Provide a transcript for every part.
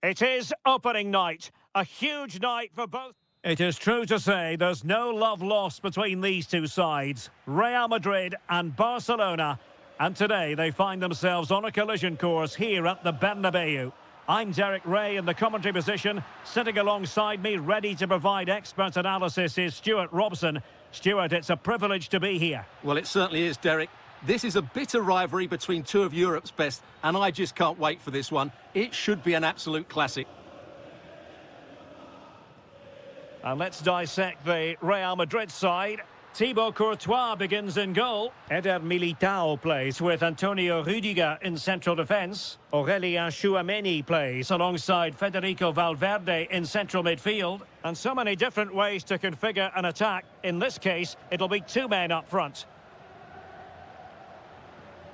It is opening night, a huge night for both. It is true to say there's no love lost between these two sides, Real Madrid and Barcelona. And today they find themselves on a collision course here at the Bernabeu. I'm Derek Ray in the commentary position. Sitting alongside me, ready to provide expert analysis, is Stuart Robson. Stuart, it's a privilege to be here. Well, it certainly is, Derek. This is a bitter rivalry between two of Europe's best, and I just can't wait for this one. It should be an absolute classic. And let's dissect the Real Madrid side. Thibaut Courtois begins in goal. Eder Militao plays with Antonio Rüdiger in central defence. Aurélien Tchouameni plays alongside Federico Valverde in central midfield. And so many different ways to configure an attack. In this case, it'll be two men up front.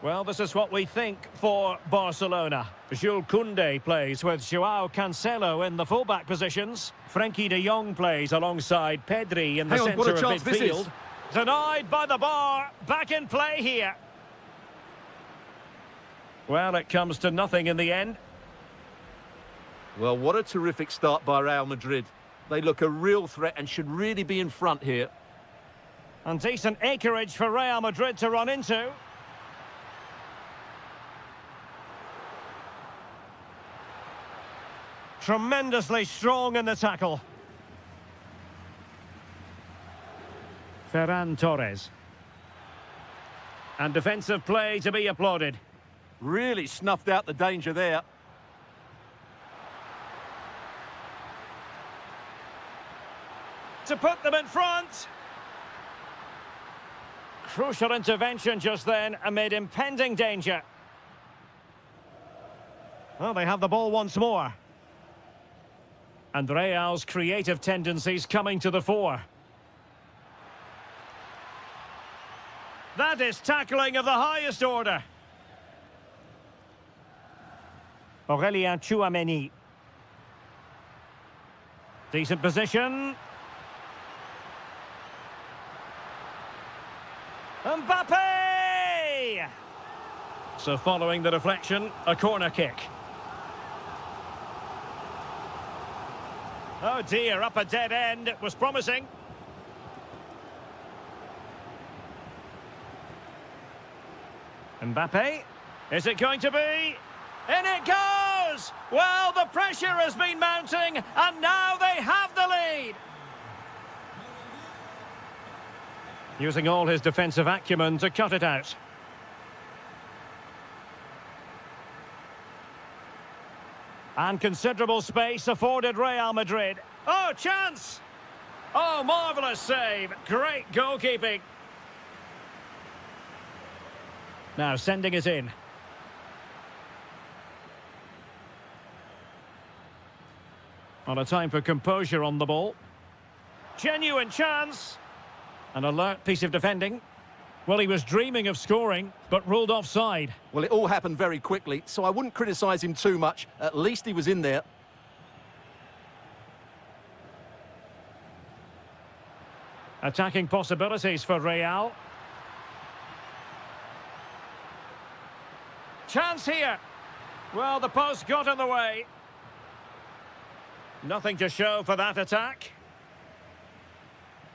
Well, this is what we think for Barcelona. Jules Koundé plays with Joao Cancelo in the fullback positions. Frenkie de Jong plays alongside Pedri in the centre of midfield. Denied by the bar. Back in play here. Well, it comes to nothing in the end. Well, what a terrific start by Real Madrid. They look a real threat and should really be in front here. And decent acreage for Real Madrid to run into. Tremendously strong in the tackle. Ferran Torres. And defensive play to be applauded. Really snuffed out the danger there. To put them in front. Crucial intervention just then amid impending danger. Well, they have the ball once more. And Real's creative tendencies coming to the fore. That is tackling of the highest order. Aurélien Tchouameni. Decent position. Mbappe! So following the deflection, a corner kick. Oh dear, up a dead end. It was promising. Mbappe. Is it going to be? In it goes! Well, the pressure has been mounting, and now they have the lead. Using all his defensive acumen to cut it out. And considerable space afforded Real Madrid. Oh, chance! Oh, marvellous save. Great goalkeeping. Now sending it in. On a time for composure on the ball. Genuine chance. An alert piece of defending. Well, he was dreaming of scoring, but ruled offside. Well, it all happened very quickly, so I wouldn't criticise him too much. At least he was in there. Attacking possibilities for Real. Chance here. Well, the post got in the way. Nothing to show for that attack.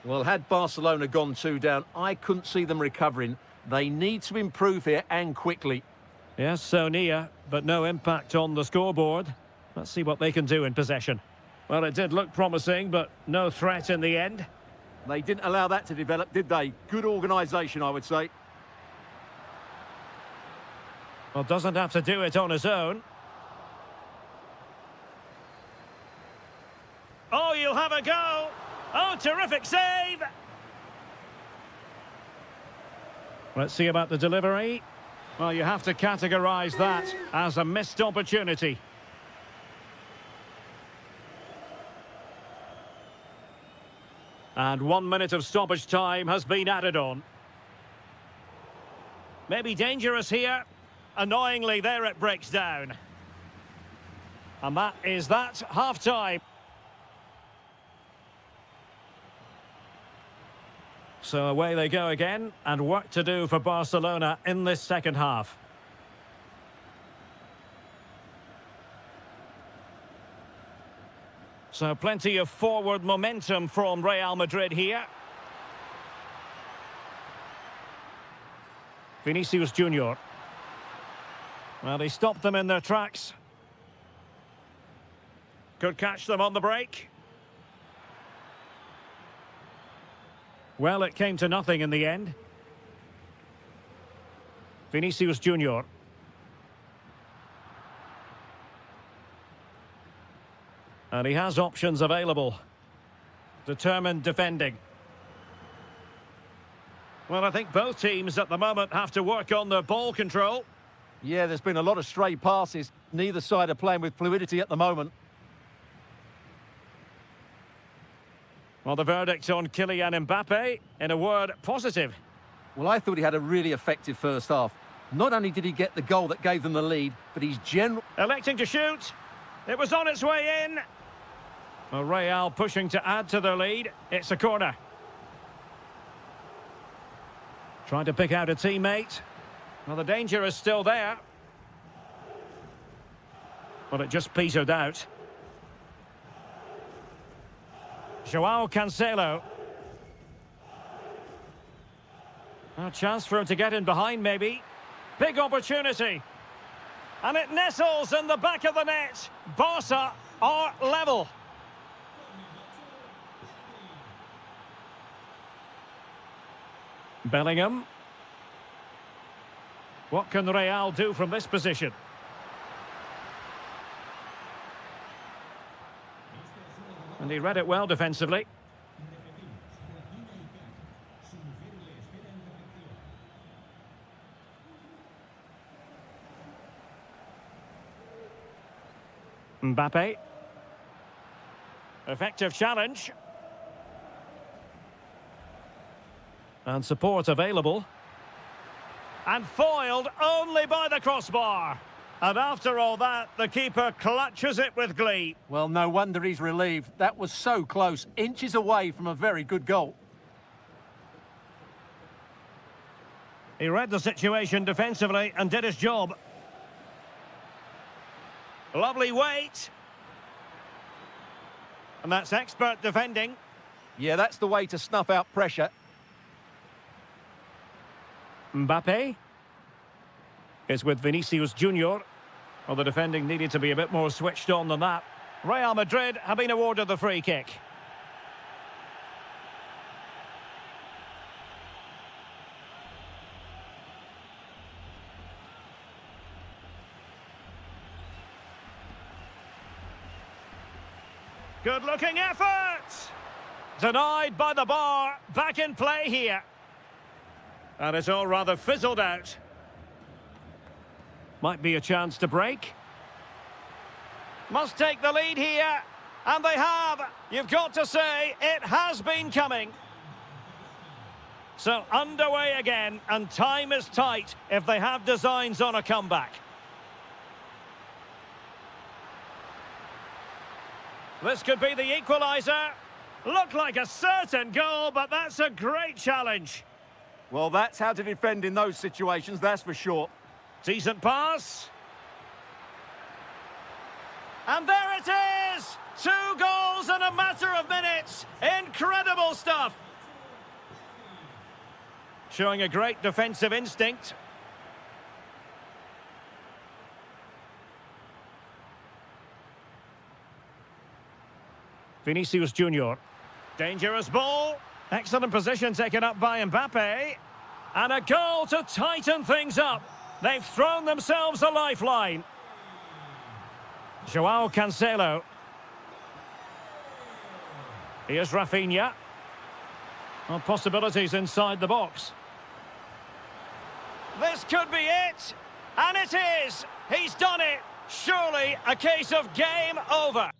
Well, had Barcelona gone 2 down, I couldn't see them recovering. They need to improve here and quickly. Yes, so near, but no impact on the scoreboard. Let's see what they can do in possession. Well, it did look promising, but no threat in the end. They didn't allow that to develop, did they? Good organisation, I would say. Well, doesn't have to do it on his own. Oh, you'll have a go. Oh, terrific save! Let's see about the delivery. Well, you have to categorise that as a missed opportunity. And 1 minute of stoppage time has been added on. Maybe dangerous here. Annoyingly, there it breaks down. And that is that, half-time. So away they go again, and work to do for Barcelona in this second half. So plenty of forward momentum from Real Madrid here. Vinicius Junior. Well, he stopped them in their tracks. Could catch them on the break. Well, it came to nothing in the end. Vinicius Junior. And he has options available. Determined defending. Well, I think both teams at the moment have to work on their ball control. Yeah, there's been a lot of stray passes. Neither side are playing with fluidity at the moment. Well, the verdict on Kylian Mbappe, in a word, positive. Well, I thought he had a really effective first half. Not only did he get the goal that gave them the lead, but he's electing to shoot. It was on its way in. Well, Real pushing to add to their lead. It's a corner. Trying to pick out a teammate. Well, the danger is still there. But it just petered out. Joao Cancelo. A chance for him to get in behind, maybe. Big opportunity. And it nestles in the back of the net. Barca are level. Bellingham. What can Real do from this position? And he read it well defensively. Mbappe. Effective challenge. And support available. And foiled only by the crossbar. And after all that, the keeper clutches it with glee. Well, no wonder he's relieved. That was so close, inches away from a very good goal. He read the situation defensively and did his job. Lovely weight. And that's expert defending. Yeah, that's the way to snuff out pressure. Mbappe is with Vinicius Junior. Well, the defending needed to be a bit more switched on than that. Real Madrid have been awarded the free kick. Good-looking effort! Denied by the bar. Back in play here. And it's all rather fizzled out. Might be a chance to break. Must take the lead here. And they have. You've got to say, it has been coming. So underway again, and time is tight if they have designs on a comeback. This could be the equaliser. Looked like a certain goal, but that's a great challenge. Well, that's how to defend in those situations, that's for sure. Decent pass. And there it is! 2 goals in a matter of minutes. Incredible stuff. Showing a great defensive instinct. Vinicius Junior. Dangerous ball. Excellent position taken up by Mbappe. And a goal to tighten things up. They've thrown themselves a lifeline. Joao Cancelo. Here's Rafinha. Well, possibilities inside the box. This could be it. And it is. He's done it. Surely a case of game over.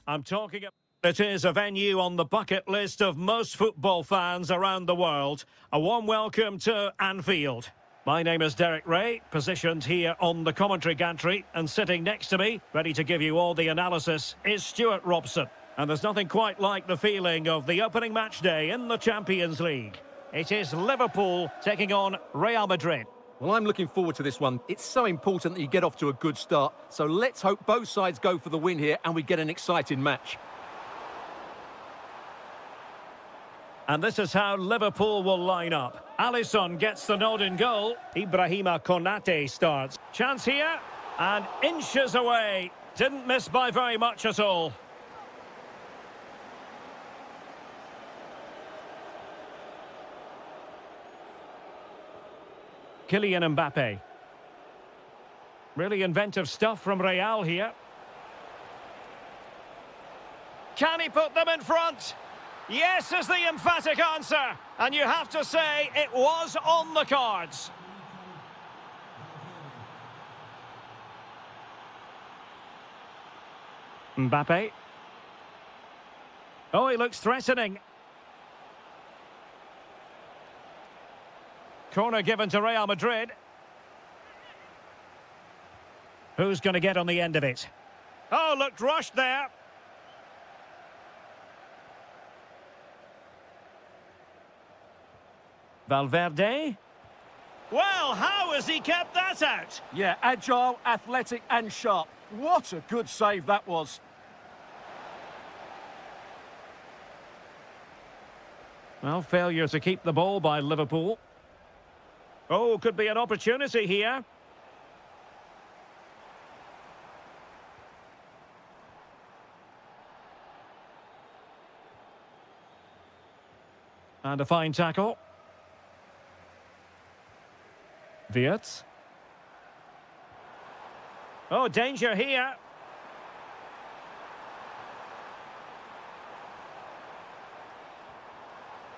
I'm talking about... It is a venue on the bucket list of most football fans around the world. A warm welcome to Anfield. My name is Derek Ray, positioned here on the commentary gantry, and sitting next to me, ready to give you all the analysis, is Stuart Robson. And there's nothing quite like the feeling of the opening match day in the Champions League. It is Liverpool taking on Real Madrid. Well, I'm looking forward to this one. It's so important that you get off to a good start. So let's hope both sides go for the win here and we get an exciting match. And this is how Liverpool will line up. Alisson gets the nod in goal. Ibrahima Konate starts. Chance here, and inches away. Didn't miss by very much at all. Kylian Mbappe. Really inventive stuff from Real here. Can he put them in front? Yes is the emphatic answer. And you have to say it was on the cards. Mbappe. Oh, he looks threatening. Corner given to Real Madrid. Who's going to get on the end of it? Oh, looked rushed there. Valverde. Well, how has he kept that out? Yeah, agile, athletic and sharp. What a good save that was. Well, failure to keep the ball by Liverpool. Oh, could be an opportunity here. And a fine tackle. Wirtz. Oh, danger here.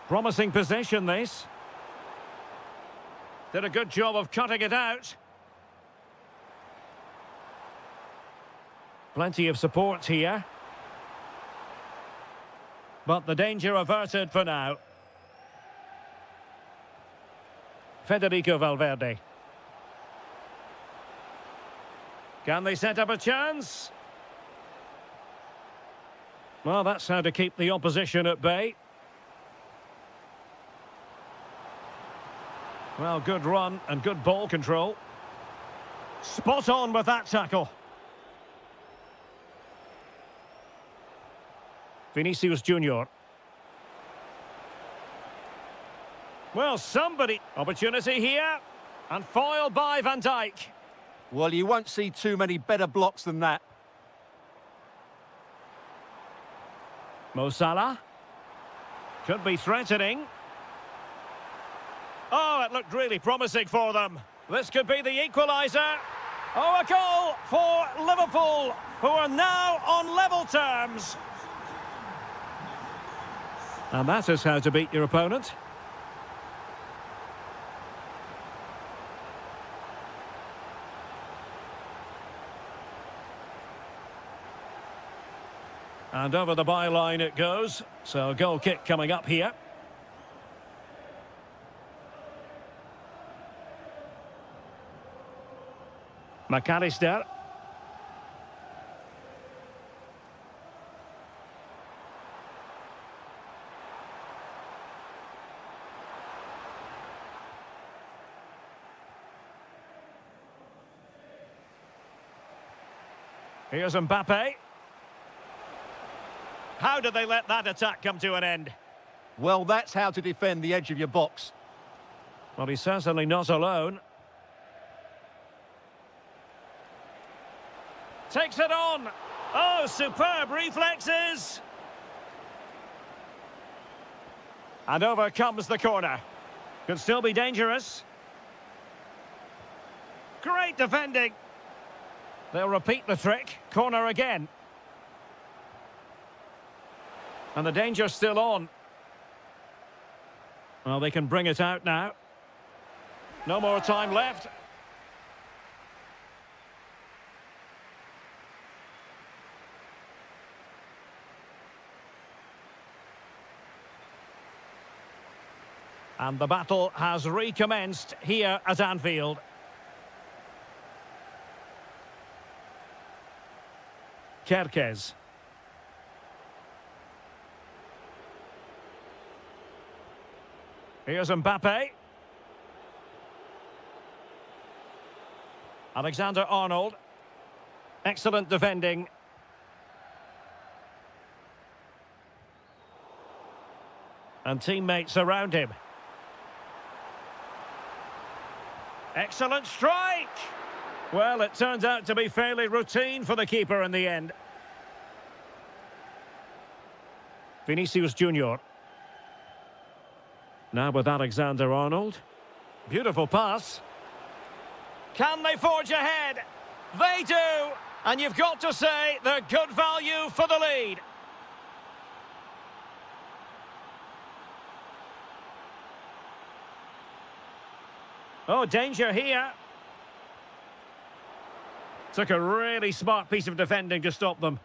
Promising possession, this. Did a good job of cutting it out. Plenty of support here. But the danger averted for now. Federico Valverde. Can they set up a chance? Well, that's how to keep the opposition at bay. Well, good run and good ball control. Spot on with that tackle. Vinicius Junior. Well, somebody... Opportunity here. And foiled by Van Dijk. Well, you won't see too many better blocks than that. Mo Salah. Could be threatening. Oh, it looked really promising for them. This could be the equaliser. Oh, a goal for Liverpool, who are now on level terms. And that is how to beat your opponent. And over the byline it goes. So a goal kick coming up here. McAllister. Here's Mbappe. How did they let that attack come to an end? Well, that's how to defend the edge of your box. Well, he's certainly not alone. Takes it on. Oh, superb reflexes. And over comes the corner. Could still be dangerous. Great defending. They'll repeat the trick. Corner again. And the danger's still on. Well, they can bring it out now. No more time left. And the battle has recommenced here at Anfield. Kerkez. Here's Mbappe. Alexander-Arnold. Excellent defending. And teammates around him. Excellent strike! Well, it turns out to be fairly routine for the keeper in the end. Vinicius Junior. Now with Alexander-Arnold. Beautiful pass. Can they forge ahead? They do! And you've got to say they're good value for the lead. Oh, danger here. Took a really smart piece of defending to stop them.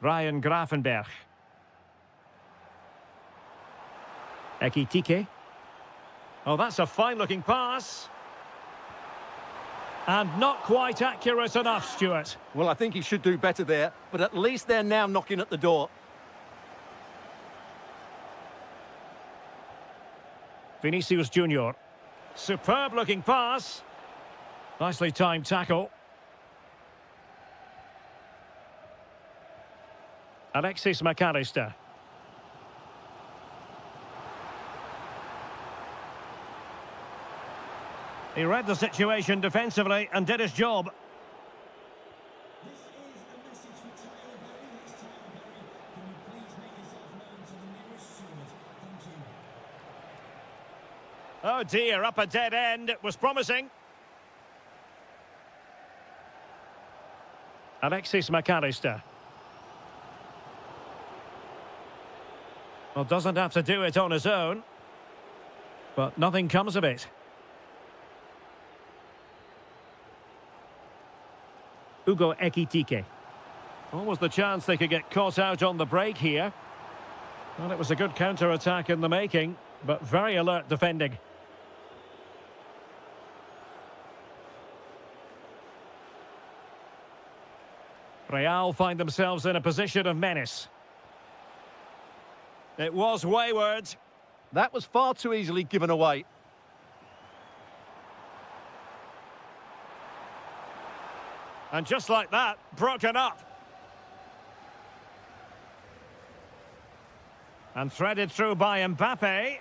Ryan Grafenberg. Ekitike. Oh, that's a fine-looking pass. And not quite accurate enough, Stuart. Well, I think he should do better there, but at least they're now knocking at the door. Vinicius Junior. Superb-looking pass. Nicely timed tackle. Alexis McAllister. He read the situation defensively and did his job. Oh dear, up a dead end. It was promising. Alexis McAllister. Well, doesn't have to do it on his own. But nothing comes of it. Ugo Ekitike. What was the chance they could get caught out on the break here? Well, it was a good counter-attack in the making, but very alert defending. Real find themselves in a position of menace. It was wayward. That was far too easily given away. And just like that, broken up. And threaded through by Mbappe.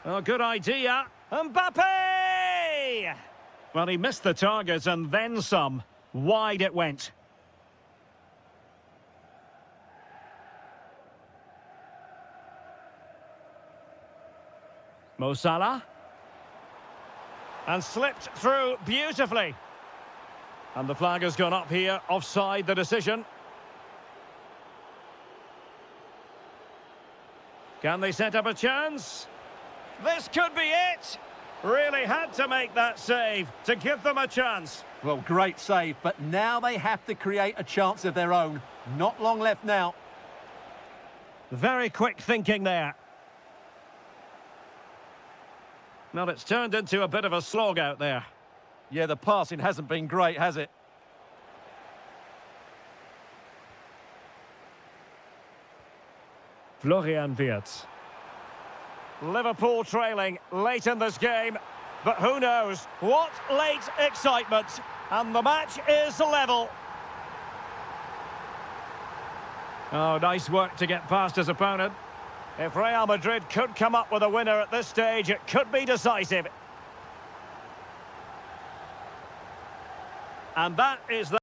Oh, good idea. Mbappe! Well, he missed the target and then some. Wide it went. Mo Salah. And slipped through beautifully. And the flag has gone up here. Offside the decision. Can they set up a chance? This could be it. Really had to make that save to give them a chance. Well, great save, but now they have to create a chance of their own. Not long left now. Very quick thinking there. Well, it's turned into a bit of a slog out there. Yeah, the passing hasn't been great, has it? Florian Wirtz. Liverpool trailing late in this game, but who knows? What late excitement, and the match is level. Oh, nice work to get past his opponent. If Real Madrid could come up with a winner at this stage, it could be decisive. And that is the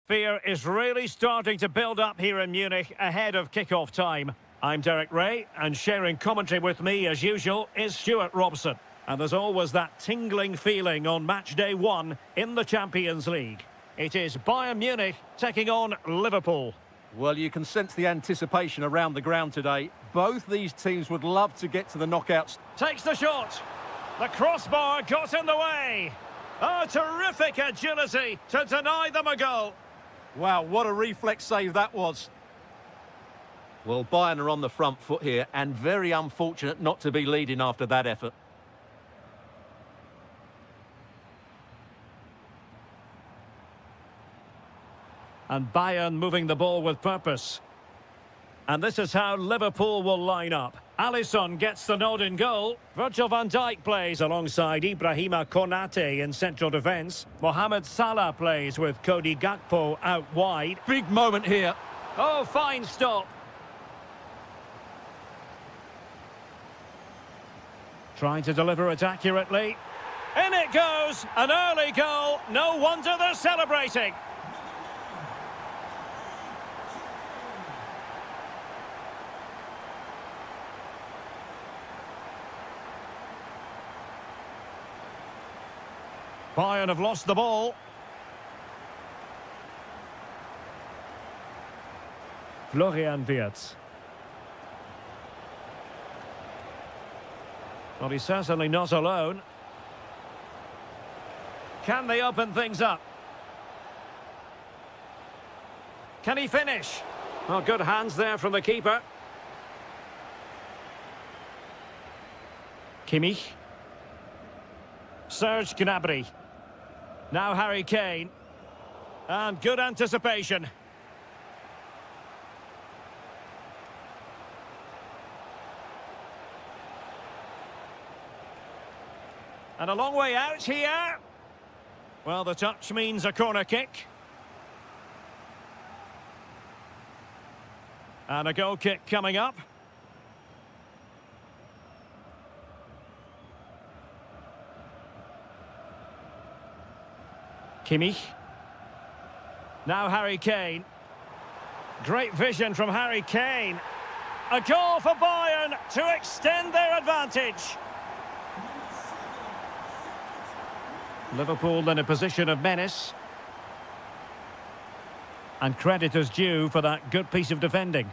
Fear is really starting to build up here in Munich ahead of kick-off time. I'm Derek Ray, and sharing commentary with me, as usual, is Stuart Robson. And there's always that tingling feeling on match day 1 in the Champions League. It is Bayern Munich taking on Liverpool. Well, you can sense the anticipation around the ground today. Both these teams would love to get to the knockouts. Takes the shot. The crossbar got in the way. Oh, terrific agility to deny them a goal. Wow, what a reflex save that was. Well, Bayern are on the front foot here and very unfortunate not to be leading after that effort. And Bayern moving the ball with purpose. And this is how Liverpool will line up. Alisson gets the nod in goal. Virgil van Dijk plays alongside Ibrahima Konate in central defence. Mohamed Salah plays with Cody Gakpo out wide. Big moment here. Oh, fine stop. Trying to deliver it accurately. In it goes! An early goal. No wonder they're celebrating. Bayern have lost the ball. Florian Wirtz. Well, he's certainly not alone. Can they open things up? Can he finish? Well, good hands there from the keeper. Kimmich. Serge Gnabry. Now Harry Kane. And good anticipation. And a long way out here. Well, the touch means a corner kick. And a goal kick coming up. Kimmich. Now Harry Kane. Great vision from Harry Kane. A goal for Bayern to extend their advantage. Liverpool in a position of menace. And credit is due for that good piece of defending.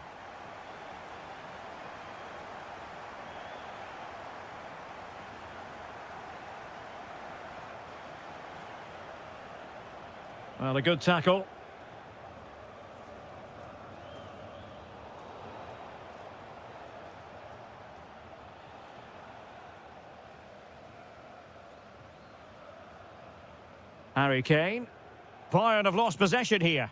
Well, a good tackle. Harry Kane. Bayern have lost possession here.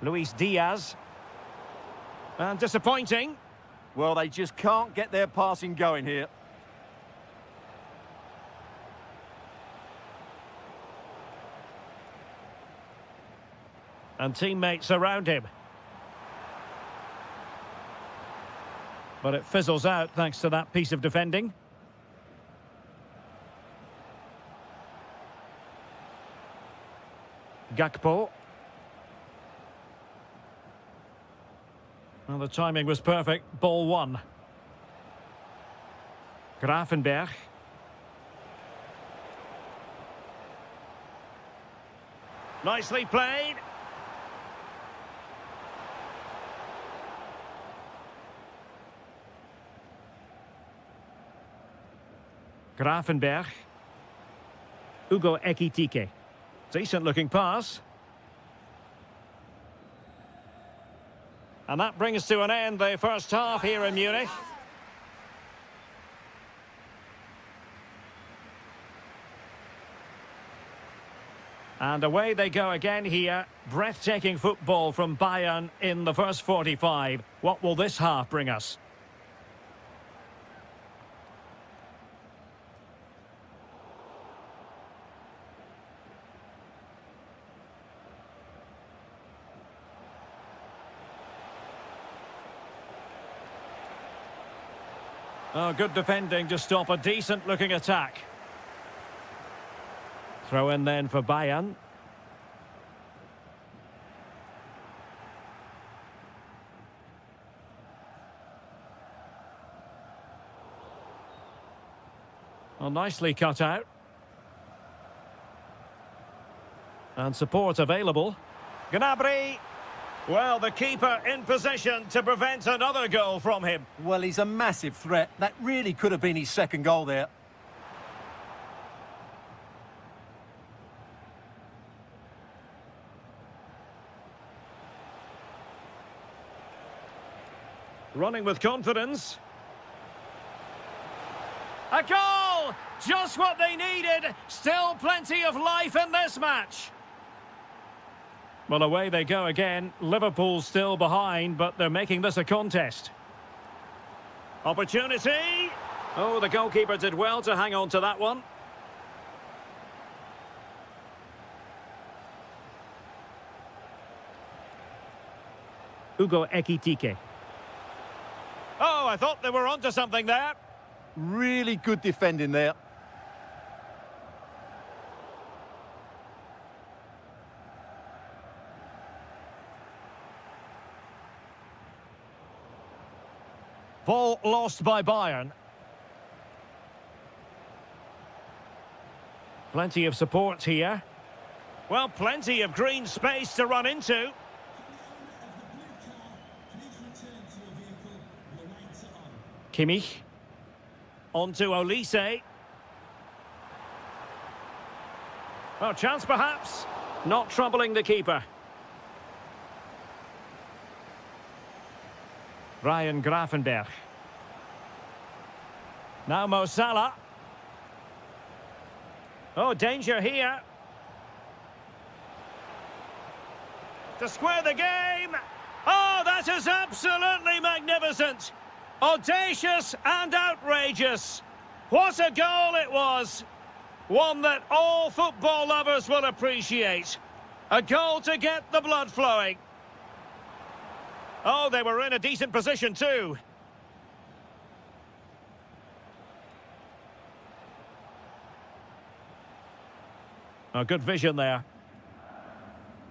Luis Diaz. And disappointing. Well, they just can't get their passing going here. And teammates around him. But it fizzles out thanks to that piece of defending. Gakpo. Well, the timing was perfect. Ball 1. Gravenberch. Nicely played. Gravenberch. Ugo Ekitike. Decent looking pass. And that brings to an end the first half here in Munich. And away they go again here. Breathtaking football from Bayern in the first 45. What will this half bring us? Oh, good defending to stop a decent-looking attack. Throw in then for Bayern. Well, nicely cut out. And support available. Gnabry. Well, the keeper in position to prevent another goal from him. Well, he's a massive threat. That really could have been his second goal there. Running with confidence. A goal! Just what they needed. Still plenty of life in this match. Well, away they go again. Liverpool still behind, but they're making this a contest. Opportunity. Oh, the goalkeeper did well to hang on to that one. Hugo Ekitike. Oh, I thought they were onto something there. Really good defending there. Ball lost by Bayern. Plenty of support here. Well, plenty of green space to run into. Kimmich. On to Olise. Oh, chance perhaps. Not troubling the keeper. Ryan Gravenberch. Now Mo Salah. Oh, danger here. To square the game. Oh, that is absolutely magnificent. Audacious and outrageous. What a goal it was. One that all football lovers will appreciate. A goal to get the blood flowing. Oh, they were in a decent position too. Oh, good vision there.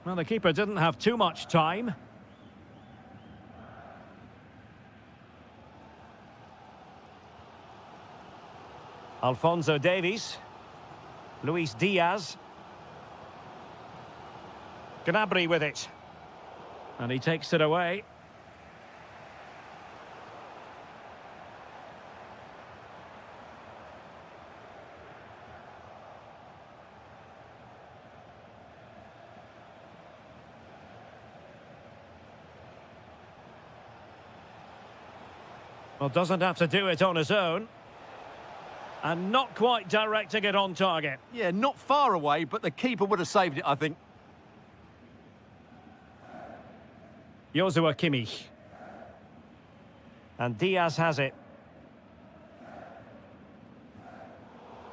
Well, the keeper didn't have too much time. Alphonso Davies. Luis Diaz. Gnabry with it. And he takes it away. Well, doesn't have to do it on his own. And not quite directing it on target. Yeah, not far away, but the keeper would have saved it, I think. Joshua Kimmich. And Diaz has it.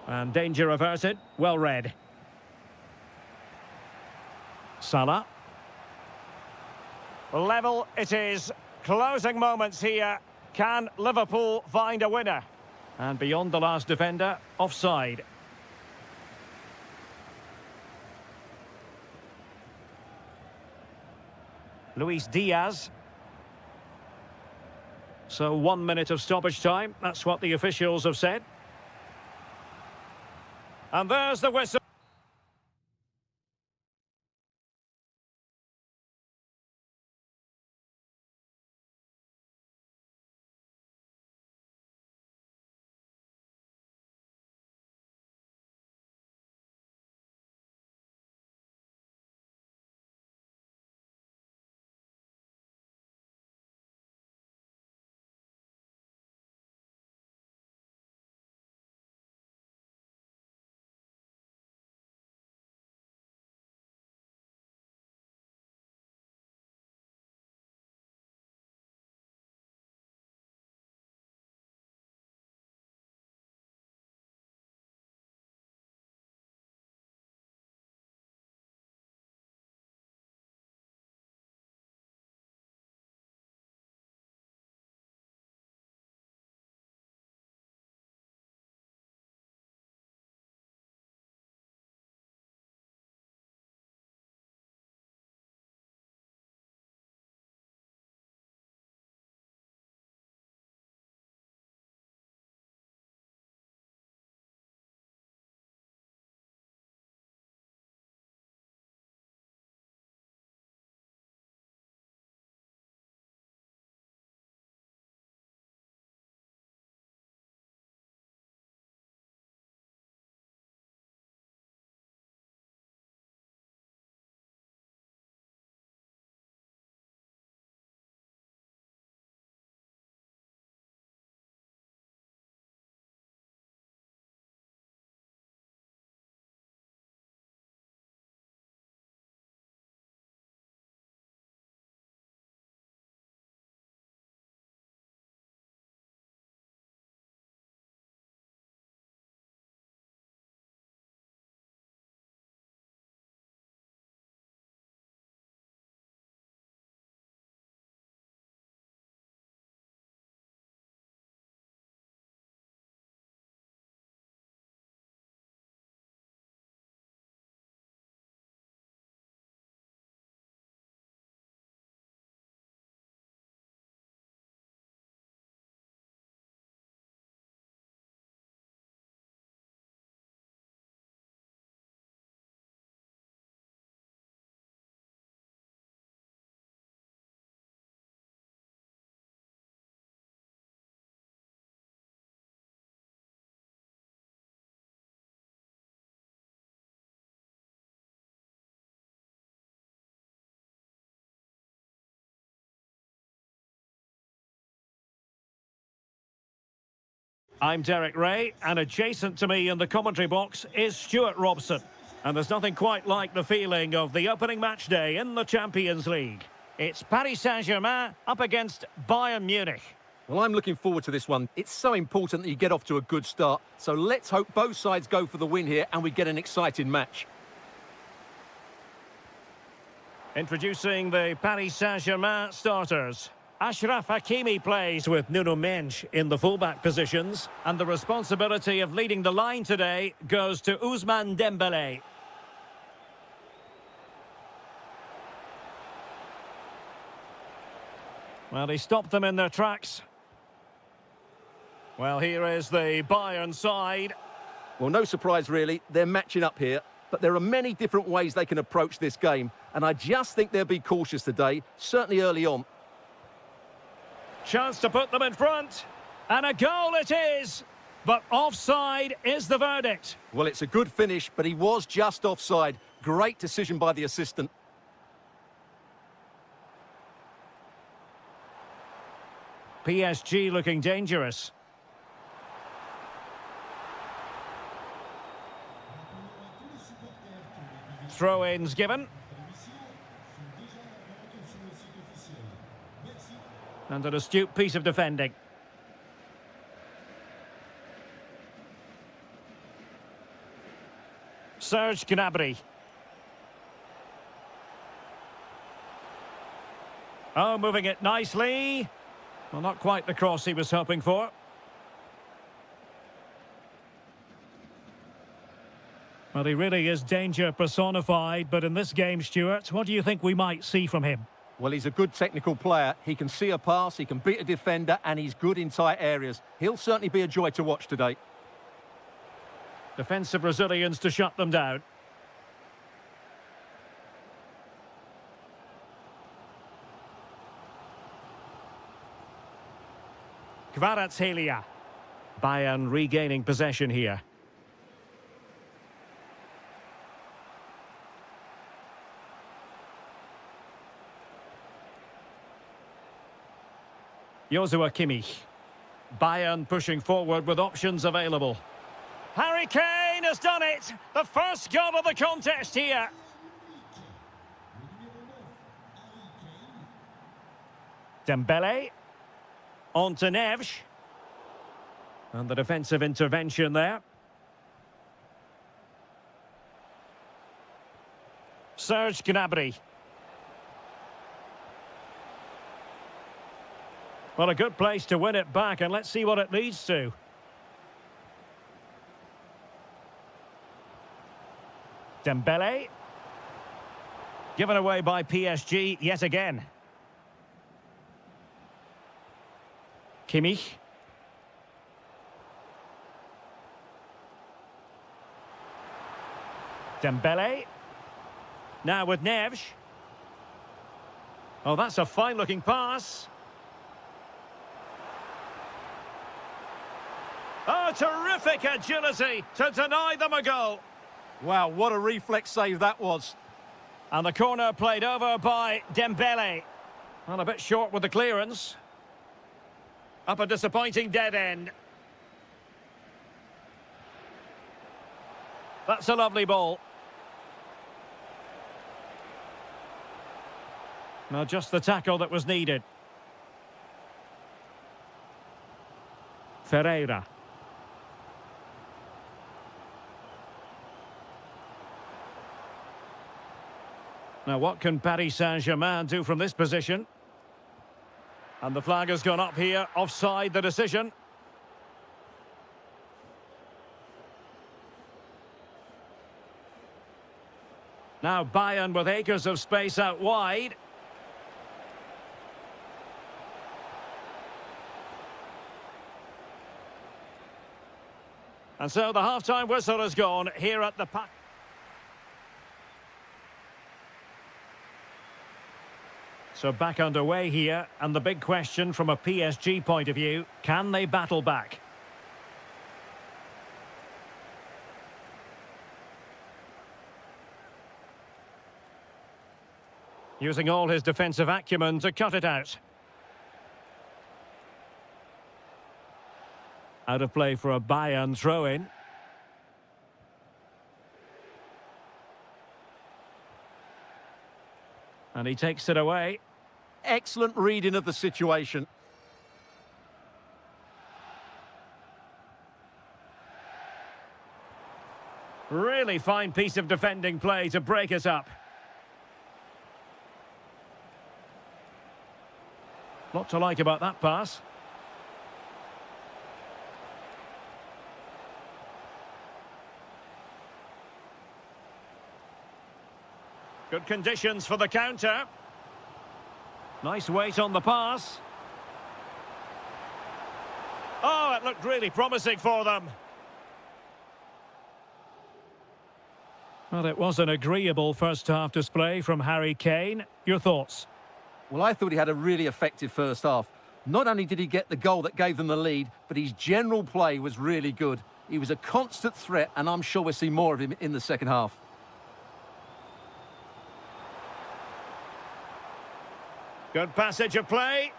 And danger averted. Well read. Salah. Level it is. Closing moments here. Can Liverpool find a winner? And beyond the last defender, offside. Luis Diaz. So 1 minute of stoppage time. That's what the officials have said. And there's the whistle. I'm Derek Ray, and adjacent to me in the commentary box is Stuart Robson. And there's nothing quite like the feeling of the opening match day in the Champions League. It's Paris Saint-Germain up against Bayern Munich. Well, I'm looking forward to this one. It's so important that you get off to a good start. So let's hope both sides go for the win here and we get an exciting match. Introducing the Paris Saint-Germain starters. Achraf Hakimi plays with Nuno Mendes in the fullback positions. And the responsibility of leading the line today goes to Ousmane Dembélé. Well, he stopped them in their tracks. Well, here is the Bayern side. Well, no surprise, really. They're matching up here. But there are many different ways they can approach this game. And I just think they'll be cautious today, certainly early on. Chance to put them in front. And a goal it is. But offside is the verdict. Well, it's a good finish, but he was just offside. Great decision by the assistant. PSG looking dangerous. Throw-ins given. And an astute piece of defending. Serge Gnabry. Oh, moving it nicely. Well, not quite the cross he was hoping for. Well, he really is danger personified, but in this game, Stuart, what do you think we might see from him? Well, he's a good technical player. He can see a pass, he can beat a defender, and he's good in tight areas. He'll certainly be a joy to watch today. Defensive Brazilians to shut them down. Kvaratskhelia. Bayern regaining possession here. Joshua Kimmich. Bayern pushing forward with options available. Harry Kane has done it! The first goal of the contest here. Dembele. On to Neves. And the defensive intervention there. Serge Gnabry. Well, a good place to win it back, and let's see what it leads to. Dembele. Given away by PSG yet again. Kimmich. Dembele. Now with Neves. Oh, that's a fine-looking pass. Oh, terrific agility to deny them a goal. Wow, what a reflex save that was. And the corner played over by Dembele. Well, a bit short with the clearance. Up a disappointing dead end. That's a lovely ball. Now just the tackle that was needed. Ferreira. Now what can Paris Saint-Germain do from this position? And the flag has gone up here, offside the decision. Now Bayern with acres of space out wide. And so the half-time whistle has gone here at the pack. So back underway here, and the big question from a PSG point of view, can they battle back? Using all his defensive acumen to cut it out. Out of play for a Bayern throw-in. And he takes it away. Excellent reading of the situation. Really fine piece of defending play to break us up. Lot to like about that pass. Good conditions for the counter. Nice weight on the pass. Oh, it looked really promising for them. Well, it was an agreeable first-half display from Harry Kane. Your thoughts? Well, I thought he had a really effective first half. Not only did he get the goal that gave them the lead, but his general play was really good. He was a constant threat, and I'm sure we'll see more of him in the second half. Good passage of play.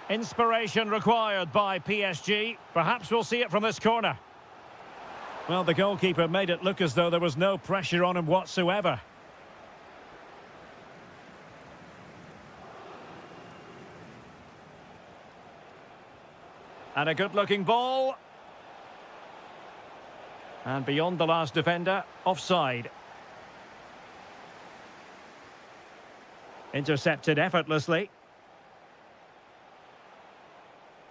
Inspiration required by PSG. Perhaps we'll see it from this corner. Well, the goalkeeper made it look as though there was no pressure on him whatsoever. And a good-looking ball. And beyond the last defender, offside. Intercepted effortlessly.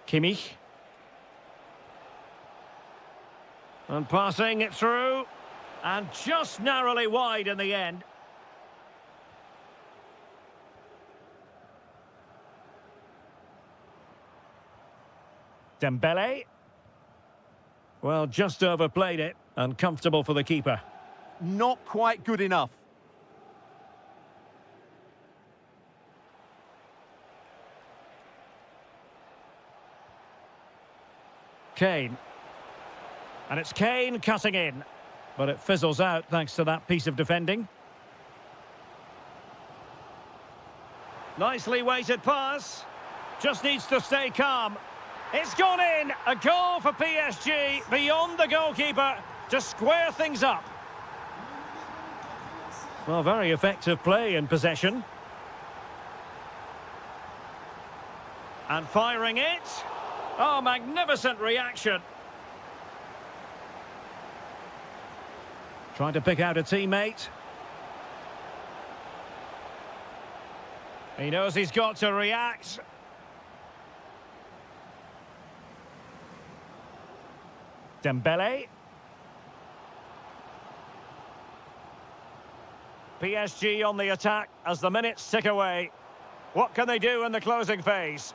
Kimmich. And passing it through. And just narrowly wide in the end. Dembele. Well, just overplayed it. And comfortable for the keeper. Not quite good enough. Kane. And it's Kane cutting in. But it fizzles out thanks to that piece of defending. Nicely weighted pass. Just needs to stay calm. It's gone in. A goal for PSG beyond the goalkeeper to square things up. Well, very effective play in possession. And firing it. Oh, magnificent reaction. Trying to pick out a teammate. He knows he's got to react. Dembele. PSG on the attack as the minutes tick away. What can they do in the closing phase?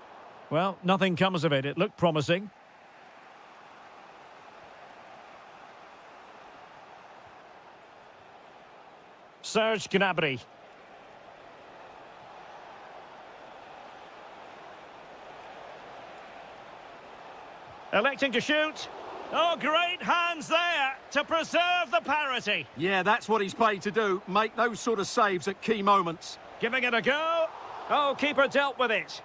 Well, nothing comes of it. It looked promising. Serge Gnabry. Electing to shoot. Oh, great hands there to preserve the parity. Yeah, that's what he's paid to do. Make those sort of saves at key moments. Giving it a go. Oh, keeper dealt with it.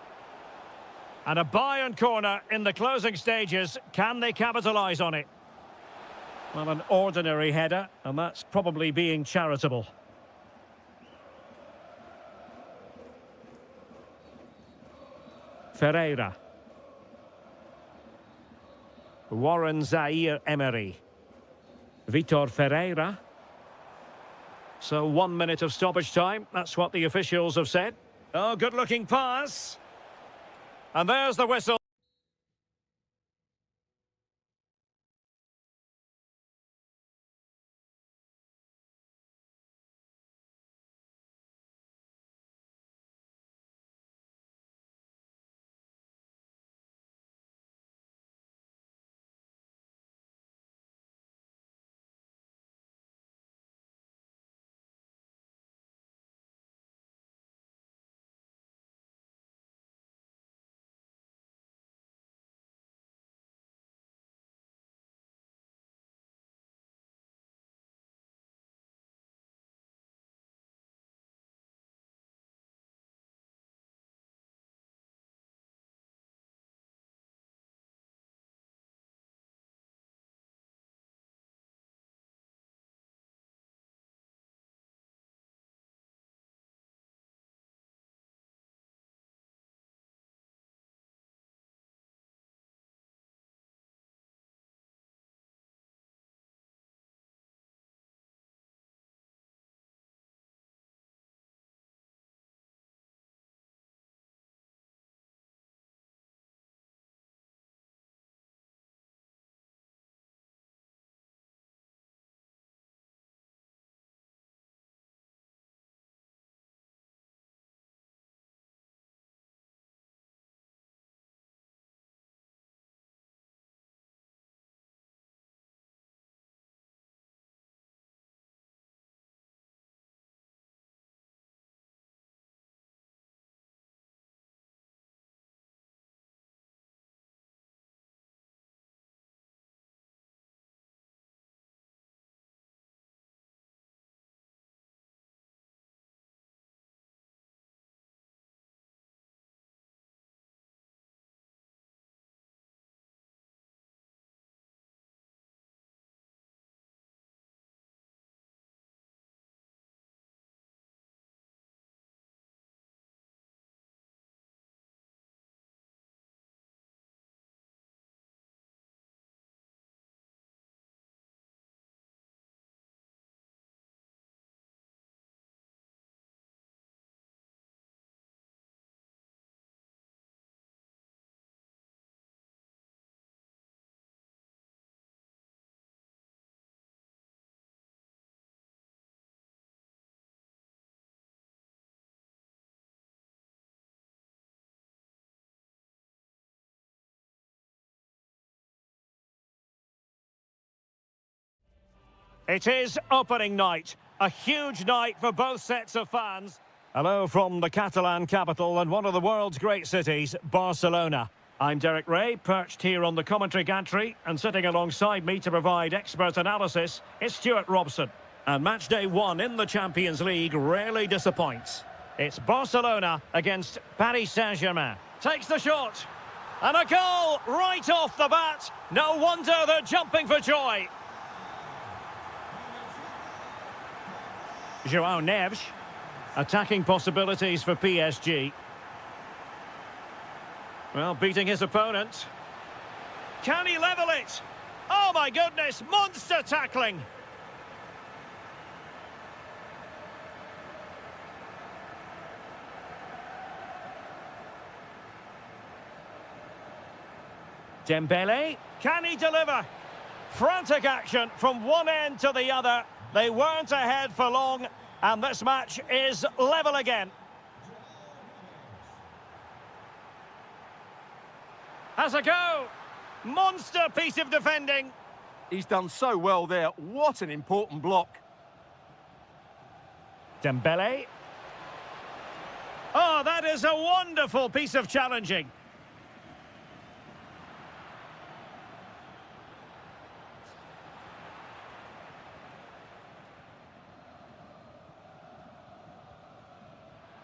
And a Bayern corner in the closing stages. Can they capitalise on it? Well, an ordinary header, and that's probably being charitable. Ferreira. Warren Zaire-Emery. Vitor Ferreira. So 1 minute of stoppage time. That's what the officials have said. Oh, good-looking pass. And there's the whistle. It is opening night, a huge night for both sets of fans. Hello from the Catalan capital and one of the world's great cities, Barcelona. I'm Derek Ray, perched here on the commentary gantry, and sitting alongside me to provide expert analysis is Stuart Robson. And match day one in the Champions League rarely disappoints. It's Barcelona against Paris Saint-Germain. Takes the shot. And a goal right off the bat. No wonder they're jumping for joy. João Neves. Attacking possibilities for PSG. Well, beating his opponent. Can he level it? Oh my goodness, monster tackling. Dembele, can he deliver? Frantic action from one end to the other. They weren't ahead for long, and this match is level again. Has a go. Monster piece of defending. He's done so well there. What an important block. Dembele. Oh, that is a wonderful piece of challenging.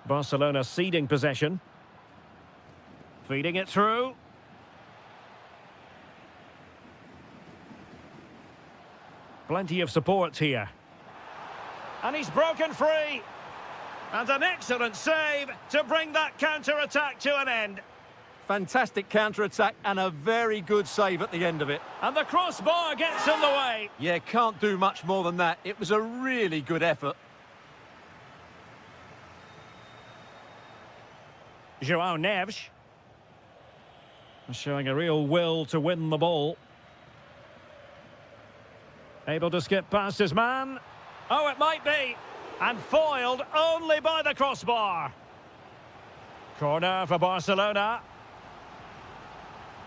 Barcelona ceding possession. Feeding it through. Plenty of support here. And he's broken free. And an excellent save to bring that counter-attack to an end. Fantastic counter-attack and a very good save at the end of it. And the crossbar gets in the way. Yeah, can't do much more than that. It was a really good effort. João Neves. Showing a real will to win the ball. Able to skip past his man. Oh, it might be. And foiled only by the crossbar. Corner for Barcelona.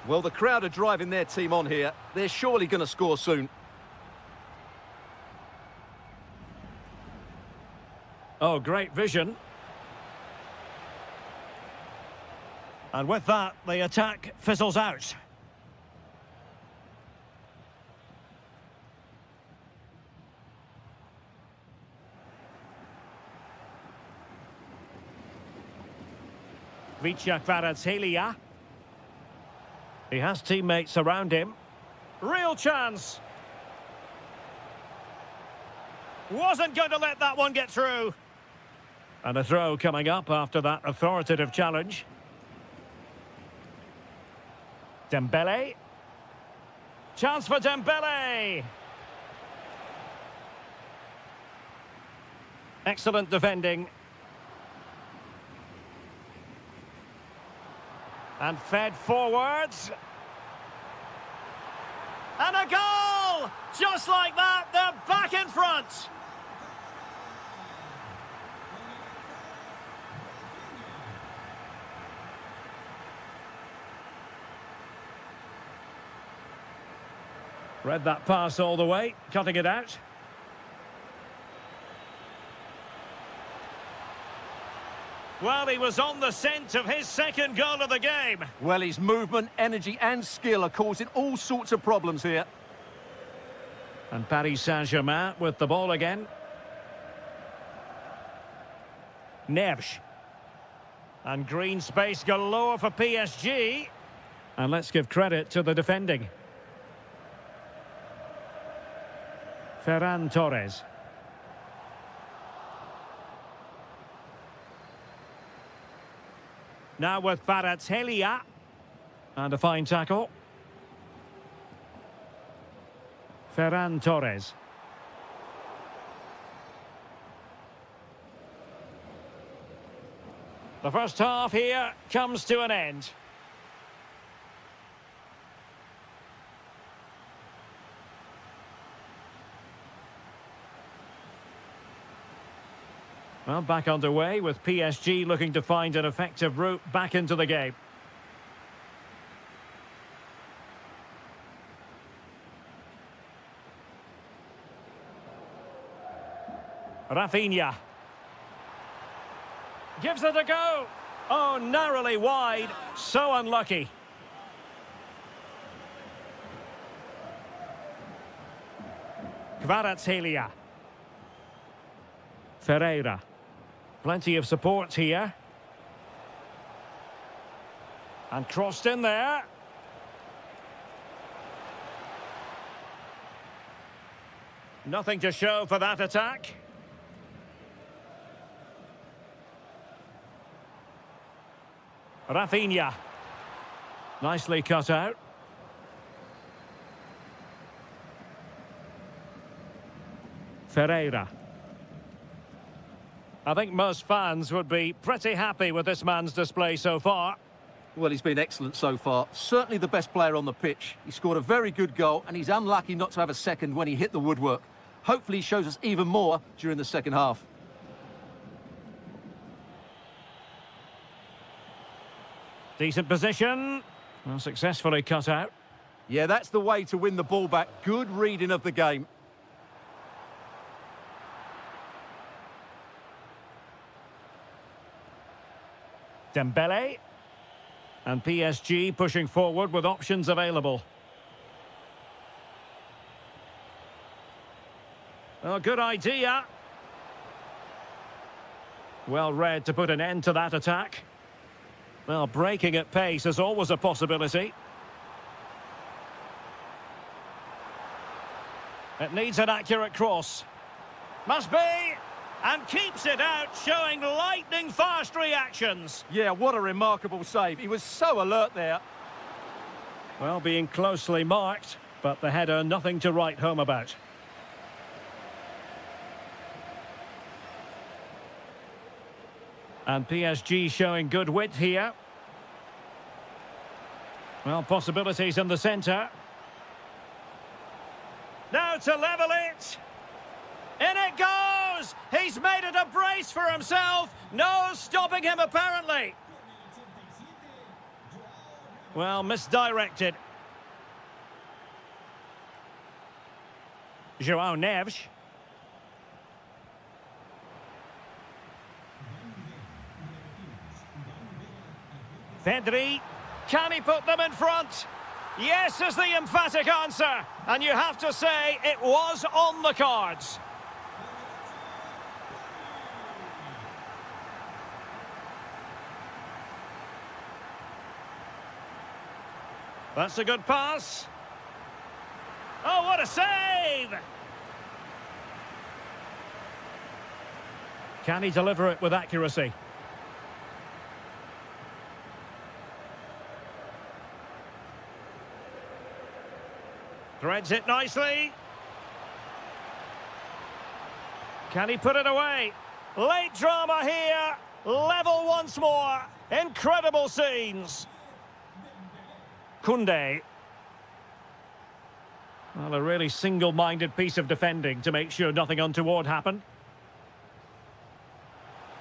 Well, the crowd are driving their team on here. They're surely going to score soon. Oh, great vision. And with that, the attack fizzles out. Kvaratskhelia. He has teammates around him. Real chance. Wasn't going to let that one get through. And a throw coming up after that authoritative challenge. Dembele. Chance for Dembele. Excellent defending. And fed forwards. And a goal! Just like that, they're back in front. Read that pass all the way, cutting it out. Well, he was on the scent of his second goal of the game. Well, his movement, energy and skill are causing all sorts of problems here. And Paris Saint-Germain with the ball again. Neves. And green space galore for PSG. And let's give credit to the defending. Ferran Torres. Now with Kvaratskhelia. And a fine tackle. Ferran Torres. The first half here comes to an end. Well, back underway with PSG looking to find an effective route back into the game. Rafinha. Gives it a go. Oh, narrowly wide. So unlucky. Kvaratskhelia. Ferreira. Plenty of support here. And crossed in there. Nothing to show for that attack. Rafinha. Nicely cut out. Ferreira. I think most fans would be pretty happy with this man's display so far. Well, he's been excellent so far. Certainly the best player on the pitch. He scored a very good goal, and he's unlucky not to have a second when he hit the woodwork. Hopefully he shows us even more during the second half. Decent position. Well, successfully cut out. Yeah, that's the way to win the ball back. Good reading of the game. Dembele. And PSG pushing forward with options available. Oh, good idea. Well read to put an end to that attack. Well, breaking at pace is always a possibility. It needs an accurate cross. Must be! And keeps it out, showing lightning-fast reactions. Yeah, what a remarkable save. He was so alert there. Well, being closely marked, but the header nothing to write home about. And PSG showing good width here. Well, possibilities in the centre. Now to level it. In it goes! He's made it a brace for himself. No stopping him, apparently. Well, misdirected. João Neves. Pedri. Can he put them in front? Yes is the emphatic answer. And you have to say it was on the cards. That's a good pass. Oh, what a save! Can he deliver it with accuracy? Threads it nicely. Can he put it away? Late drama here. Level once more. Incredible scenes. Koundé. Well, a really single-minded piece of defending to make sure nothing untoward happened.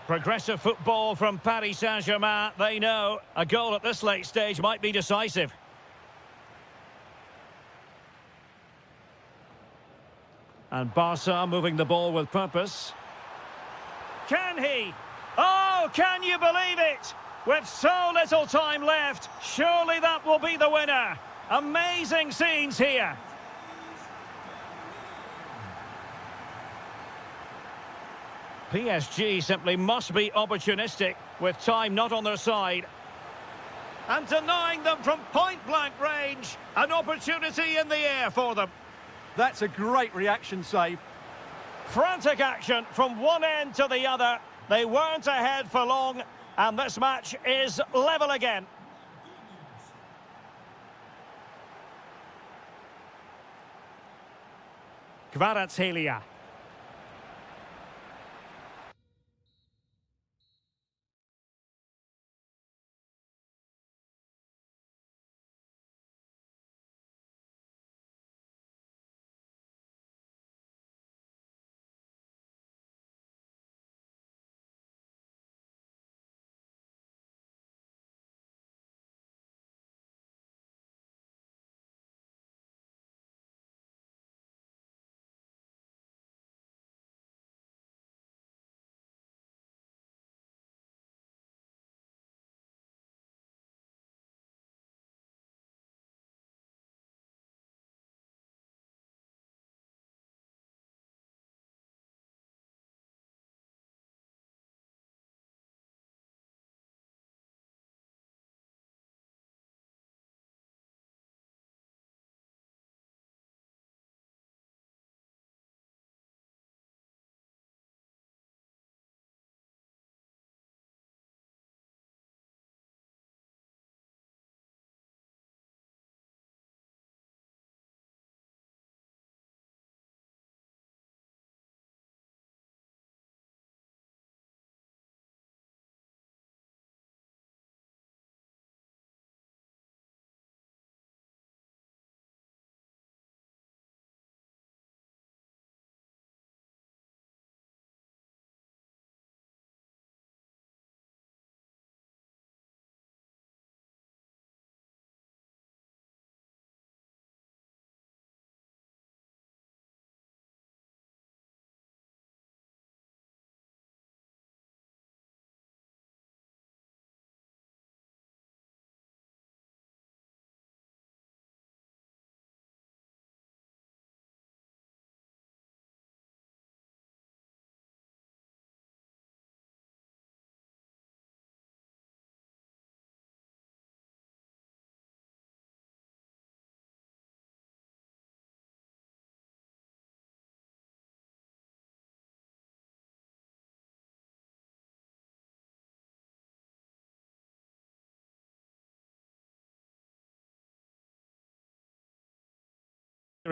Progressive football from Paris Saint-Germain. They know a goal at this late stage might be decisive. And Barca moving the ball with purpose. Can he? Oh, can you believe it? With so little time left, surely that will be the winner. Amazing scenes here. PSG simply must be opportunistic with time not on their side. And denying them from point-blank range, an opportunity in the air for them. That's a great reaction save. Frantic action from one end to the other. They weren't ahead for long, and this match is level again. Kvaratskhelia.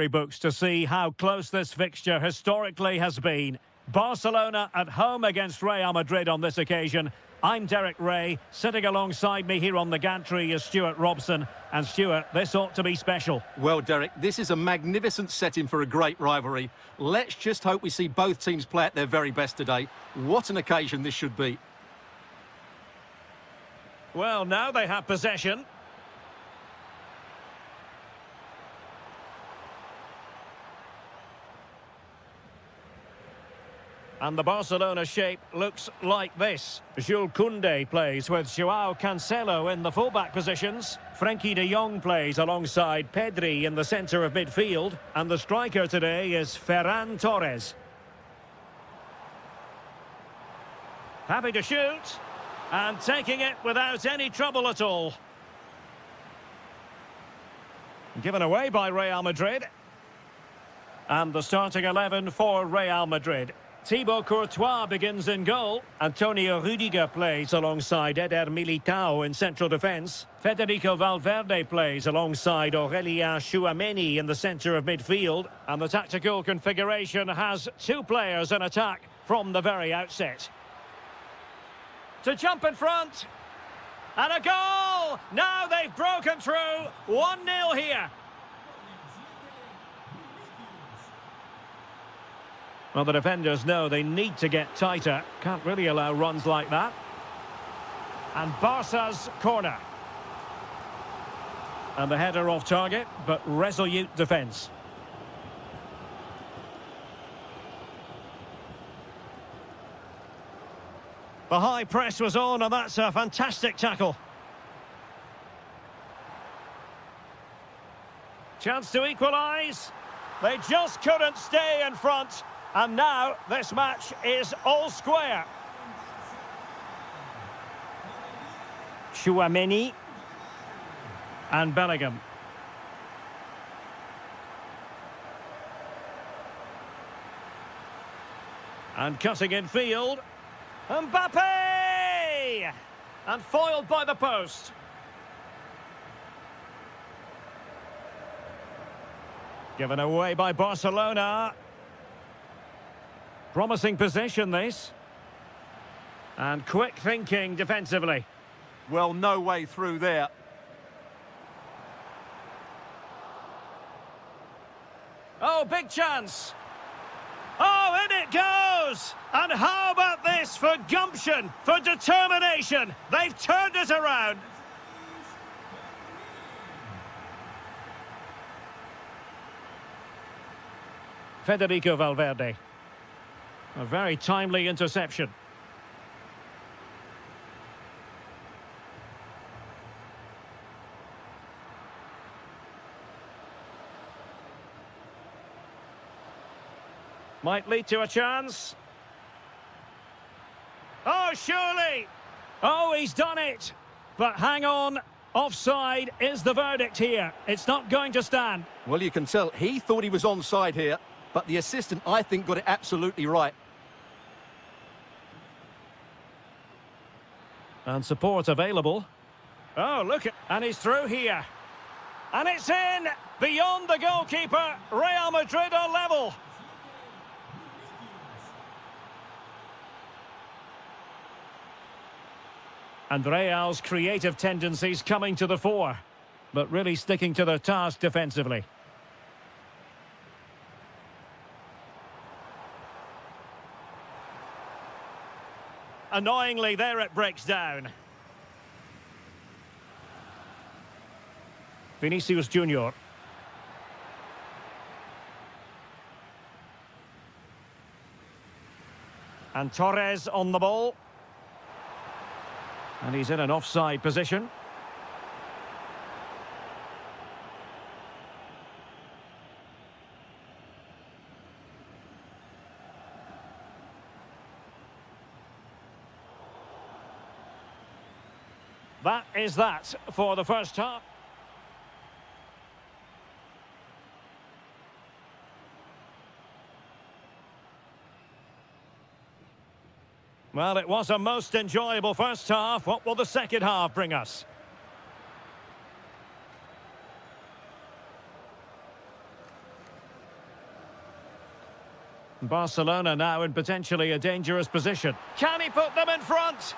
history books to see how close this fixture historically has been. Barcelona at home against Real Madrid on this occasion. I'm Derek Ray. Sitting alongside me here on the gantry is Stuart Robson. And Stuart, this ought to be special. Well, Derek, this is a magnificent setting for a great rivalry. Let's just hope we see both teams play at their very best today. What an occasion this should be. Well, now they have possession. And the Barcelona shape looks like this. Jules Koundé plays with Joao Cancelo in the fullback positions. Frenkie de Jong plays alongside Pedri in the centre of midfield. And the striker today is Ferran Torres. Happy to shoot. And taking it without any trouble at all. Given away by Real Madrid. And the starting 11 for Real Madrid. Thibaut Courtois begins in goal. Antonio Rüdiger plays alongside Eder Militao in central defence. Federico Valverde plays alongside Aurélien Tchouaméni in the centre of midfield. And the tactical configuration has two players in attack from the very outset. To jump in front. And a goal! Now they've broken through. 1-0 here. Well, the defenders know they need to get tighter. Can't really allow runs like that. And Barca's corner. And the header off target, but resolute defence. The high press was on, and that's a fantastic tackle. Chance to equalise. They just couldn't stay in front. And now this match is all square. Tchouaméni. And Bellingham. And cutting in field. Mbappe! And foiled by the post. Given away by Barcelona. Promising possession, this. And quick thinking defensively. Well, no way through there. Oh, big chance. Oh, in it goes! And how about this for gumption, for determination? They've turned it around. Federico Valverde. A very timely interception. Might lead to a chance. Oh, surely! Oh, he's done it! But hang on, offside is the verdict here. It's not going to stand. Well, you can tell he thought he was onside here, but the assistant, I think, got it absolutely right. And support available. Oh, look at... And he's through here. And it's in! Beyond the goalkeeper, Real Madrid are level. And Real's creative tendencies coming to the fore, but really sticking to their task defensively. Annoyingly, there it breaks down. Vinicius Junior. And Torres on the ball. And he's in an offside position. That is that for the first half. Well, it was a most enjoyable first half. What will the second half bring us? Barcelona now in potentially a dangerous position. Can he put them in front?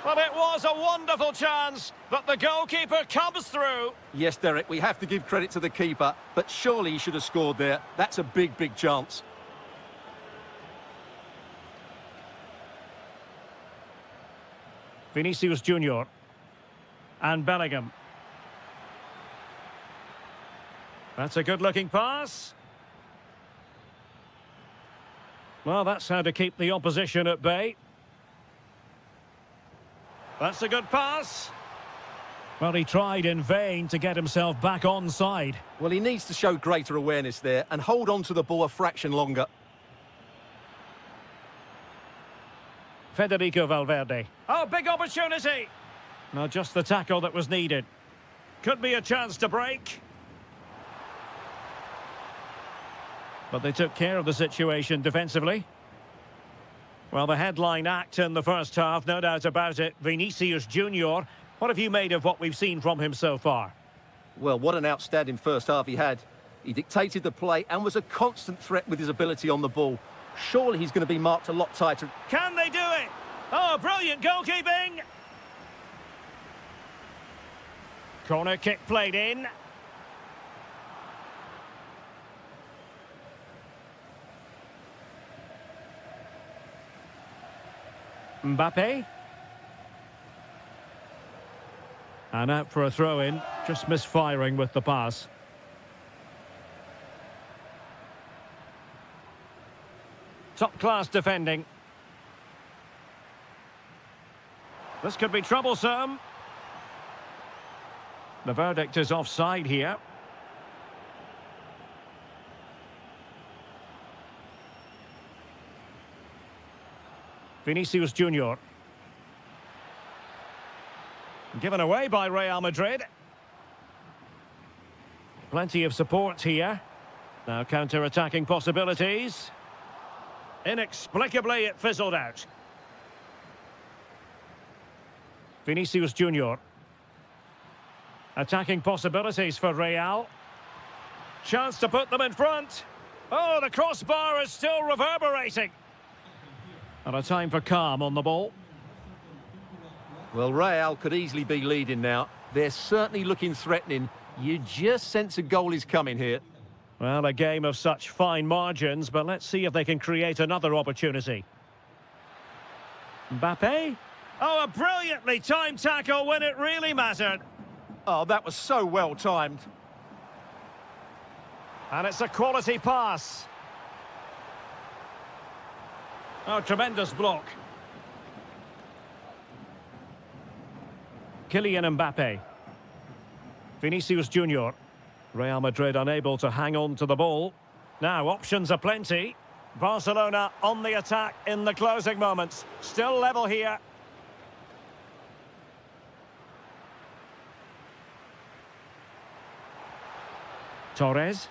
Well, it was a wonderful chance, but the goalkeeper comes through. Yes, Derek, we have to give credit to the keeper, but surely he should have scored there. That's a big, big chance. Vinicius Junior and Bellingham. That's a good-looking pass. Well, that's how to keep the opposition at bay. That's a good pass. Well, he tried in vain to get himself back onside. Well, he needs to show greater awareness there and hold on to the ball a fraction longer. Federico Valverde. Oh, big opportunity. Now, just the tackle that was needed. Could be a chance to break. But they took care of the situation defensively. Well, the headline act in the first half, no doubt about it. Vinicius Junior. What have you made of what we've seen from him so far? Well, what an outstanding first half he had. He dictated the play and was a constant threat with his ability on the ball. Surely he's going to be marked a lot tighter. Can they do it? Oh, brilliant goalkeeping! Corner kick played in. Mbappe. And out for a throw-in, just misfiring with the pass. Top-class defending. This could be troublesome. The verdict is offside here. Vinicius Junior. Given away by Real Madrid. Plenty of support here. Now counter-attacking possibilities. Inexplicably, it fizzled out. Vinicius Junior. Attacking possibilities for Real. Chance to put them in front. Oh, the crossbar is still reverberating. And a time for calm on the ball. Well, Real could easily be leading now. They're certainly looking threatening. You just sense a goal is coming here. Well, a game of such fine margins, but let's see if they can create another opportunity. Mbappe? Oh, a brilliantly timed tackle when it really mattered. Oh, that was so well timed. And it's a quality pass. Oh, tremendous block. Kylian Mbappe. Vinicius Junior. Real Madrid unable to hang on to the ball. Now, options are plenty. Barcelona on the attack in the closing moments. Still level here. Torres.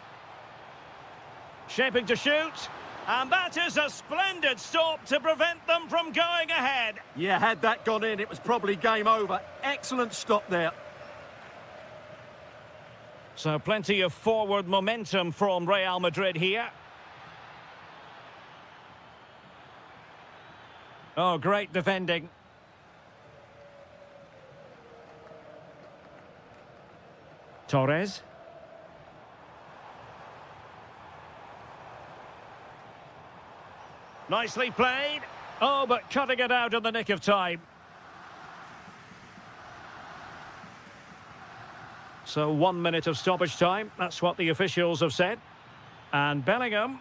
Shaping to shoot. And that is a splendid stop to prevent them from going ahead. Yeah, had that gone in, it was probably game over. Excellent stop there. So plenty of forward momentum from Real Madrid here. Oh, great defending. Torres. Nicely played. Oh, but cutting it out in the nick of time. So 1 minute of stoppage time. That's what the officials have said. And Bellingham.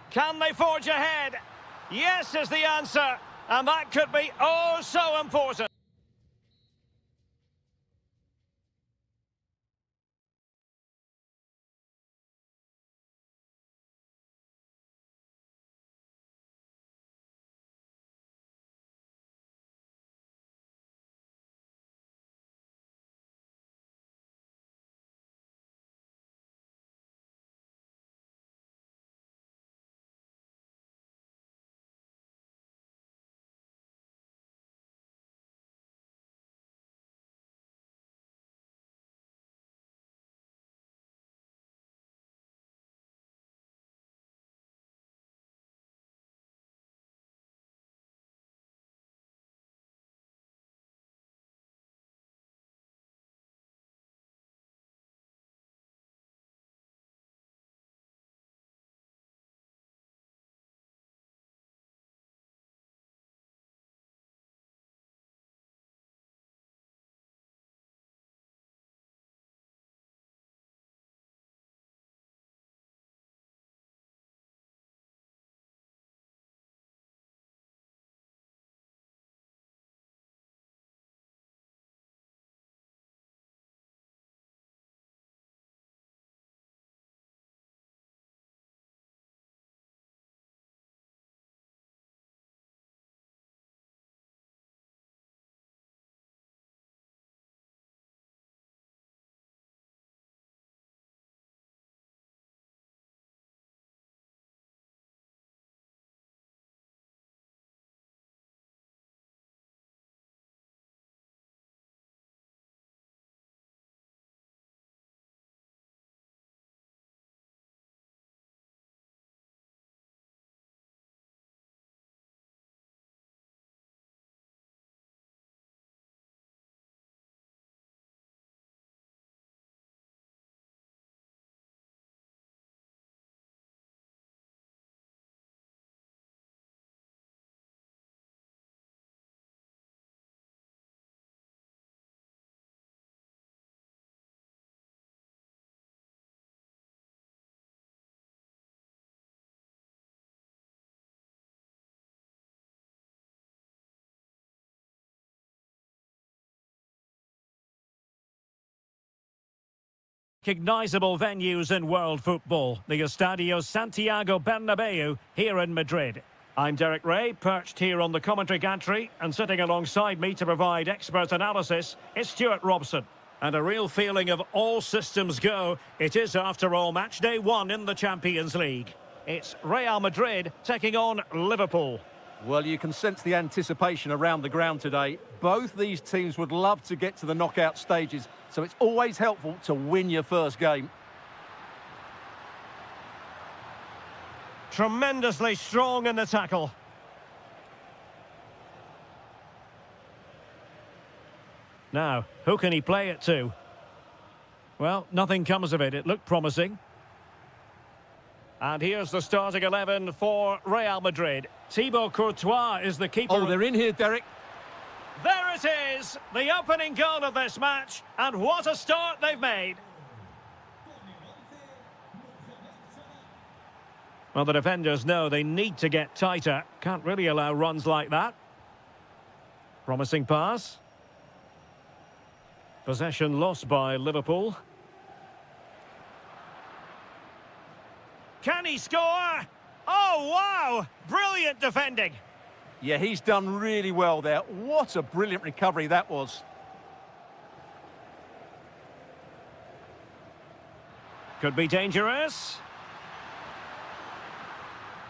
Can they forge ahead? Yes is the answer. And that could be oh so important. recognisable venues in world football, the Estadio Santiago Bernabeu here in Madrid. I'm Derek Ray, perched here on the commentary gantry, and sitting alongside me to provide expert analysis is Stuart Robson. And a real feeling of all systems go. It is, after all, match day 1 in the Champions League. It's Real Madrid taking on Liverpool. Well, you can sense the anticipation around the ground today. Both these teams would love to get to the knockout stages, so it's always helpful to win your first game. Tremendously strong in the tackle. Now, who can he play it to? Well, nothing comes of it. It looked promising. And here's the starting 11 for Real Madrid. Thibaut Courtois is the keeper. Oh, they're in here, Derek. There it is, the opening goal of this match. And what a start they've made. Well, the defenders know they need to get tighter. Can't really allow runs like that. Promising pass. Possession lost by Liverpool. Can he score? Oh, wow! Brilliant defending. Yeah, he's done really well there. What a brilliant recovery that was. Could be dangerous.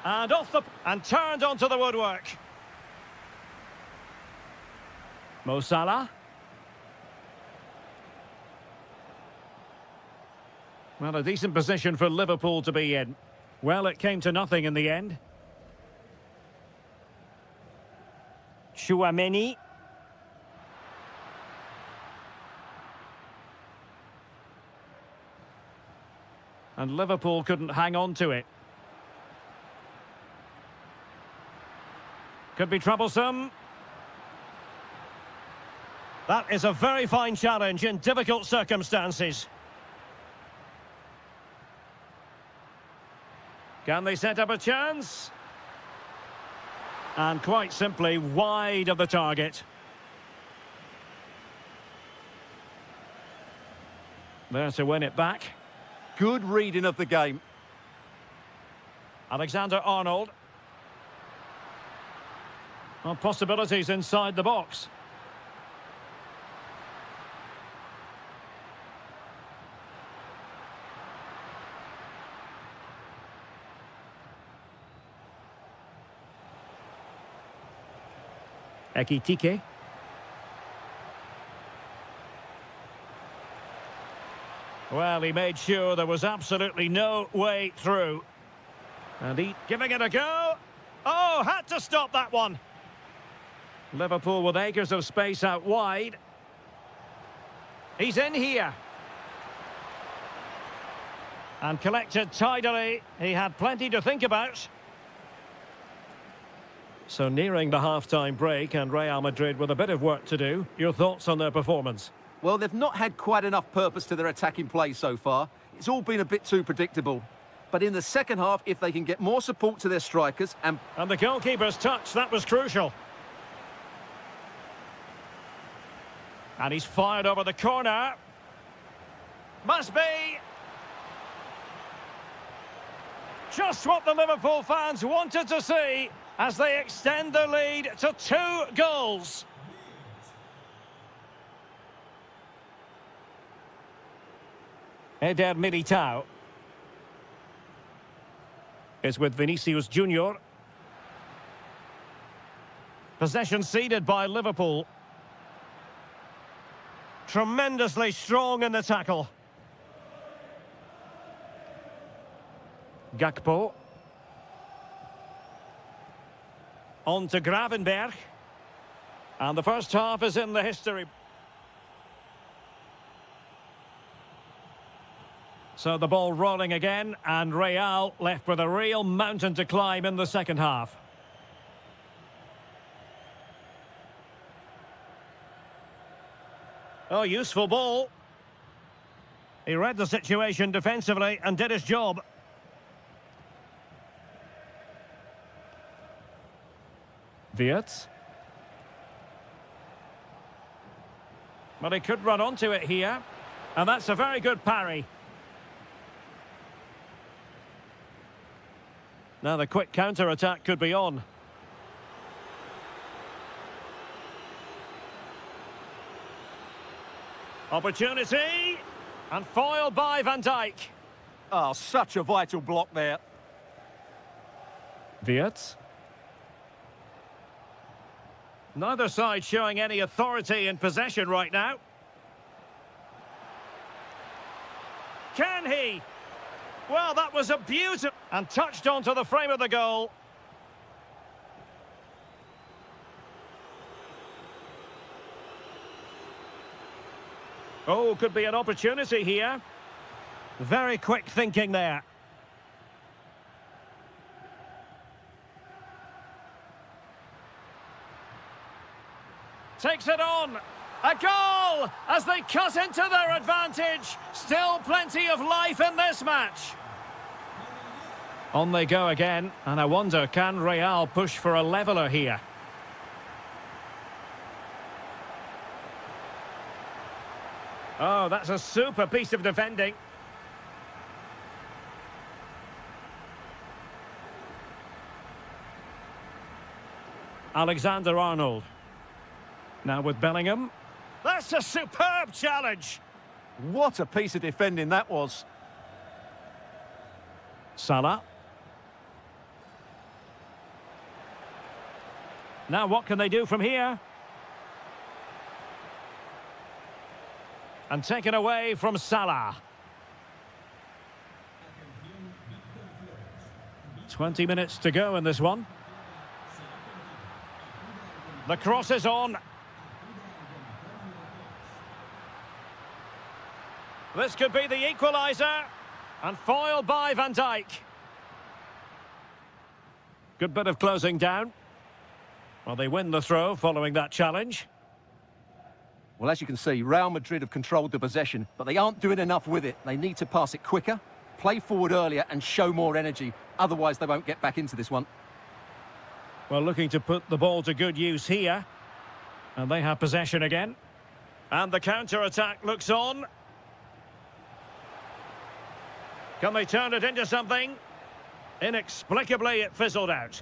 And turned onto the woodwork. Mo Salah. Well, a decent position for Liverpool to be in. Well, it came to nothing in the end. Chouameni. And Liverpool couldn't hang on to it. Could be troublesome. That is a very fine challenge in difficult circumstances. Can they set up a chance? And quite simply wide of the target. There to win it back. Good reading of the game. Alexander-Arnold. Well, possibilities inside the box. Ekitike. Well, he made sure there was absolutely no way through. And he giving it a go. Oh, had to stop that one. Liverpool with acres of space out wide. He's in here. And collected tidily. He had plenty to think about. So nearing the half-time break, and Real Madrid with a bit of work to do. Your thoughts on their performance? Well, they've not had quite enough purpose to their attacking play so far. It's all been a bit too predictable. But in the second half, if they can get more support to their strikers and the goalkeeper's touch, that was crucial. And he's fired over the corner. Must be. Just what the Liverpool fans wanted to see as they extend their lead to 2 goals. Eder Militao is with Vinicius Junior. Possession ceded by Liverpool. Tremendously strong in the tackle. Gakpo. On to Gravenberg. And the first half is in the history. So the ball rolling again, and Real left with a real mountain to climb in the second half. Oh, useful ball. He read the situation defensively and did his job. Wirtz. But he could run onto it here. And that's a very good parry. Now the quick counter-attack could be on. Opportunity, and foiled by Van Dijk. Oh, such a vital block there. Wirtz. Neither side showing any authority in possession right now. Can he? Well, that was a beautiful... And touched onto the frame of the goal. Oh, could be an opportunity here. Very quick thinking there. Takes it on. A goal as they cut into their advantage. Still plenty of life in this match. On they go again, and I wonder, can Real push for a leveller here? Oh, that's a super piece of defending. Alexander-Arnold. Now with Bellingham. That's a superb challenge. What a piece of defending that was. Salah. Now what can they do from here? And taken away from Salah. 20 minutes to go in this one. The cross is on. This could be the equaliser. And foiled by Van Dijk. Good bit of closing down. Well, they win the throw following that challenge. Well, as you can see, Real Madrid have controlled the possession, but they aren't doing enough with it. They need to pass it quicker, play forward earlier and show more energy. Otherwise, they won't get back into this one. Well, looking to put the ball to good use here. And they have possession again. And the counter-attack looks on. Can they turn it into something? Inexplicably, it fizzled out.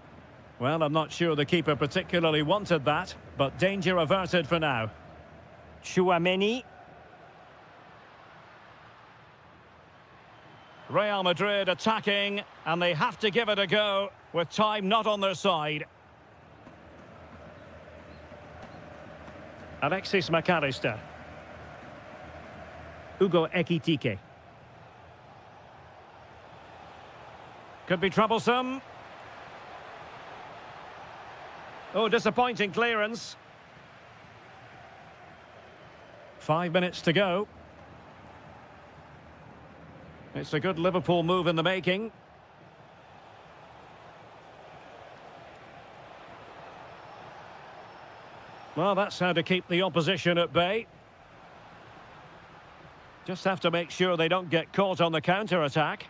Well, I'm not sure the keeper particularly wanted that, but danger averted for now. Tchouaméni. Real Madrid attacking, and they have to give it a go, with time not on their side. Alexis McAllister. Hugo Ekitike. Could be troublesome. Oh, disappointing clearance. 5 minutes to go. It's a good Liverpool move in the making. Well, that's how to keep the opposition at bay. Just have to make sure they don't get caught on the counter-attack.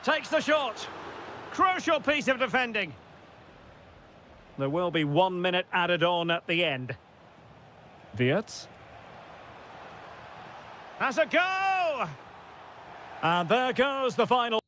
Takes the shot. Crucial piece of defending. There will be 1 minute added on at the end. Wirtz. Has a go! And there goes the final.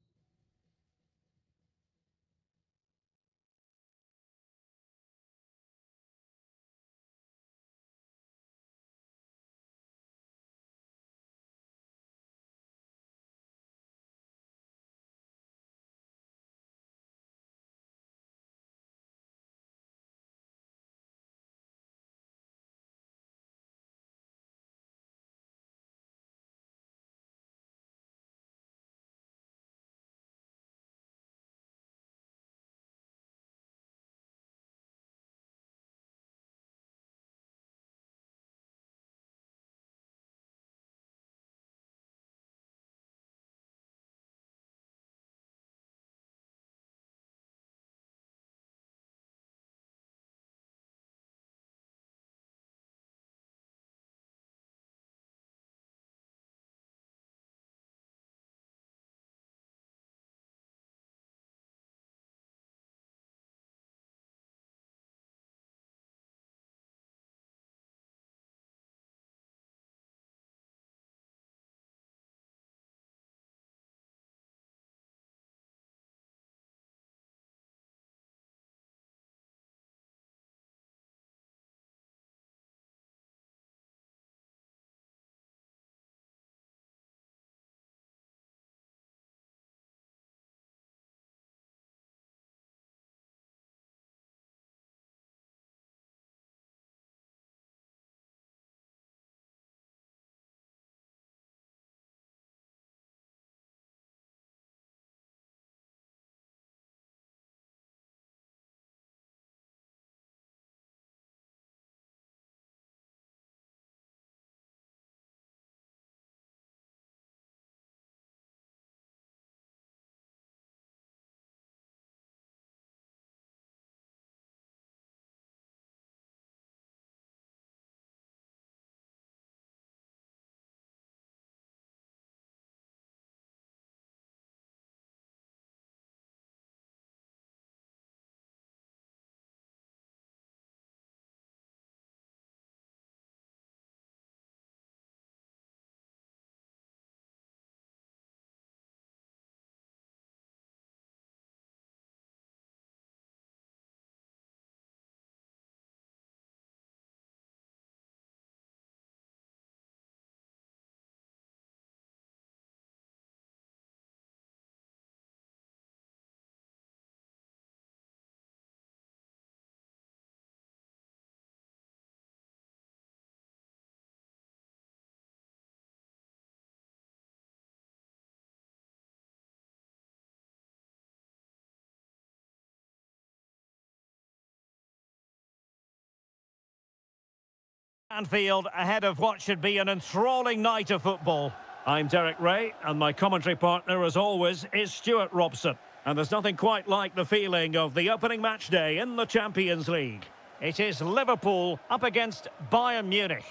Anfield ahead of what should be an enthralling night of football. I'm Derek Ray, and my commentary partner, as always, is Stuart Robson. And there's nothing quite like the feeling of the opening match day in the Champions League. It is Liverpool up against Bayern Munich.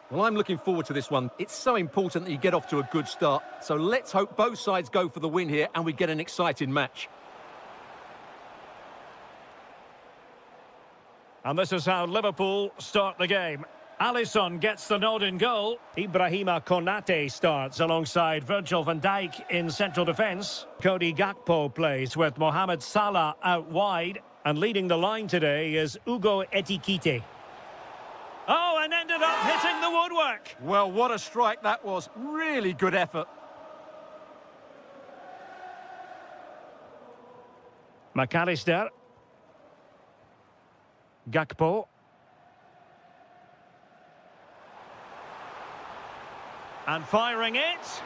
Well, I'm looking forward to this one. It's so important that you get off to a good start. So let's hope both sides go for the win here and we get an exciting match. And this is how Liverpool start the game. Alisson gets the nod in goal. Ibrahima Konate starts alongside Virgil van Dijk in central defence. Cody Gakpo plays with Mohamed Salah out wide. And leading the line today is Ugo Etikite. Oh, and ended up hitting the woodwork. Well, what a strike that was. Really good effort. McAllister. Gakpo. And firing it.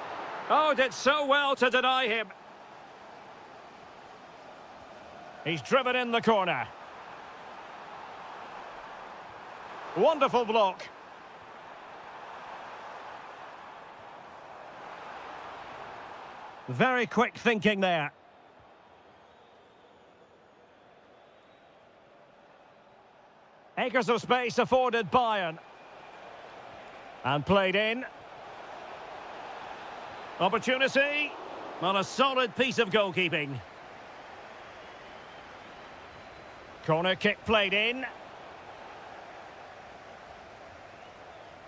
Oh, did so well to deny him. He's driven in the corner. Wonderful block. Very quick thinking there. Acres of space afforded Bayern. And played in. Opportunity. On a solid piece of goalkeeping. Corner kick played in.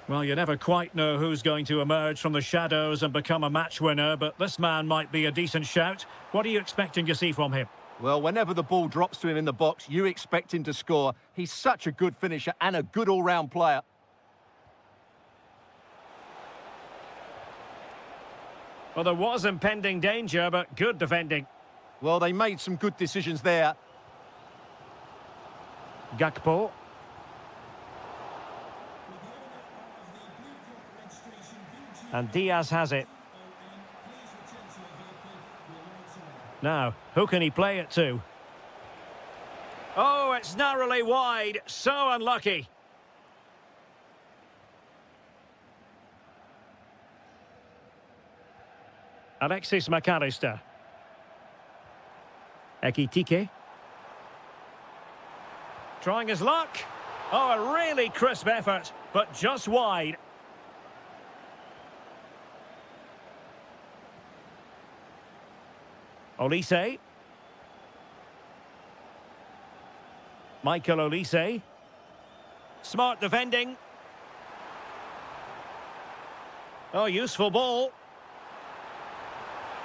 Well, you never quite know who's going to emerge from the shadows and become a match winner, but this man might be a decent shout. What are you expecting to see from him? Well, whenever the ball drops to him in the box, you expect him to score. He's such a good finisher and a good all-round player. Well, there was impending danger, but good defending. Well, they made some good decisions there. Gakpo. And Diaz has it. Now, who can he play it to? Oh, it's narrowly wide. So unlucky. Alexis McAllister. Ekitike. Trying his luck. Oh, a really crisp effort, but just wide. Olise. Michael Olise. Smart defending. Oh, useful ball.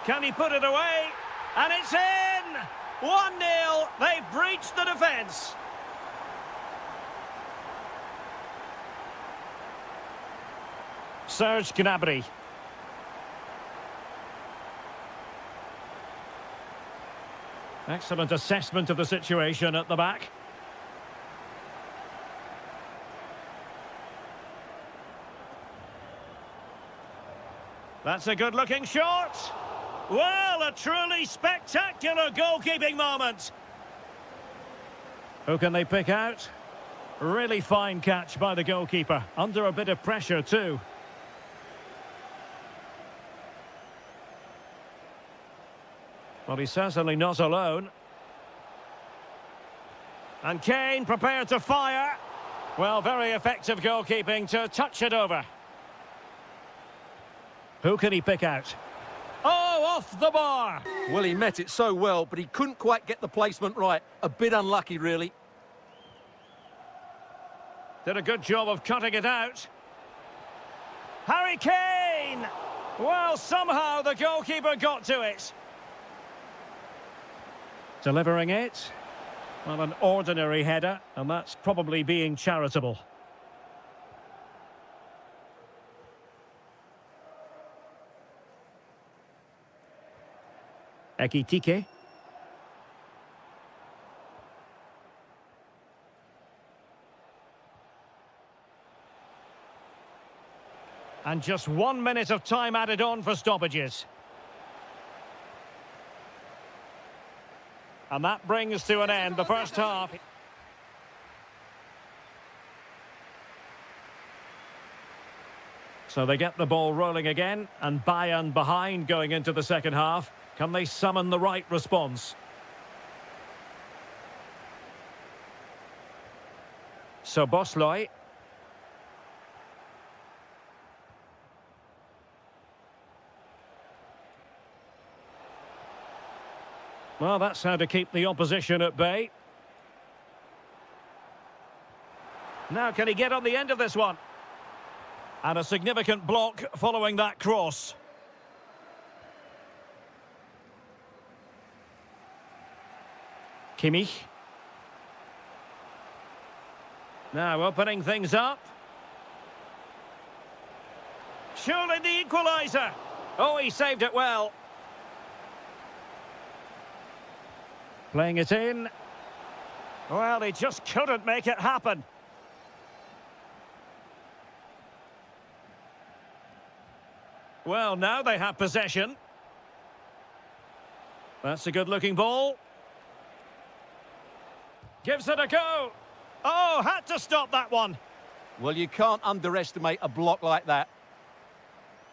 Can he put it away? And it's in! 1-0. They've breached the defence. Serge Gnabry. Excellent assessment of the situation at the back. That's a good-looking shot. Well, a truly spectacular goalkeeping moment. Who can they pick out? Really fine catch by the goalkeeper. Under a bit of pressure too. Well, he's certainly not alone. And Kane prepared to fire. Well, very effective goalkeeping to touch it over. Who can he pick out? Oh, off the bar! Well, he met it so well, but he couldn't quite get the placement right. A bit unlucky, really. Did a good job of cutting it out. Harry Kane! Well, somehow the goalkeeper got to it. Delivering it. Well, an ordinary header, and that's probably being charitable. Ekitike. And just 1 minute of time added on for stoppages. And that brings to an end the first half. So they get the ball rolling again, and Bayern behind going into the second half. Can they summon the right response? So Bosloy. Well, that's how to keep the opposition at bay. Now, can he get on the end of this one? And a significant block following that cross. Kimmich. Now opening things up. Surely the equaliser. Oh, he saved it well. Playing it in. Well, he just couldn't make it happen. Well, now they have possession. That's a good-looking ball. Gives it a go. Oh, had to stop that one. Well, you can't underestimate a block like that.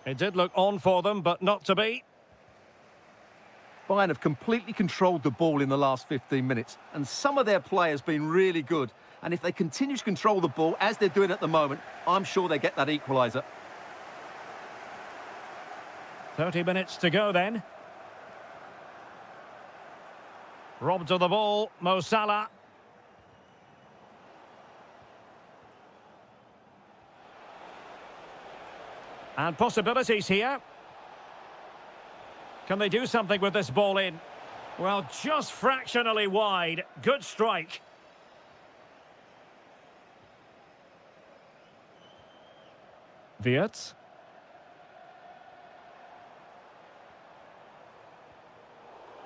It did look on for them, but not to be. Bayern have completely controlled the ball in the last 15 minutes, and some of their players have been really good. And if they continue to control the ball, as they're doing at the moment, I'm sure they get that equaliser. 30 minutes to go then. Robbed of the ball, Mo Salah. And possibilities here. Can they do something with this ball in? Well, just fractionally wide. Good strike. Wirtz.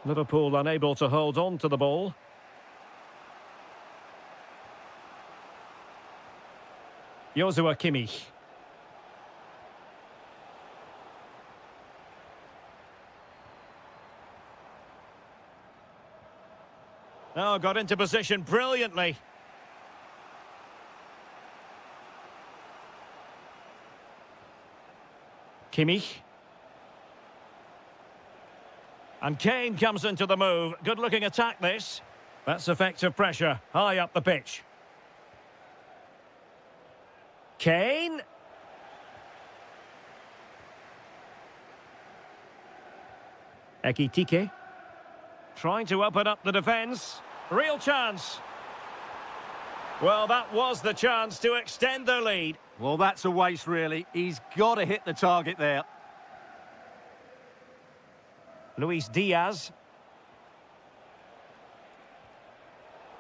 Liverpool unable to hold on to the ball. Joshua Kimmich. Oh, got into position brilliantly. Kimmich. And Kane comes into the move. Good-looking attack, this. That's effective pressure, high up the pitch. Kane. Ekitike. Trying to open up the defence. Real chance. Well, that was the chance to extend their lead. Well, that's a waste, really. He's got to hit the target there. Luis Diaz.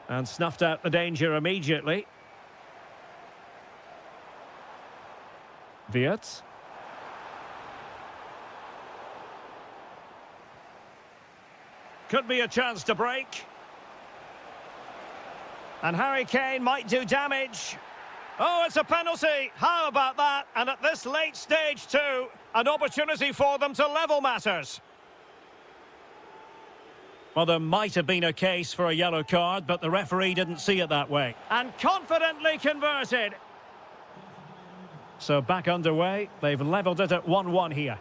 And snuffed out the danger immediately. Wirtz. Could be a chance to break. And Harry Kane might do damage. Oh, it's a penalty. How about that? And at this late stage too, an opportunity for them to level matters. Well, there might have been a case for a yellow card, but the referee didn't see it that way. And confidently converted. So back underway. They've levelled it at 1-1 here.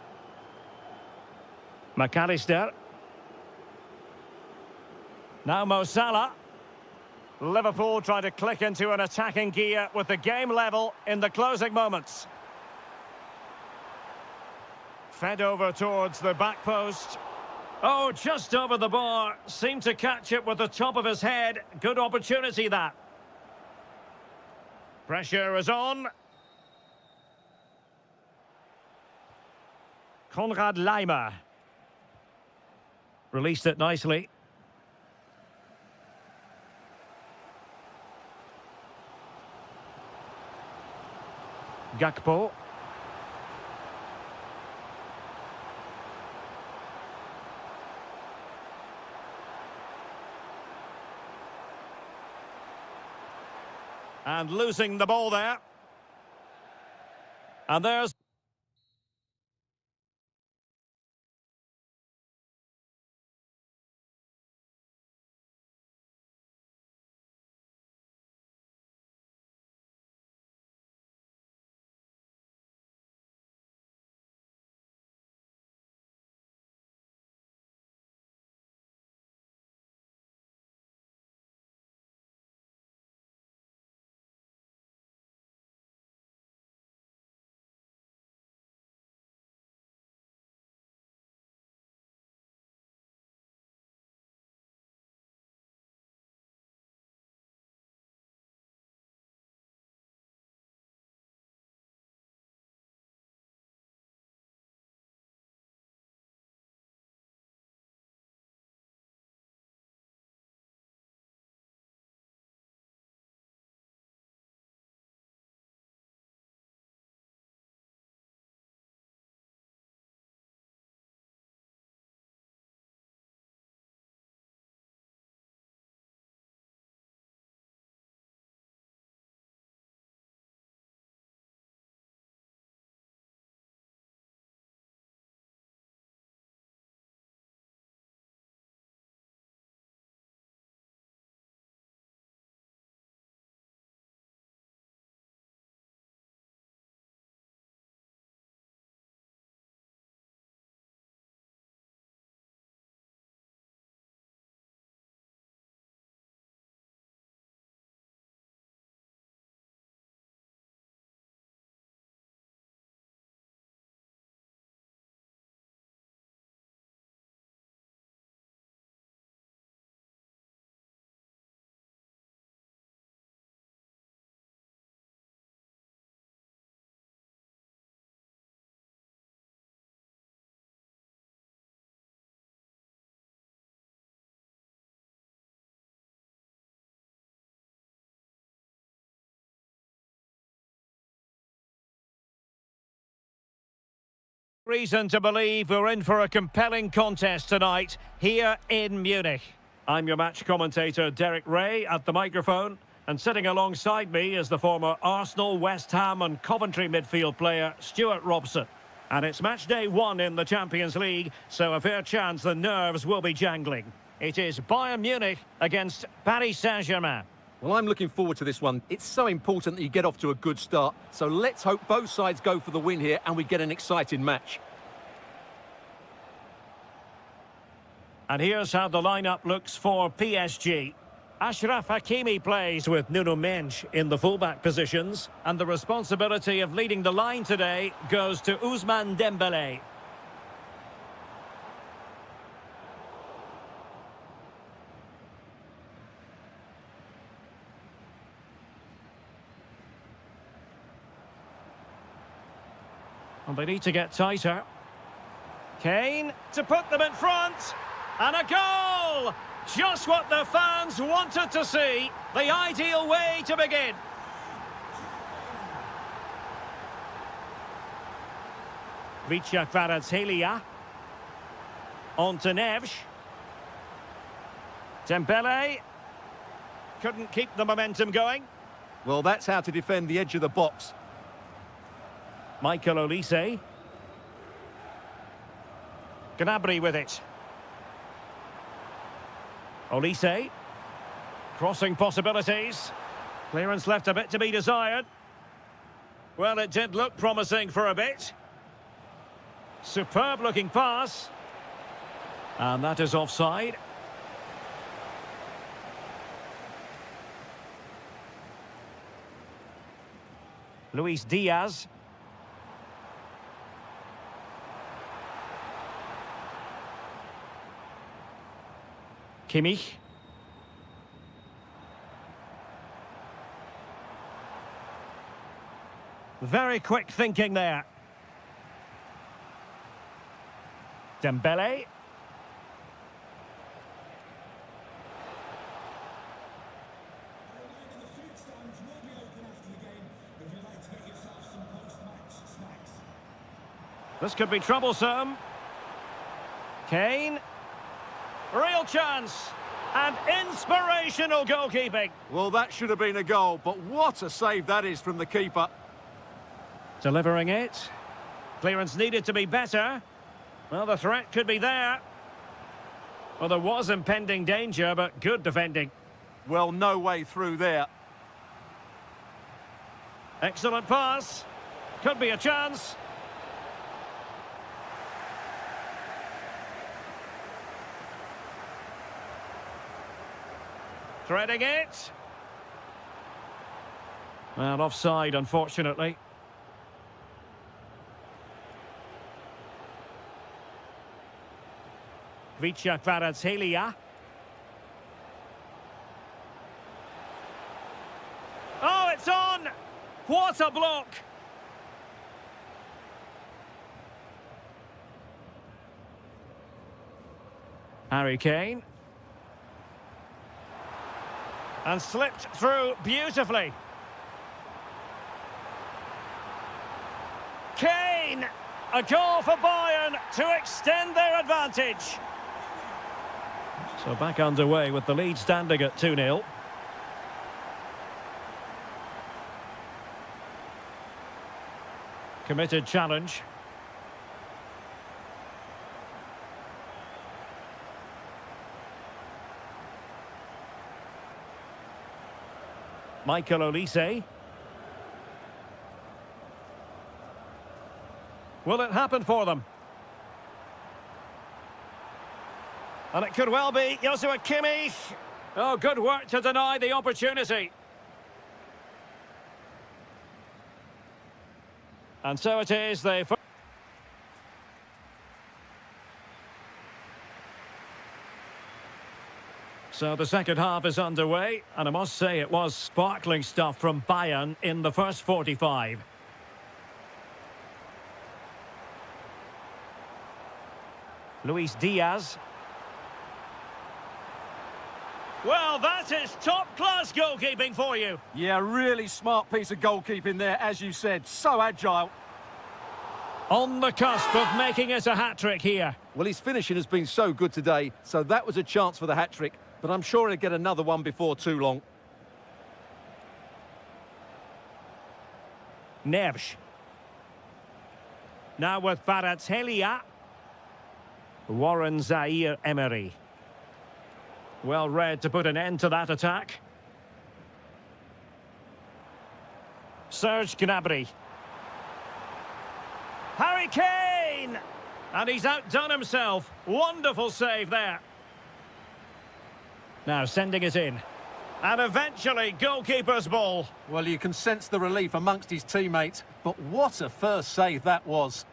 McAllister. Now Mo Salah. Liverpool trying to click into an attacking gear with the game level in the closing moments. Fed over towards the back post. Oh, just over the bar. Seemed to catch it with the top of his head. Good opportunity, that. Pressure is on. Konrad Laimer. Released it nicely. Gakpo. And losing the ball there. And there's Reason to believe we're in for a compelling contest tonight here in Munich. I'm your match commentator Derek Ray at the microphone, and sitting alongside me is the former Arsenal, West Ham and Coventry midfield player Stuart Robson. And it's match day 1 in the Champions League, so a fair chance the nerves will be jangling. It is Bayern Munich against Paris Saint-Germain. Well, I'm looking forward to this one. It's so important that you get off to a good start. So let's hope both sides go for the win here and we get an exciting match. And here's how the lineup looks for PSG. Achraf Hakimi plays with Nuno Mendes in the fullback positions. And the responsibility of leading the line today goes to Ousmane Dembélé. And they need to get tighter. Kane to put them in front. And a goal! Just what the fans wanted to see. The ideal way to begin. Kvaratskhelia. On to Neves. Dembele. Couldn't keep the momentum going. Well, that's how to defend the edge of the box. Michael Olise. Gnabry with it. Olise. Crossing possibilities. Clearance left a bit to be desired. Well, it did look promising for a bit. Superb looking pass. And that is offside. Luis Diaz. Kimmich. Very quick thinking there. Dembele. This could be troublesome. Kane. Real chance. And inspirational goalkeeping. Well, that should have been a goal, but what a save that is from the keeper. Delivering it. Clearance needed to be better. Well, the threat could be there. Well, there was impending danger, but good defending. Well, no way through there. Excellent pass. Could be a chance. Threading it. Well, offside, unfortunately. Kvaratskhelia. Oh, it's on! What a block! Harry Kane. And slipped through beautifully. Kane! A goal for Bayern to extend their advantage. So back underway with the lead standing at 2-0. Committed challenge. Michael Olise. Will it happen for them? And it could well be Joshua Kimmich. Oh, good work to deny the opportunity. And so it is, they... So the second half is underway, and I must say it was sparkling stuff from Bayern in the first 45. Luis Diaz. Well, that is top-class goalkeeping for you. Yeah, really smart piece of goalkeeping there, as you said. So agile. On the cusp of making it a hat-trick here. Well, his finishing has been so good today, so that was a chance for the hat-trick, but I'm sure he'll get another one before too long. Neves. Now with Kvaratskhelia. Warren Zaire-Emery. Well read to put an end to that attack. Serge Gnabry. Harry Kane! And he's outdone himself. Wonderful save there. Now sending it in. And eventually, goalkeeper's ball. Well, you can sense the relief amongst his teammates, but what a first save that was.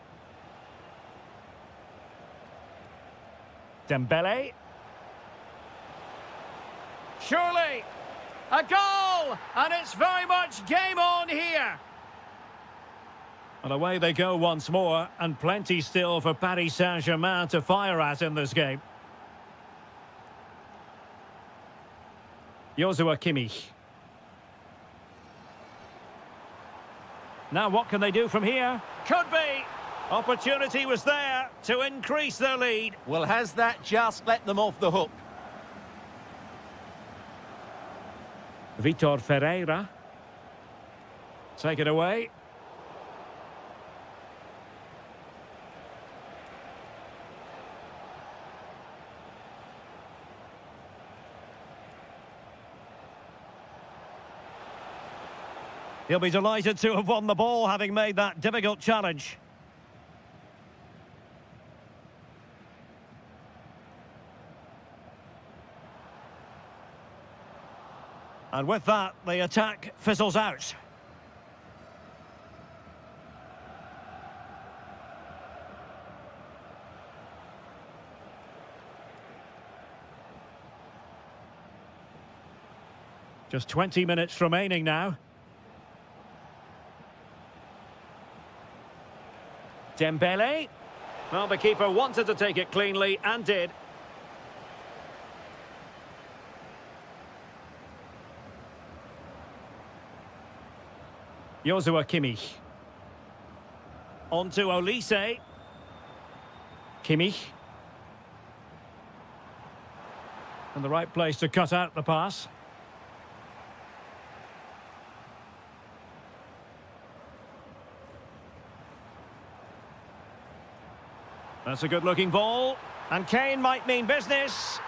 Dembele. Surely, a goal! And it's very much game on here. And away they go once more, and plenty still for Paris Saint-Germain to fire at in this game. Joshua Kimmich. Now what can they do from here? Could be! Opportunity was there to increase their lead. Well, has that just let them off the hook? Vitor Ferreira. Take it away. He'll be delighted to have won the ball, having made that difficult challenge. And with that, the attack fizzles out. Just 20 minutes remaining now. Dembele. Well, the keeper wanted to take it cleanly and did. Joshua Kimmich. On to Olise. Kimmich. In the right place to cut out the pass. That's a good-looking ball. And Kane might mean business.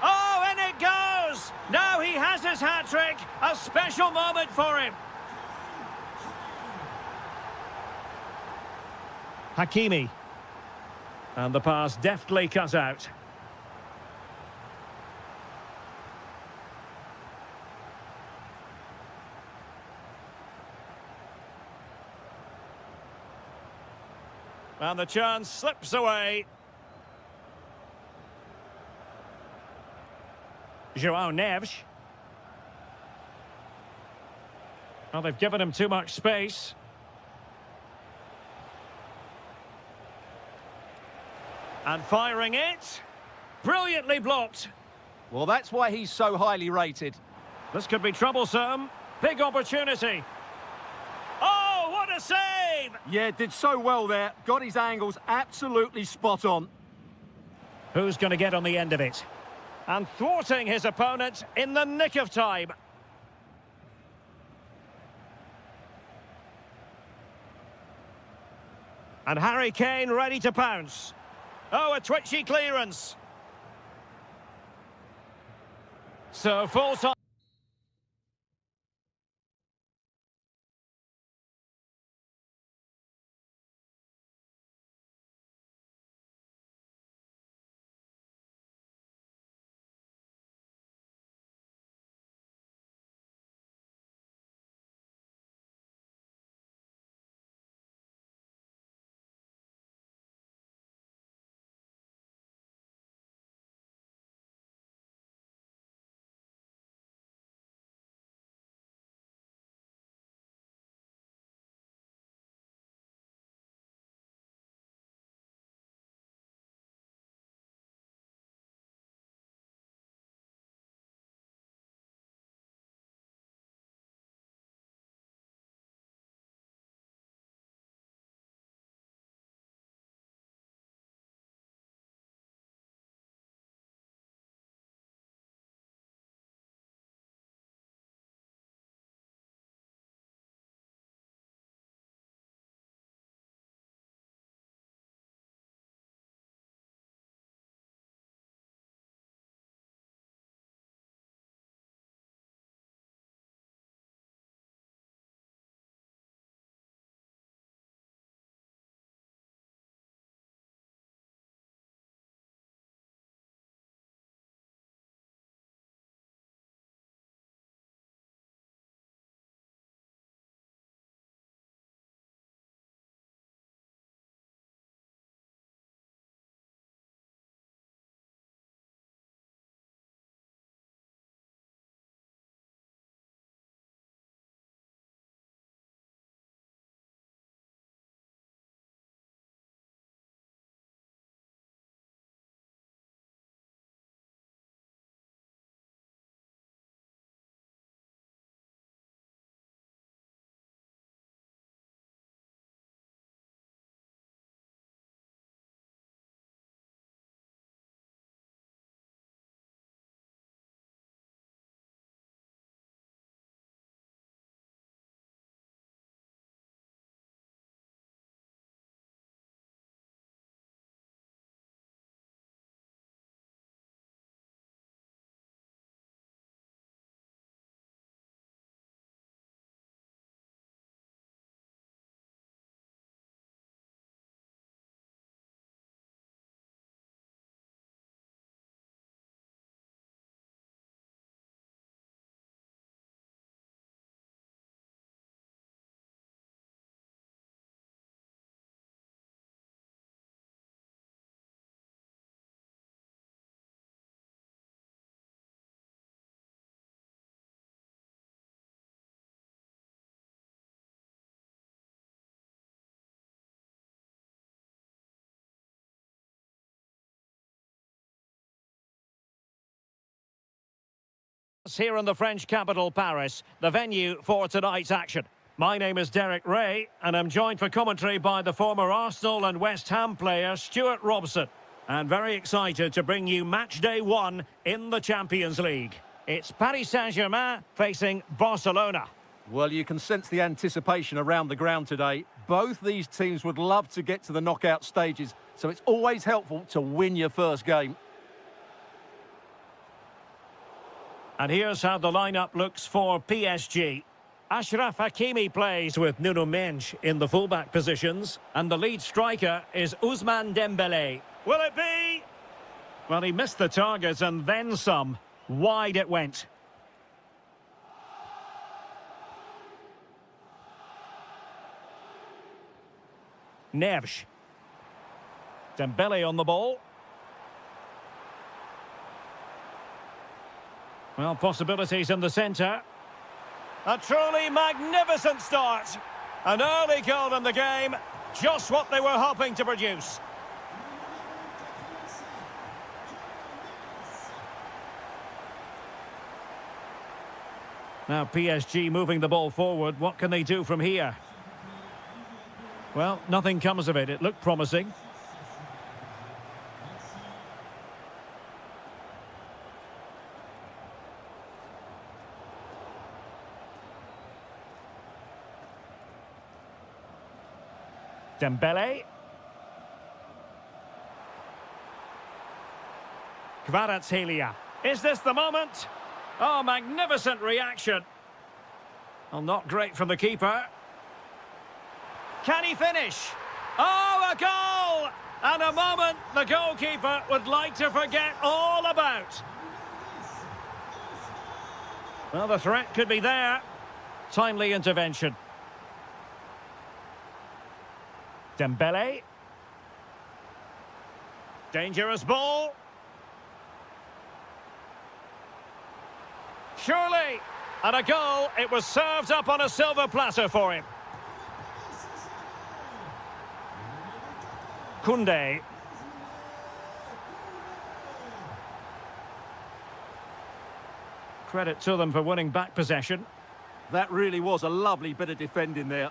Oh, in it goes! Now he has his hat-trick. A special moment for him. Hakimi. And the pass deftly cut out. And the chance slips away. João Neves. Well, they've given him too much space. And firing it. Brilliantly blocked. Well, that's why he's so highly rated. This could be troublesome. Big opportunity. Oh, what a save! Yeah, did so well there. Got his angles absolutely spot on. Who's going to get on the end of it? And thwarting his opponent in the nick of time. And Harry Kane ready to pounce. Oh, a twitchy clearance. So full time. Here in the French capital, Paris, the venue for tonight's action. My name is Derek Ray, and I'm joined for commentary by the former Arsenal and West Ham player Stuart Robson. And very excited to bring you match day 1 in the Champions League. It's Paris Saint-Germain facing Barcelona. Well, you can sense the anticipation around the ground today. Both these teams would love to get to the knockout stages, so it's always helpful to win your first game. And here's how the lineup looks for PSG. Achraf Hakimi plays with Nuno Mendes in the fullback positions. And the lead striker is Ousmane Dembélé. Will it be? Well, he missed the target and then some. Wide it went. Neves. Dembélé on the ball. Well, possibilities in the centre. A truly magnificent start. An early goal in the game. Just what they were hoping to produce. Now PSG moving the ball forward. What can they do from here? Well, nothing comes of it. It looked promising. Dembélé. Kvaratskhelia. Is this the moment? Oh, magnificent reaction. Well, not great from the keeper. Can he finish? Oh, a goal! And a moment the goalkeeper would like to forget all about. Well, the threat could be there. Timely intervention. Dembélé. Dangerous ball. Surely. And a goal. It was served up on a silver platter for him. Koundé. Credit to them for winning back possession. That really was a lovely bit of defending there.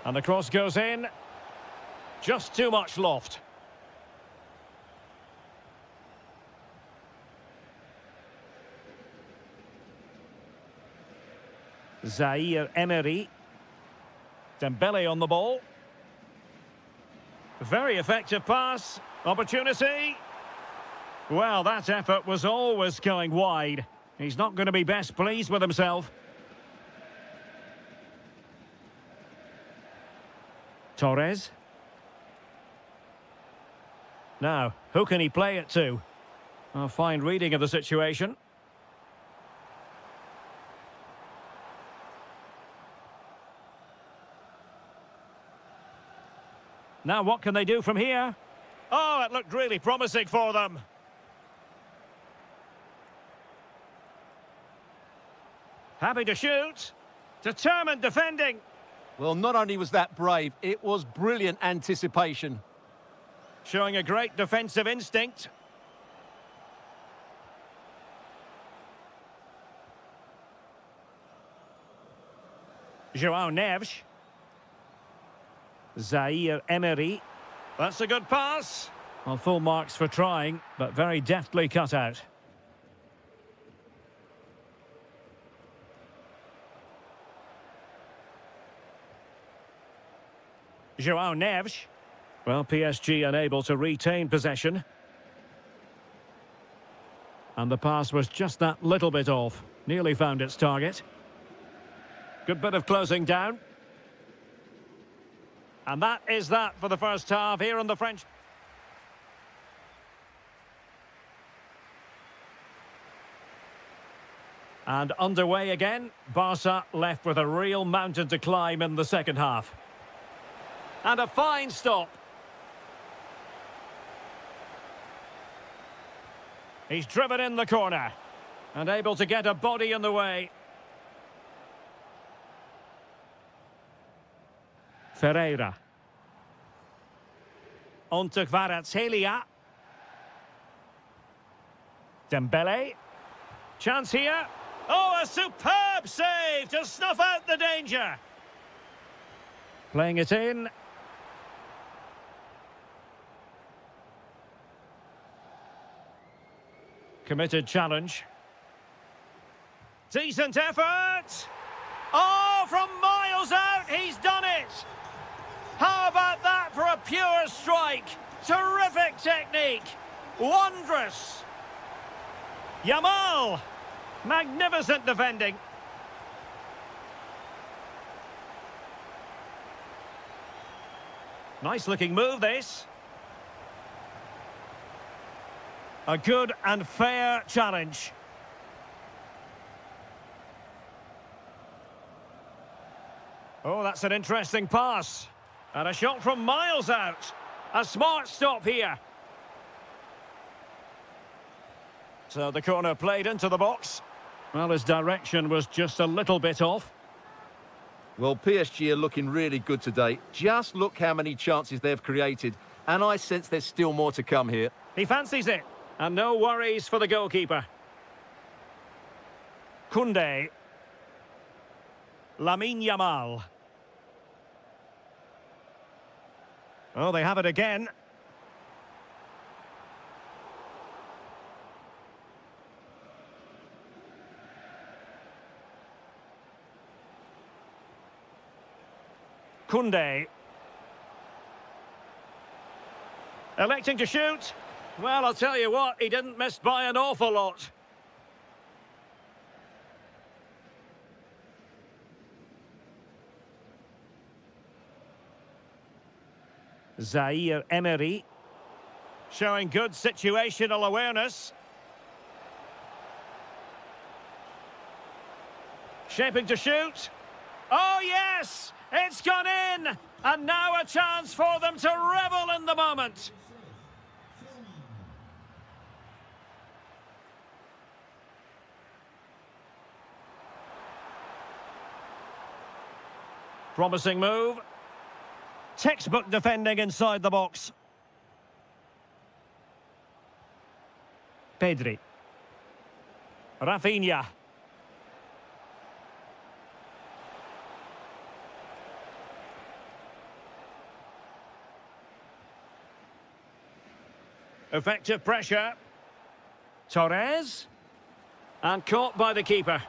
And the cross goes in. Just too much loft. Zaire Emery. Dembélé on the ball. Very effective pass. Opportunity. Well, that effort was always going wide. He's not going to be best pleased with himself. Torres. Now, who can he play it to? A fine reading of the situation. Now, what can they do from here? Oh, it looked really promising for them. Happy to shoot. Determined defending. Well, not only was that brave, it was brilliant anticipation. Showing a great defensive instinct. João Neves. Zaire Emery. That's a good pass. Well, full marks for trying, but very deftly cut out. João Neves. Well, PSG unable to retain possession. And the pass was just that little bit off. Nearly found its target. Good bit of closing down. And that is that for the first half here in the French. And underway again. Barca left with a real mountain to climb in the second half. And a fine stop. He's driven in the corner. And able to get a body in the way. Ferreira. On to Kvaratskhelia. Dembele. Chance here. Oh, a superb save to snuff out the danger. Playing it in. Committed challenge. Decent effort. Oh, from miles out, he's done it. How about that for a pure strike? Terrific technique. Wondrous. Yamal. Magnificent defending. Nice looking move, this. A good and fair challenge. Oh, that's an interesting pass. And a shot from miles out. A smart stop here. So the corner played into the box. Well, his direction was just a little bit off. Well, PSG are looking really good today. Just look how many chances they've created. And I sense there's still more to come here. He fancies it. And no worries for the goalkeeper. Koundé. Lamine Yamal. Oh, they have it again. Koundé. Electing to shoot. Well, I'll tell you what, he didn't miss by an awful lot. Zaire Emery. Showing good situational awareness. Shaping to shoot. Oh, yes! It's gone in! And now a chance for them to revel in the moment. Promising move. Textbook defending inside the box. Pedri. Rafinha. Effective pressure. Torres. And caught by the keeper.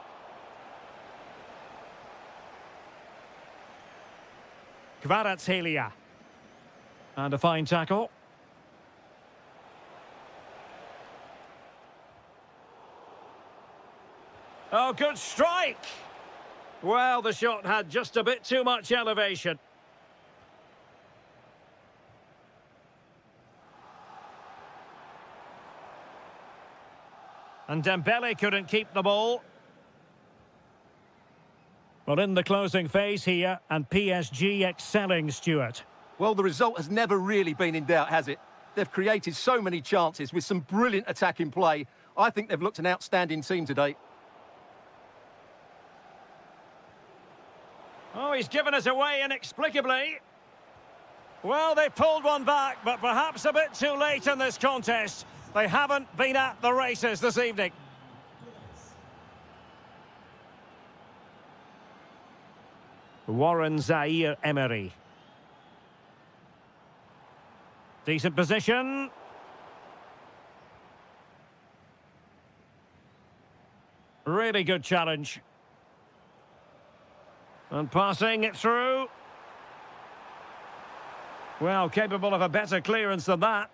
Kvaratskhelia. And a fine tackle. Oh, good strike! Well, the shot had just a bit too much elevation. And Dembele couldn't keep the ball. Well, in the closing phase here, and PSG excelling, Stuart. Well, the result has never really been in doubt, has it? They've created so many chances with some brilliant attacking play. I think they've looked an outstanding team today. Oh, he's given us away inexplicably. Well, they pulled one back, but perhaps a bit too late in this contest. They haven't been at the races this evening. Warren Zaire Emery. Decent position. Really good challenge. And passing it through. Well, capable of a better clearance than that.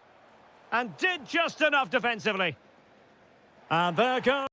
And did just enough defensively. And there goes.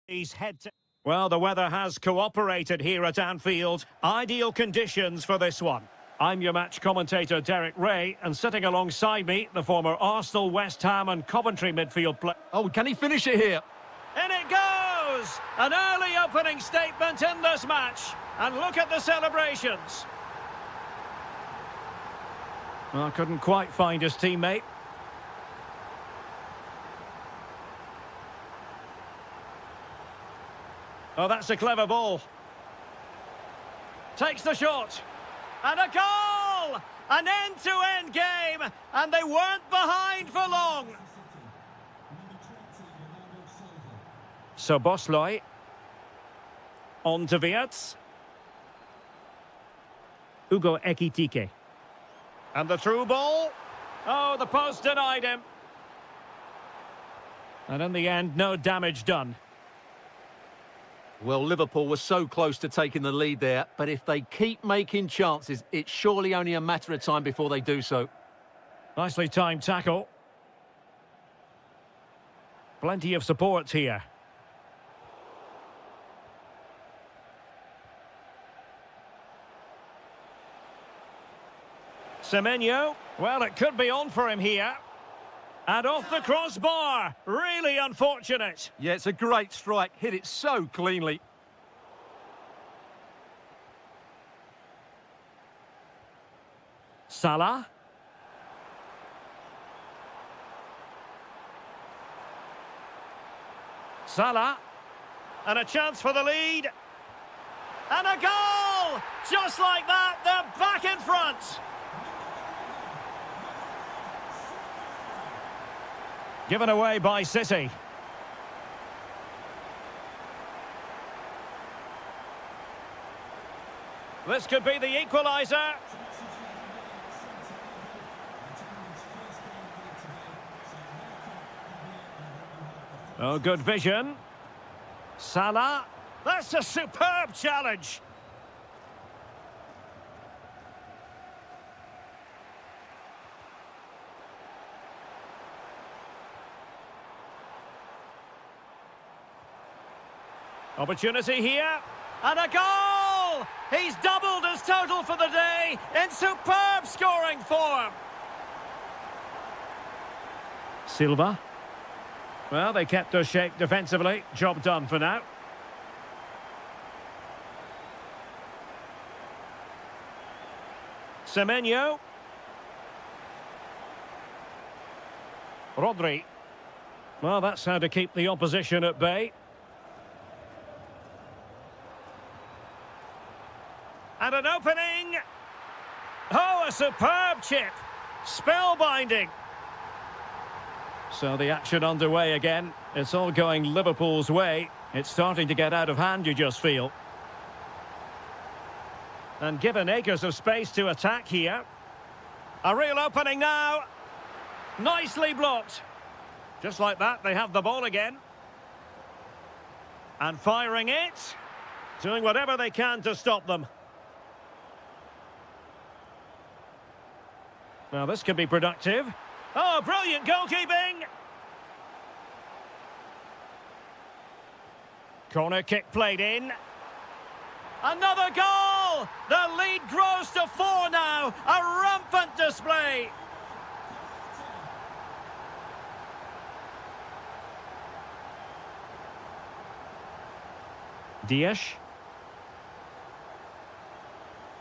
He's head to... Well, the weather has cooperated here at Anfield. Ideal conditions for this one. I'm your match commentator, Derek Ray, and sitting alongside me, the former Arsenal, West Ham and Coventry midfield player. Oh, can he finish it here? In it goes! An early opening statement in this match. And look at the celebrations. Well, couldn't quite find his teammate. Oh, that's a clever ball. Takes the shot. And a goal! An end-to-end game, and they weren't behind for long. So Bosloy. On to Wirtz. Ugo Ekitike. And the through ball. Oh, the post denied him. And in the end, no damage done. Well, Liverpool were so close to taking the lead there, but if they keep making chances, it's surely only a matter of time before they do so. Nicely timed tackle. Plenty of support here. Semenyo. Well, it could be on for him here. And off the crossbar. Really unfortunate. Yeah, it's a great strike. Hit it so cleanly. Salah. Salah. And a chance for the lead. And a goal! Just like that, they're back in front. Given away by City. This could be the equaliser. Oh, good vision. Salah. That's a superb challenge. Opportunity here, and a goal! He's doubled his total for the day in superb scoring form. Silva. Well, they kept their shape defensively. Job done for now. Semenyo. Rodri. Well, that's how to keep the opposition at bay. And an opening. Oh, a superb chip. Spellbinding. So the action underway again. It's all going Liverpool's way. It's starting to get out of hand, you just feel. And given acres of space to attack here. A real opening now. Nicely blocked. Just like that, they have the ball again. And firing it. Doing whatever they can to stop them. Well, this could be productive. Oh, brilliant goalkeeping! Corner kick played in. Another goal! The lead grows to 4 now. A rampant display. Dias.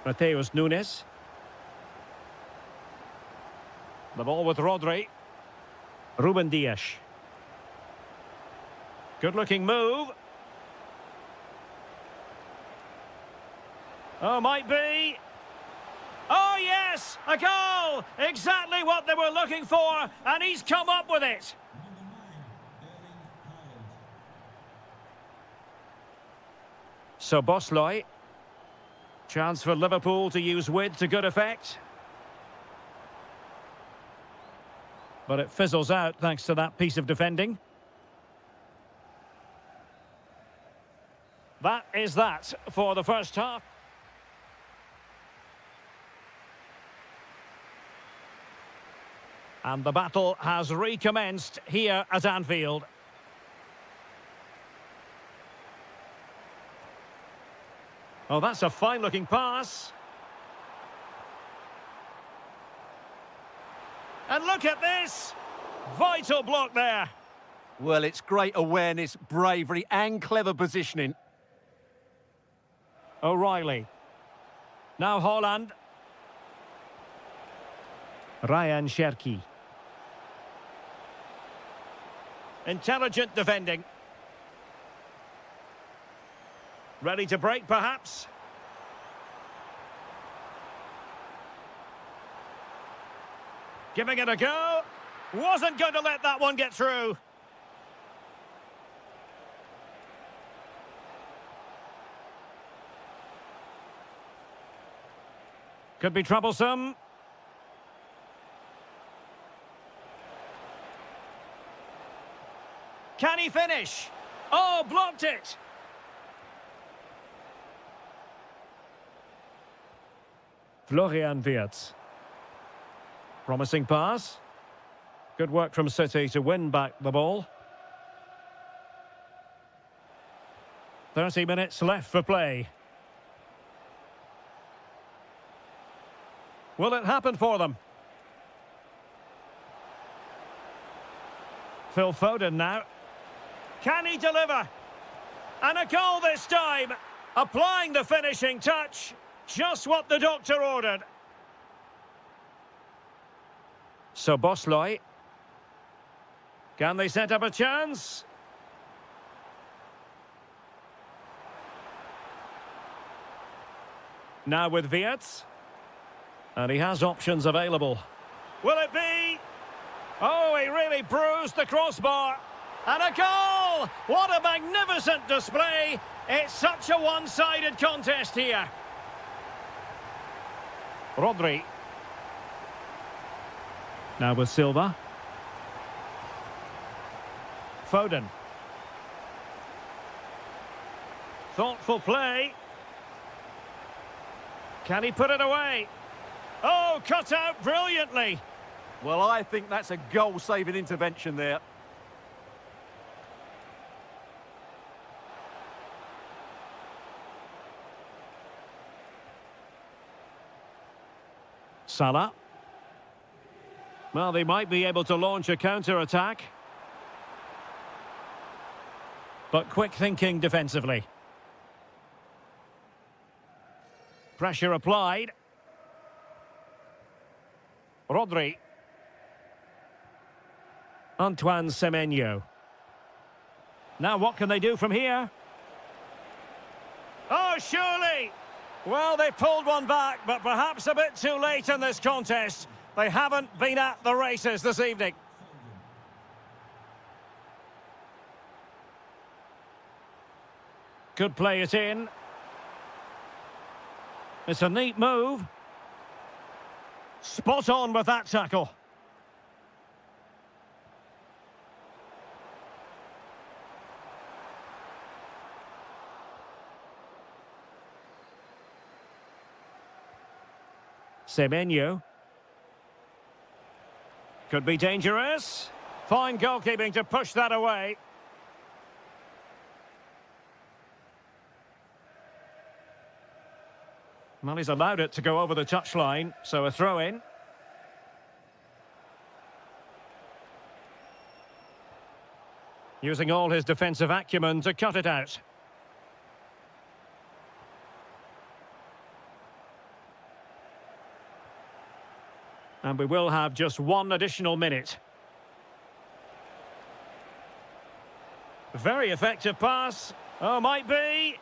Mateus Nunes. The ball with Rodri. Ruben Dias. Good-looking move. Oh, might be. Oh, yes! A goal! Exactly what they were looking for, and he's come up with it. So Bosloy. Chance for Liverpool to use width to good effect. But it fizzles out thanks to that piece of defending. That is that for the first half. And the battle has recommenced here at Anfield. Oh, that's a fine-looking pass. And look at this! Vital block there. Well, it's great awareness, bravery and clever positioning. O'Reilly. Now Holland. Ryan Cherki. Intelligent defending. Ready to break, perhaps? Giving it a go. Wasn't going to let that one get through. Could be troublesome. Can he finish? Oh, blocked it. Florian Wirtz. Promising pass. Good work from City to win back the ball. 30 minutes left for play. Will it happen for them? Phil Foden now. Can he deliver? And a goal this time. Applying the finishing touch. Just what the doctor ordered. So Bosloy. Can they set up a chance? Now with Wirtz. And he has options available. Will it be? Oh, he really bruised the crossbar. And a goal! What a magnificent display. It's such a one-sided contest here. Rodri. Now with Silva. Foden. Thoughtful play. Can he put it away? Oh, cut out brilliantly. Well, I think that's a goal-saving intervention there. Salah. Well, they might be able to launch a counter-attack. But quick thinking defensively. Pressure applied. Rodri. Antoine Semenyo. Now what can they do from here? Oh, surely! Well, they pulled one back, but perhaps a bit too late in this contest. They haven't been at the races this evening. Could play it in. It's a neat move. Spot on with that tackle. Semenyo. Could be dangerous. Fine goalkeeping to push that away. Well, he's allowed it to go over the touchline, so a throw-in. Using all his defensive acumen to cut it out. And we will have just one additional minute. Very effective pass. Oh, might be.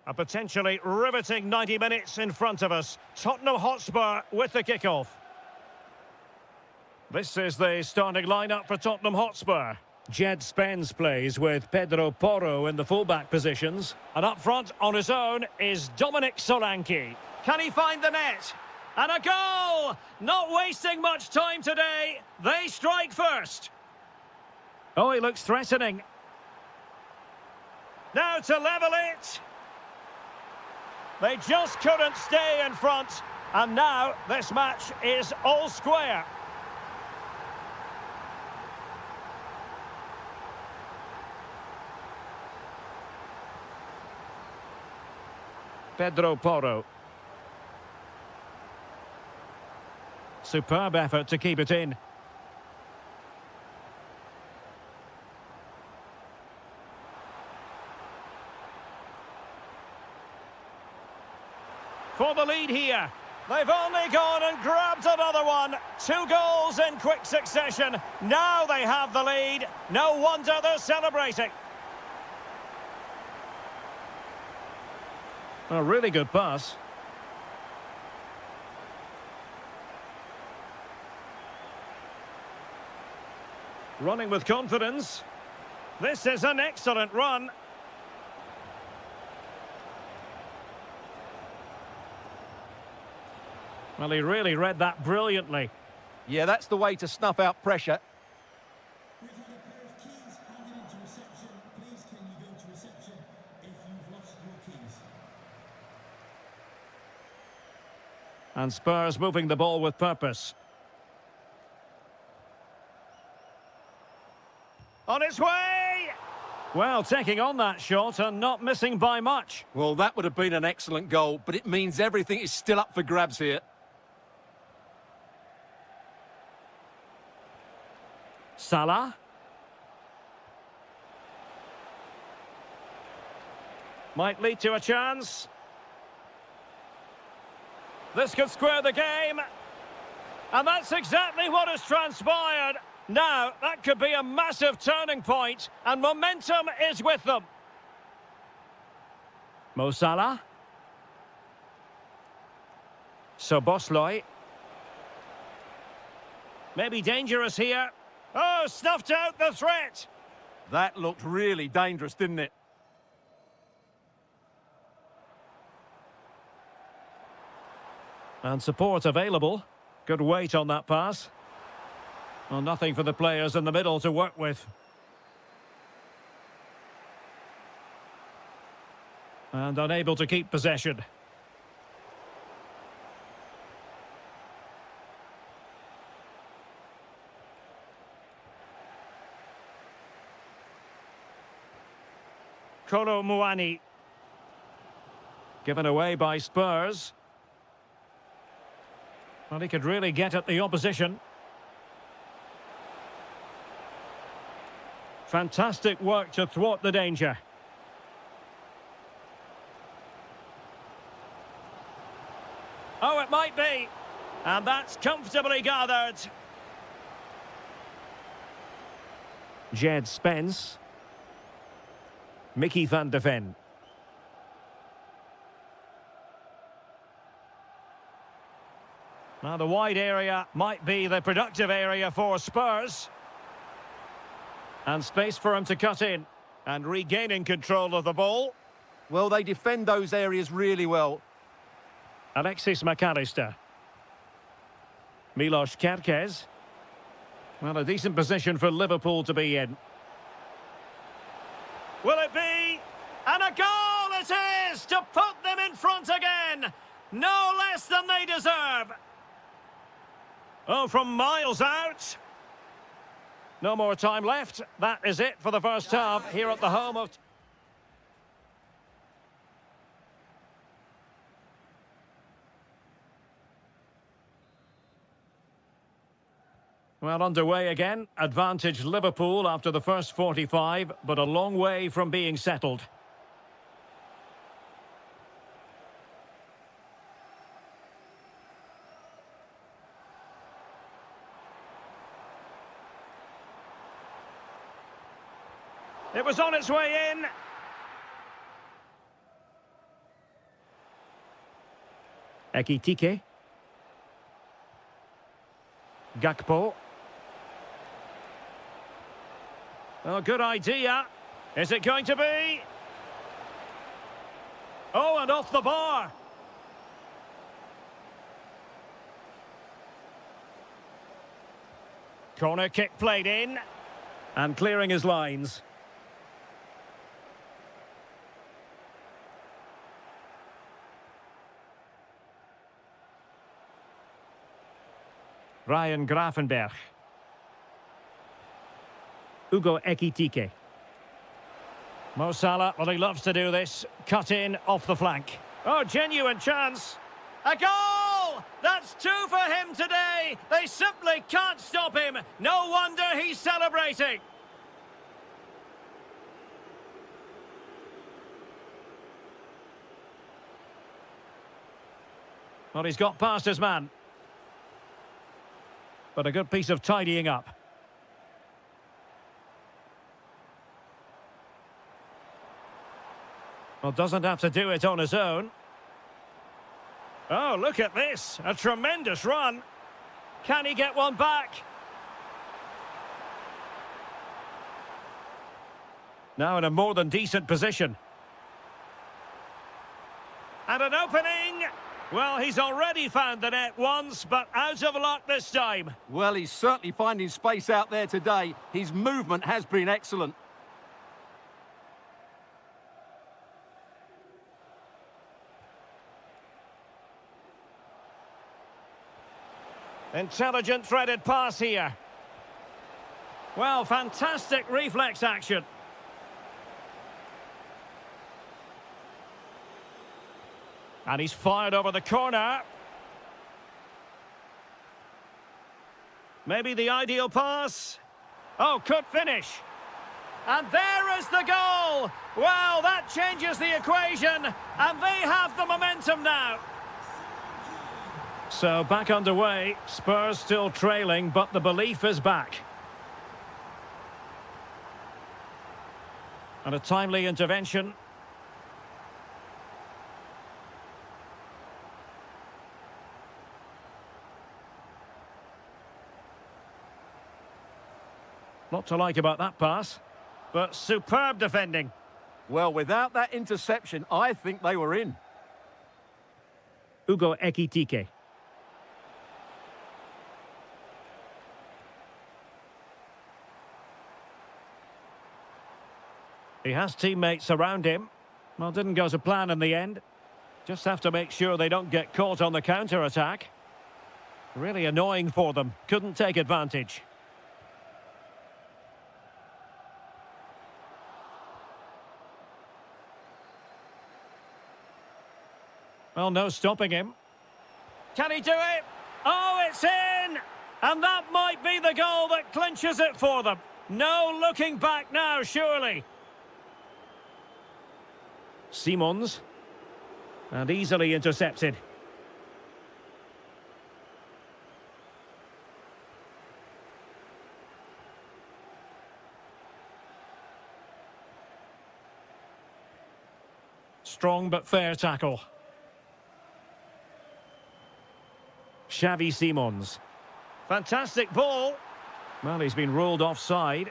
A potentially riveting 90 minutes in front of us. Tottenham Hotspur with the kickoff. This is the starting lineup for Tottenham Hotspur. Jed Spence plays with Pedro Porro in the fullback positions. And up front on his own is Dominic Solanke. Can he find the net? And a goal! Not wasting much time today. They strike first. Oh, he looks threatening. Now to level it. They just couldn't stay in front. And now this match is all square. Pedro Porro. Superb effort to keep it in. For the lead here. They've only gone and grabbed another one. 2 goals in quick succession. Now they have the lead. No wonder they're celebrating. A really good pass. Running with confidence. This is an excellent run. Well, he really read that brilliantly. Yeah, that's the way to snuff out pressure. We've had a pair of keys handed into reception. Please can you go to reception if you've lost your keys? And Spurs moving the ball with purpose. On its way! Well, taking on that shot and not missing by much. Well, that would have been an excellent goal, but it means everything is still up for grabs here. Salah. Might lead to a chance. This could square the game. And that's exactly what has transpired. Now, that could be a massive turning point, and momentum is with them. Mo Salah. Szoboszlai. Maybe dangerous here. Oh, snuffed out the threat. That looked really dangerous, didn't it? And support available. Good weight on that pass. Well, nothing for the players in the middle to work with. And unable to keep possession. Kolo Muani. Given away by Spurs. Well, he could really get at the opposition. Fantastic work to thwart the danger. Oh, it might be. And that's comfortably gathered. Jed Spence. Mickey van de Ven. Now the wide area might be the productive area for Spurs. And space for him to cut in. And regaining control of the ball. Well, they defend those areas really well. Alexis McAllister. Milos Kerkez. Well, a decent position for Liverpool to be in. Will it be? And a goal it is to put them in front again. No less than they deserve. Oh, from miles out. No more time left. That is it for the first half here at the home of... Well, underway again. Advantage Liverpool after the first 45, but a long way from being settled. It was on its way in. Ekitike. Gakpo. Oh, good idea. Is it going to be? Oh, and off the bar. Corner kick played in. And clearing his lines. Ryan Grafenberg. Hugo Ekitike. Mo Salah, well, he loves to do this. Cut in off the flank. Oh, genuine chance. A goal! That's two for him today. They simply can't stop him. No wonder he's celebrating. Well, he's got past his man. But a good piece of tidying up. Well, doesn't have to do it on his own. Oh, look at this. A tremendous run. Can he get one back? Now in a more than decent position. And an opening. Well, he's already found the net once, but out of luck this time. Well, he's certainly finding space out there today. His movement has been excellent. Intelligent threaded pass here. Well, fantastic reflex action. And he's fired over the corner. Maybe the ideal pass. Oh, could finish. And there is the goal. Well, that changes the equation. And they have the momentum now. So back underway. Spurs still trailing, but the belief is back. And a timely intervention. Lot to like about that pass, but superb defending. Well, without that interception, I think they were in. Hugo Ekitike. He has teammates around him. Well, didn't go to plan in the end. Just have to make sure they don't get caught on the counter-attack. Really annoying for them. Couldn't take advantage. Well, no stopping him. Can he do it? Oh, it's in! And that might be the goal that clinches it for them. No looking back now, surely. Simons. And easily intercepted. Strong but fair tackle. Xavi Simons. Fantastic ball. Well, he's been ruled offside.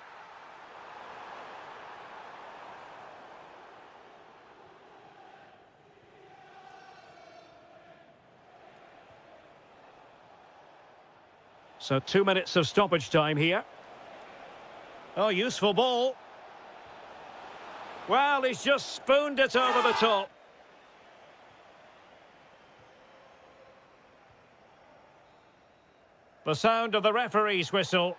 So 2 minutes of stoppage time here. Oh, useful ball. Well, he's just spooned it over the top. The sound of the referee's whistle.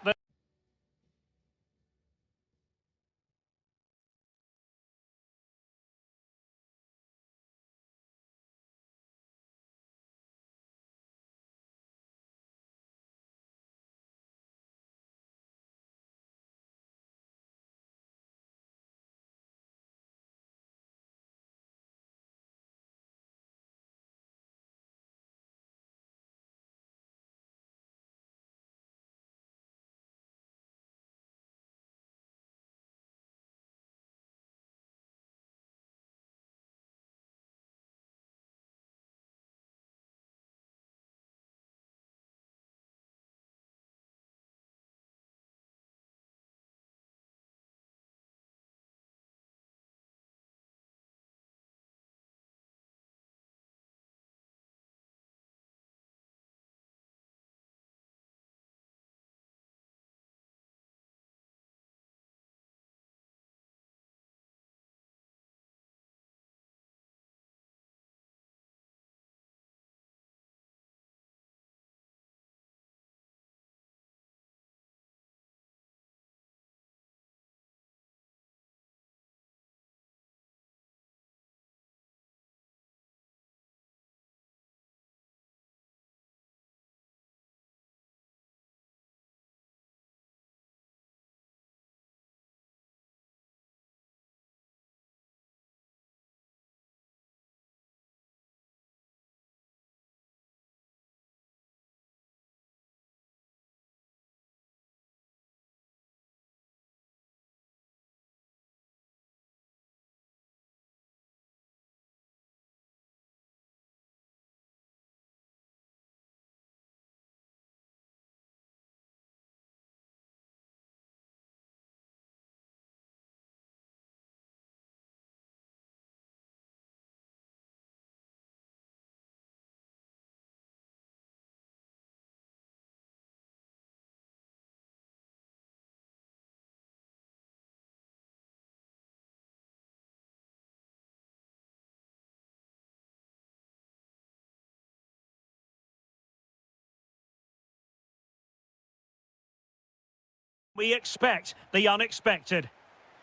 We expect the unexpected.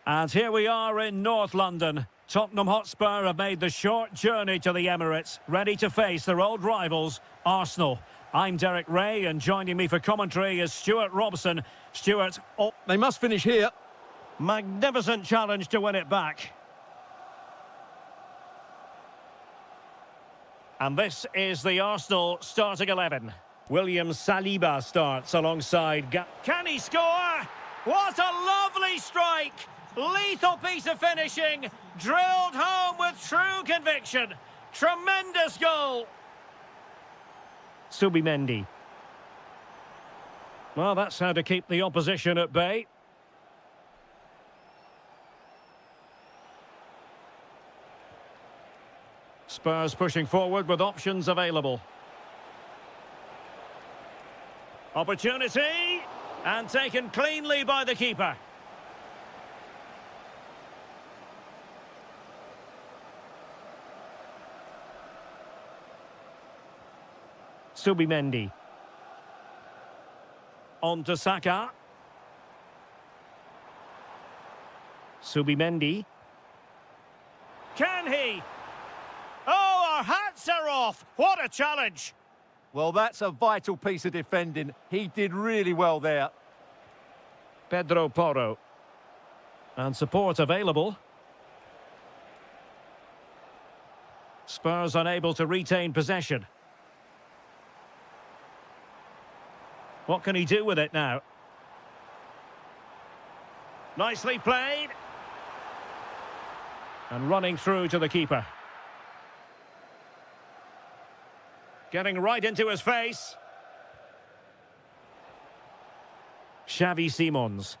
And here we are in North London. Tottenham Hotspur have made the short journey to the Emirates, ready to face their old rivals, Arsenal. I'm Derek Ray, and joining me for commentary is Stuart Robson. Stuart, oh, They must finish here. magnificent challenge to win it back. And this is the Arsenal starting 11. William Saliba starts alongside... Can he score? What a lovely strike! Lethal piece of finishing, drilled home with true conviction. Tremendous goal. Subimendi. Well, that's how to keep the opposition at bay. Spurs pushing forward with options available. Opportunity, and taken cleanly by the keeper. Subimendi. On to Saka. Subimendi. Can he? Oh, our hats are off. What a challenge. Well, that's a vital piece of defending. He did really well there. Pedro Porro. And support available. Spurs unable to retain possession. What can he do with it now? Nicely played. And running through to the keeper. Getting right into his face. Xavi Simons.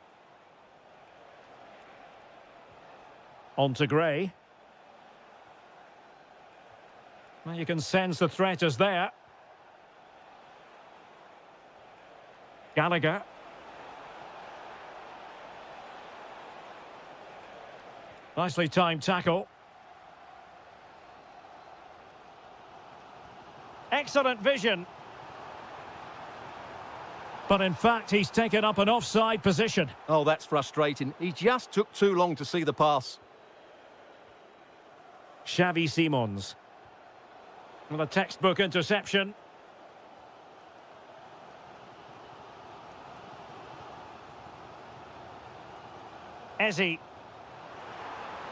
On to Gray. Well, you can sense the threat is there. Gallagher. Nicely timed tackle. Excellent vision. But in fact, he's taken up an offside position. Oh, that's frustrating. He just took too long to see the pass. Xavi Simons. Well, a textbook interception. Eze.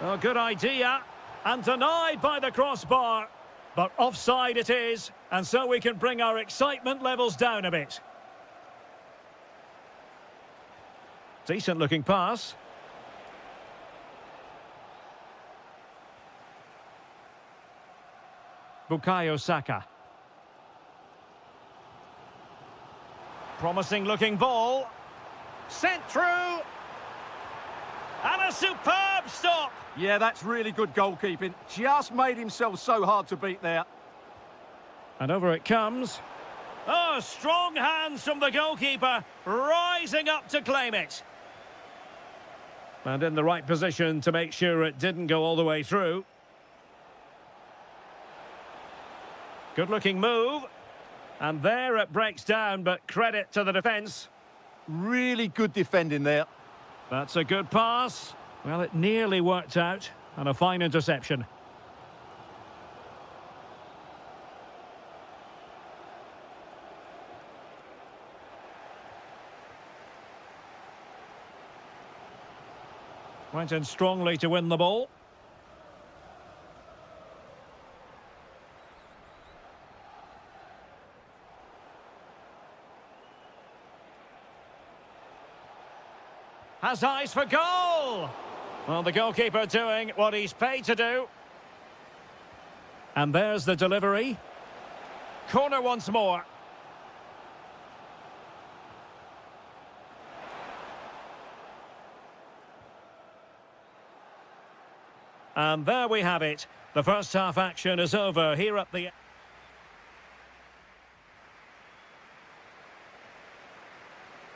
Oh, good idea. And denied by the crossbar. But offside it is. And so we can bring our excitement levels down a bit. Decent looking pass. Bukayo Saka. Promising looking ball. Sent through. And a superb stop. Yeah, that's really good goalkeeping. Just made himself so hard to beat there. And over it comes. Oh, strong hands from the goalkeeper, rising up to claim it. And in the right position to make sure it didn't go all the way through. Good-looking move. And there it breaks down, but credit to the defence. Really good defending there. That's a good pass. Well, it nearly worked out. And a fine interception. Went in strongly to win the ball. Has eyes for goal! Well, the goalkeeper doing what he's paid to do. And there's the delivery. Corner once more. And there we have it. The first half action is over here at the...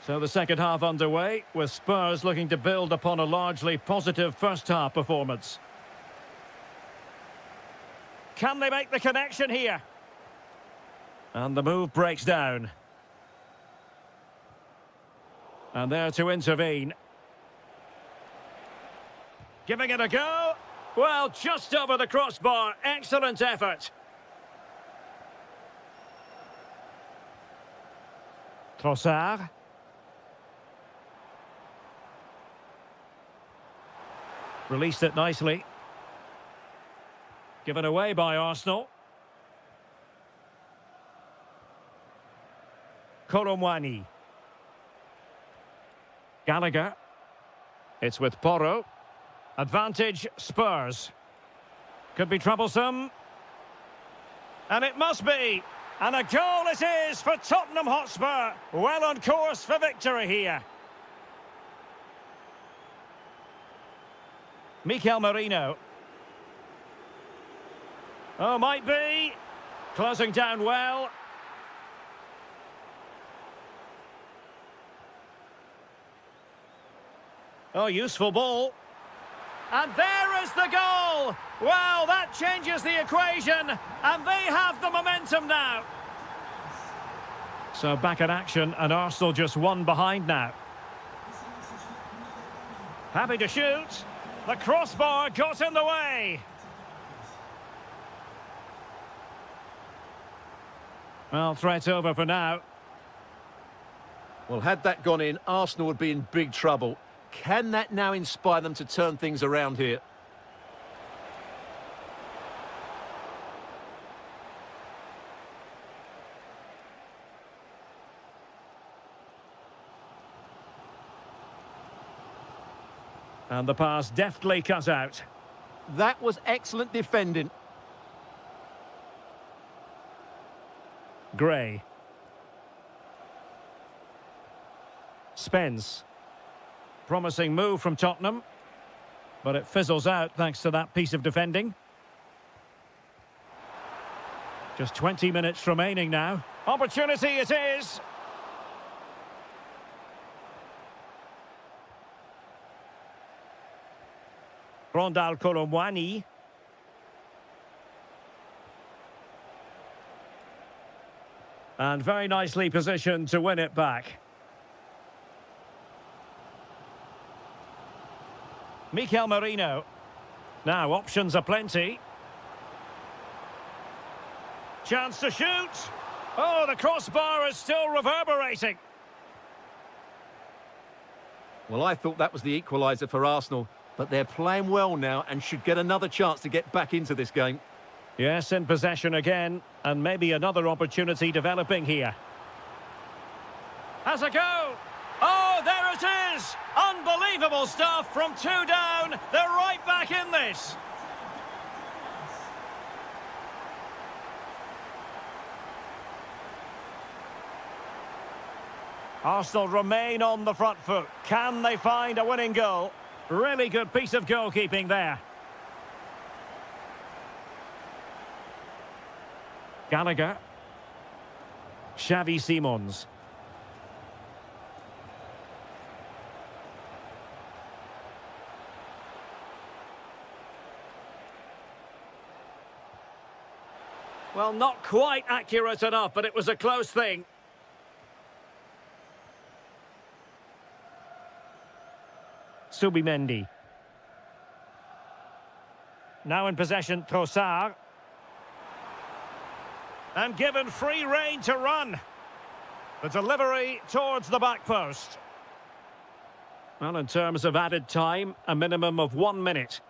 So the second half underway, with Spurs looking to build upon a largely positive first half performance. Can they make the connection here? And the move breaks down. And there to intervene. Giving it a go. Well, just over the crossbar. Excellent effort. Trossard. Released it nicely. Given away by Arsenal. Koromwani. Gallagher. It's with Porro. Advantage Spurs. Could be troublesome. And it must be. And a goal it is for Tottenham Hotspur. Well on course for victory here. Mikel Merino. Oh, might be. Closing down well. Oh, useful ball. And there is the goal! Well, that changes the equation, and they have the momentum now. So back in action, and Arsenal just one behind now. Happy to shoot. The crossbar got in the way. Well, threat over for now. Well, had that gone in, Arsenal would be in big trouble. Can that now inspire them to turn things around here? And the pass deftly cut out. That was excellent defending. Gray. Spence. Promising move from Tottenham. But it fizzles out thanks to that piece of defending. Just 20 minutes remaining now. Opportunity it is. Rondal Koromwani. And very nicely positioned to win it back. Mikel Merino. Now, options are plenty. Chance to shoot. Oh, the crossbar is still reverberating. Well, I thought that was the equaliser for Arsenal, but they're playing well now and should get another chance to get back into this game. Yes, in possession again, and maybe another opportunity developing here. Has a go. Oh, there it is! Unbelievable stuff from two down. They're right back in this. Arsenal remain on the front foot. Can they find a winning goal? Really good piece of goalkeeping there. Gallagher. Xavi Simons. Well, not quite accurate enough, but it was a close thing. Subimendi. Now in possession, Trossard. And given free rein to run. The delivery towards the back post. Well, in terms of added time, a minimum of 1 minute.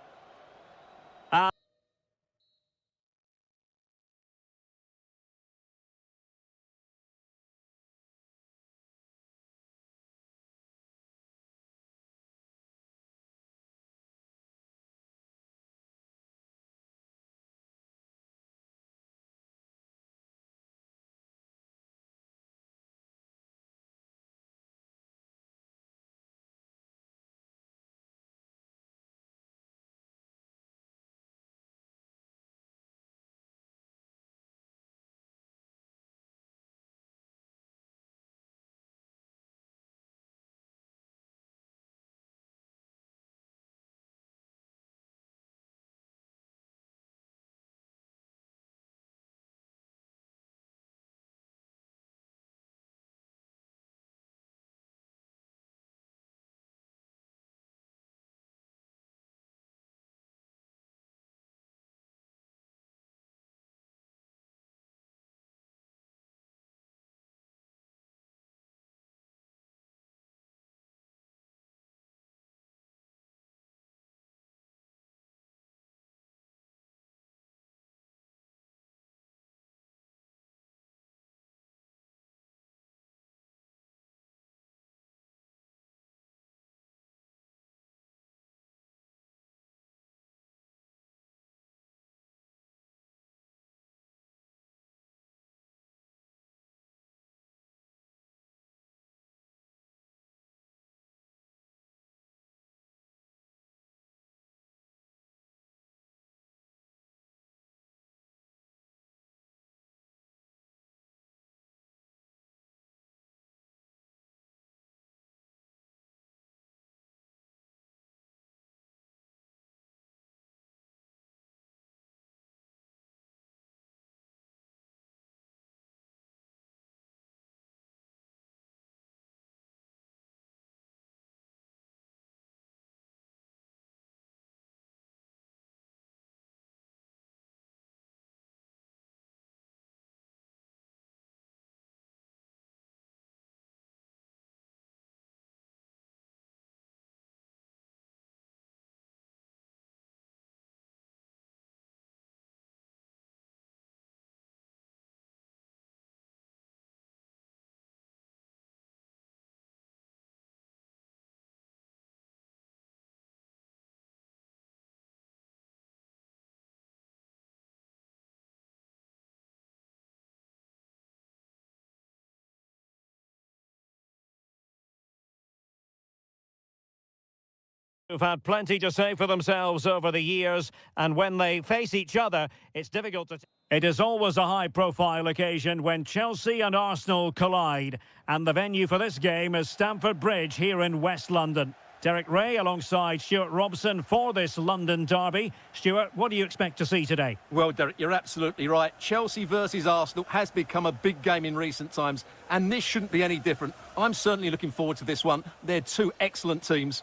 Who've had plenty to say for themselves over the years, and when they face each other, it's difficult to... It is always a high-profile occasion when Chelsea and Arsenal collide, and the venue for this game is Stamford Bridge here in West London. Derek Ray alongside Stuart Robson for this London derby. Stuart, what do you expect to see today? Well, Derek, you're absolutely right. Chelsea versus Arsenal has become a big game in recent times, and this shouldn't be any different. I'm certainly looking forward to this one. They're two excellent teams.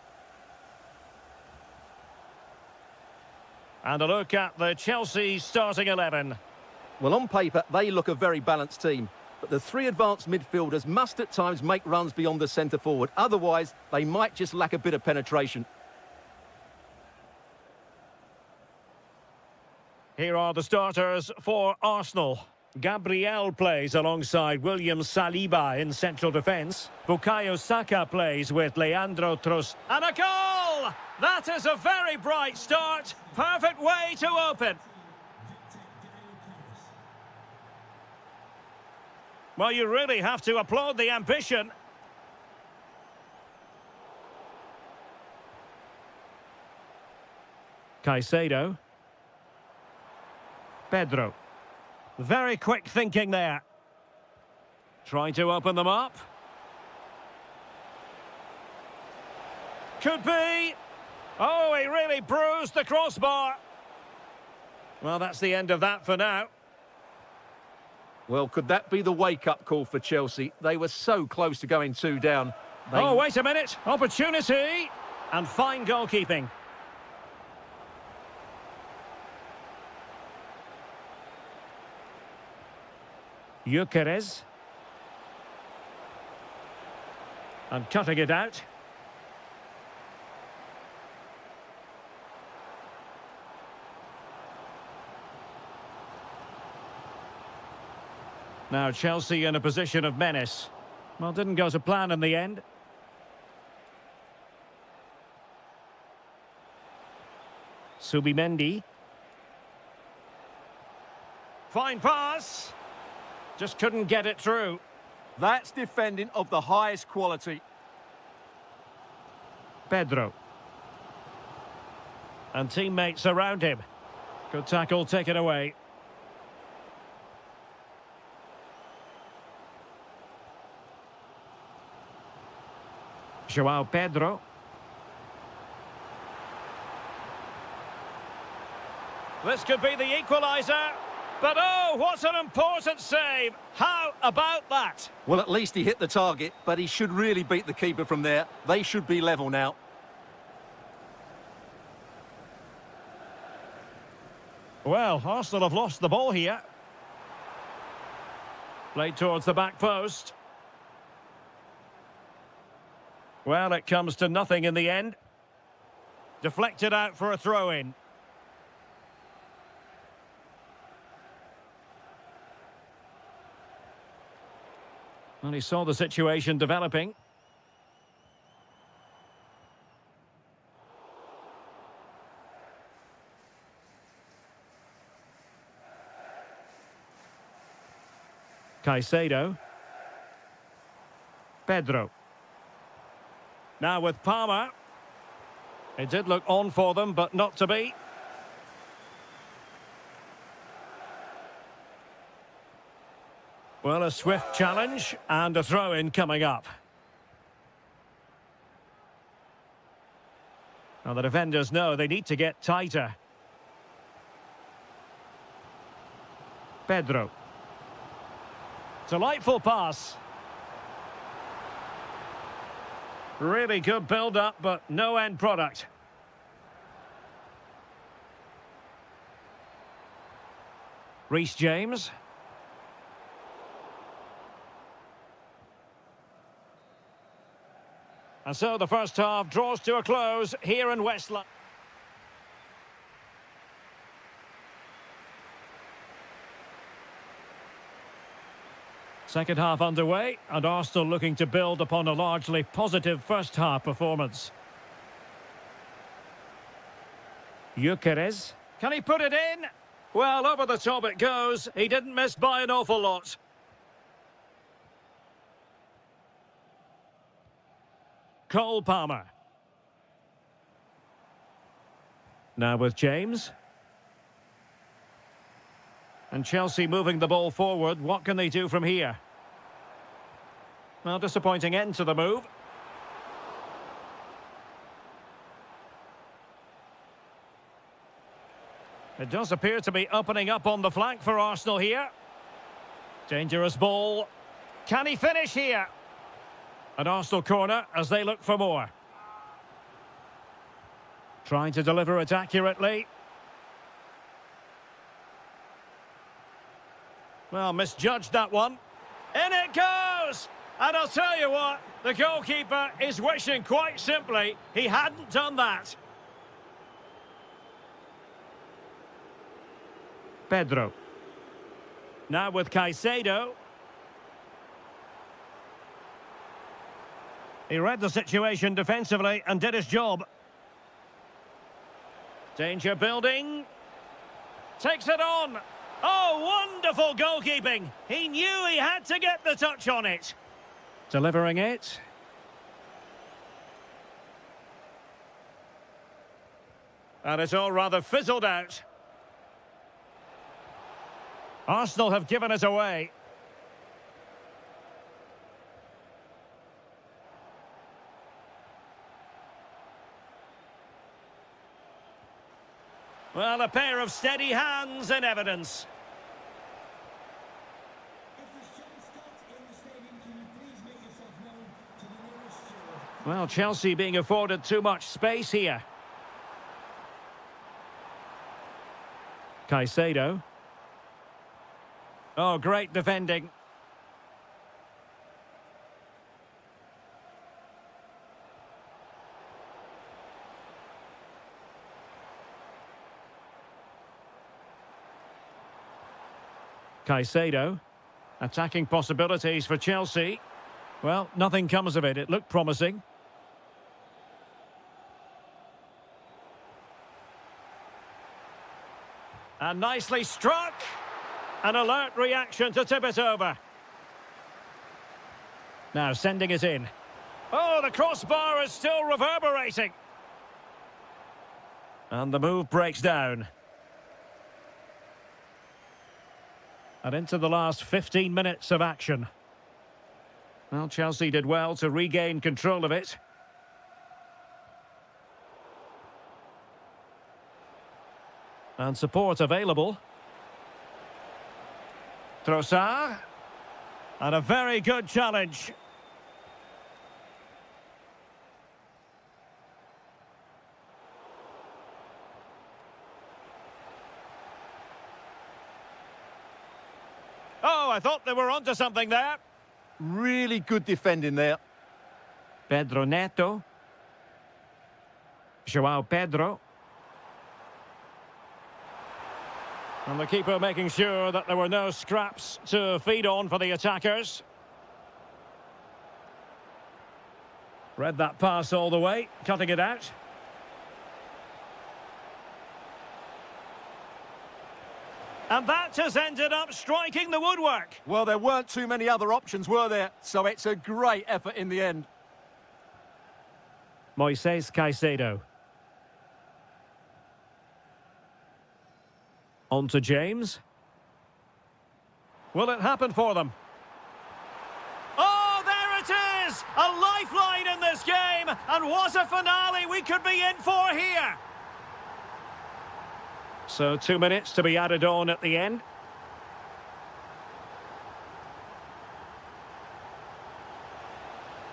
And a look at the Chelsea starting 11. Well, on paper, they look a very balanced team. But the three advanced midfielders must at times make runs beyond the centre forward. Otherwise, they might just lack a bit of penetration. Here are the starters for Arsenal. Gabriel plays alongside William Saliba in central defence. Bukayo Saka plays with Leandro Trossard. And a goal! That is a very bright start. Perfect way to open. Well, you really have to applaud the ambition. Caicedo. Pedro. Very quick thinking there. Trying to open them up. Could be. Oh, he really bruised the crossbar. Well, that's the end of that for now. Well, could that be the wake-up call for Chelsea? They were so close to going 2 down. Oh, wait a minute. Opportunity. And fine goalkeeping. Gyökeres. And cutting it out. Now Chelsea in a position of menace. Well, didn't go to plan in the end. Subimendi. Fine pass. Just couldn't get it through. That's defending of the highest quality. Pedro. And teammates around him. Good tackle, take it away. João Pedro. This could be the equaliser. But oh, what an important save. How about that? Well, at least he hit the target, but he should really beat the keeper from there. They should be level now. Well, Arsenal have lost the ball here. Played towards the back post. Well, it comes to nothing in the end. Deflected out for a throw-in. Well, he saw the situation developing. Caicedo. Pedro. Now with Palmer. It did look on for them, but not to be. Well, a swift challenge and a throw-in coming up. Now the defenders know they need to get tighter. Pedro. Delightful pass. Really good build-up, but no end product. Reece James. And so the first half draws to a close here in West London. Second half underway, and Arsenal looking to build upon a largely positive first half performance. Gyökeres. Can he put it in? Well, over the top it goes. He didn't miss by an awful lot. Cole Palmer. Now with James. And Chelsea moving the ball forward. What can they do from here? Well, disappointing end to the move. It does appear to be opening up on the flank for Arsenal here. Dangerous ball. Can he finish here? An Arsenal corner as they look for more. Trying to deliver it accurately. Well, misjudged that one. In it goes! And I'll tell you what, the goalkeeper is wishing quite simply he hadn't done that. Pedro. Now with Caicedo. He read the situation defensively and did his job. Danger building. Takes it on. Oh, wonderful goalkeeping. He knew he had to get the touch on it. Delivering it. And it's all rather fizzled out. Arsenal have given it away. Well, a pair of steady hands in evidence. If there's John Scott in the stadium, can you please make yourself known to the nearest steward? Well, Chelsea being afforded too much space here. Caicedo. Oh, great defending. Caicedo. Attacking possibilities for Chelsea. Well, nothing comes of it. It looked promising. And nicely struck. An alert reaction to tip it over. Now sending it in. Oh, the crossbar is still reverberating. And the move breaks down. And into the last 15 minutes of action. Well, Chelsea did well to regain control of it. And support available. Trossard. And a very good challenge. Oh, I thought they were onto something there. Really good defending there. Pedro Neto. João Pedro. And the keeper making sure that there were no scraps to feed on for the attackers. Read that pass all the way, cutting it out. And that has ended up striking the woodwork. Well, there weren't too many other options, were there? So it's a great effort in the end. Moises Caicedo. On to James. Will it happen for them? Oh, there it is! A lifeline in this game! And what a finale we could be in for here! So 2 minutes to be added on at the end.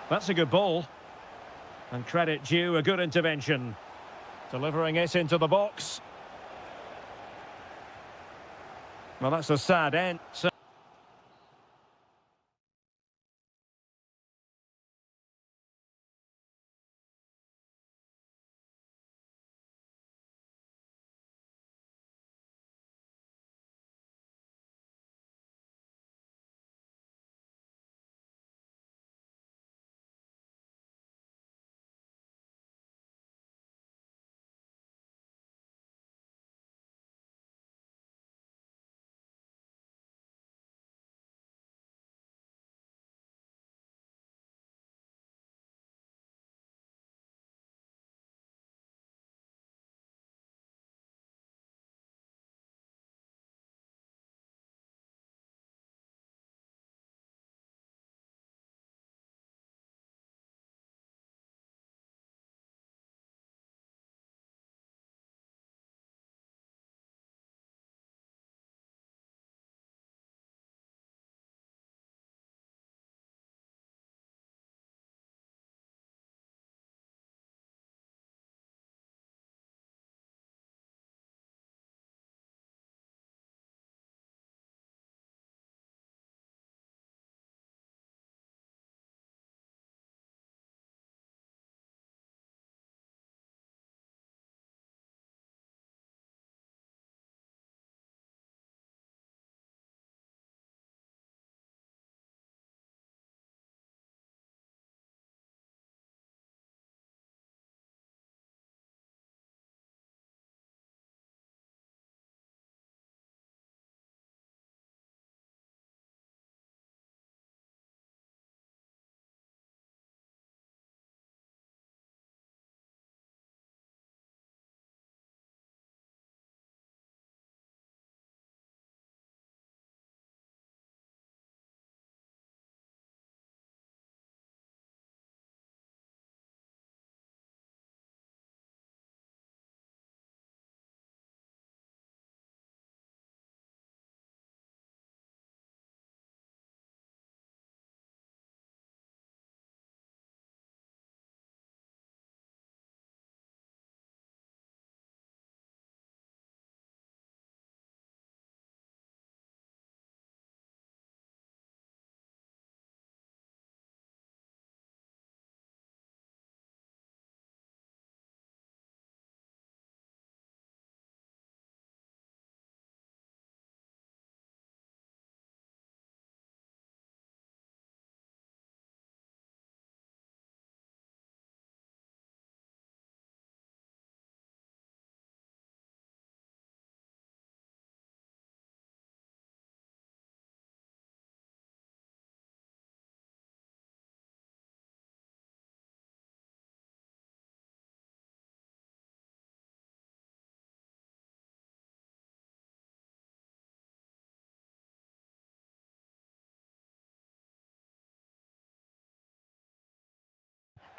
That's a good ball. And credit due, a good intervention. Delivering it into the box. Well, that's a sad end.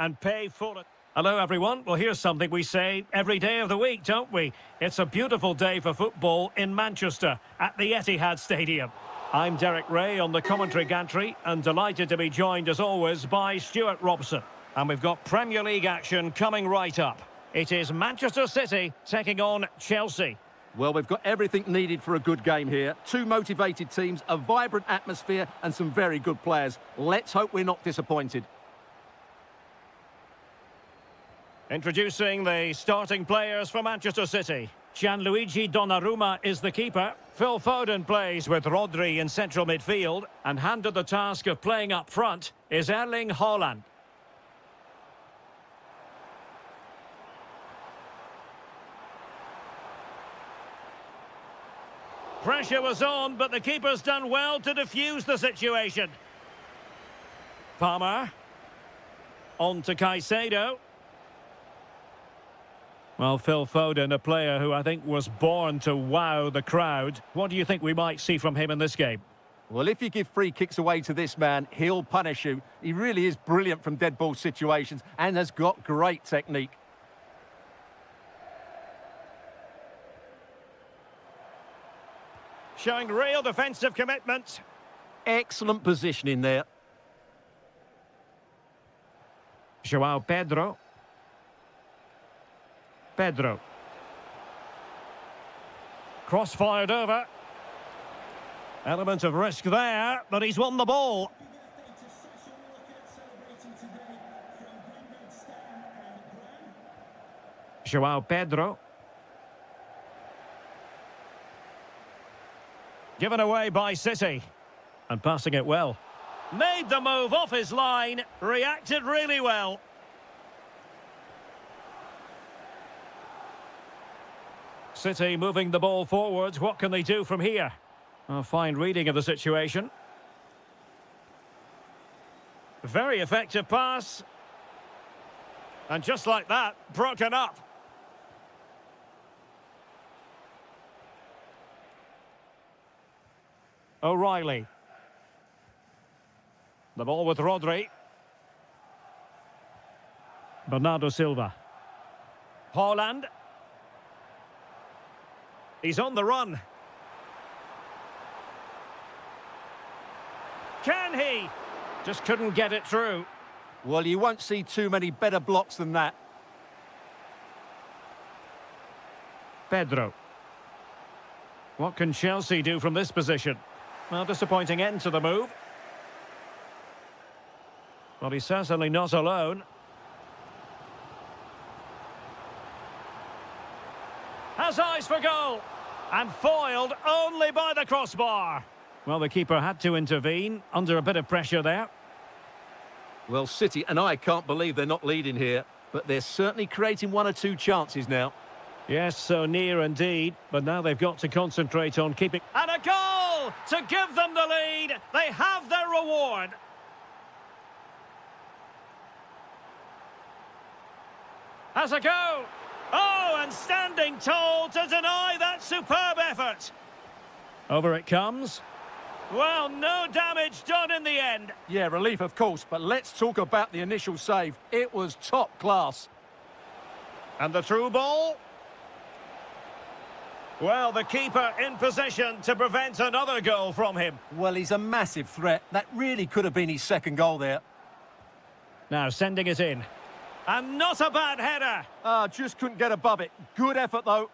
and pay full. Hello, everyone. Well, here's something we say every day of the week, don't we? It's a beautiful day for football in Manchester at the Etihad Stadium. I'm Derek Ray on the commentary gantry and delighted to be joined, as always, by Stuart Robson. And we've got Premier League action coming right up. It is Manchester City taking on Chelsea. Well, we've got everything needed for a good game here. Two motivated teams, a vibrant atmosphere and some very good players. Let's hope we're not disappointed. Introducing the starting players for Manchester City. Gianluigi Donnarumma is the keeper. Phil Foden plays with Rodri in central midfield. And handed the task of playing up front is Erling Haaland. Pressure was on, but the keeper's done well to defuse the situation. Palmer. On to Caicedo. Well, Phil Foden, a player who I think was born to wow the crowd. What do you think we might see from him in this game? Well, if you give free kicks away to this man, he'll punish you. He really is brilliant from dead ball situations and has got great technique. Showing real defensive commitment. Excellent positioning there. João Pedro. Pedro. Cross-fired over. Element of risk there, but he's won the ball. João Pedro. Given away by City. And passing it well. Made the move off his line. Reacted really well. City moving the ball forwards. What can they do from here? A fine reading of the situation. Very effective pass. And just like that, broken up. O'Reilly. The ball with Rodri. Bernardo Silva. Haaland. He's on the run. Can he? Just couldn't get it through. Well, you won't see too many better blocks than that. Pedro. What can Chelsea do from this position? Well, disappointing end to the move. Well, he's certainly not alone. Has eyes for goal. And foiled only by the crossbar. Well, the keeper had to intervene under a bit of pressure there. Well, City and I can't believe they're not leading here, but they're certainly creating one or two chances now. Yes, so near indeed, but now they've got to concentrate on keeping... And a goal to give them the lead. They have their reward. Has a go. Oh, and standing tall to deny that superb effort. Over it comes. Well, no damage done in the end. Yeah, relief, of course, but let's talk about the initial save. It was top class. And the through ball. Well, the keeper in position to prevent another goal from him. Well, he's a massive threat. That really could have been his second goal there. Now sending it in. And not a bad header. Just couldn't get above it. Good effort, though.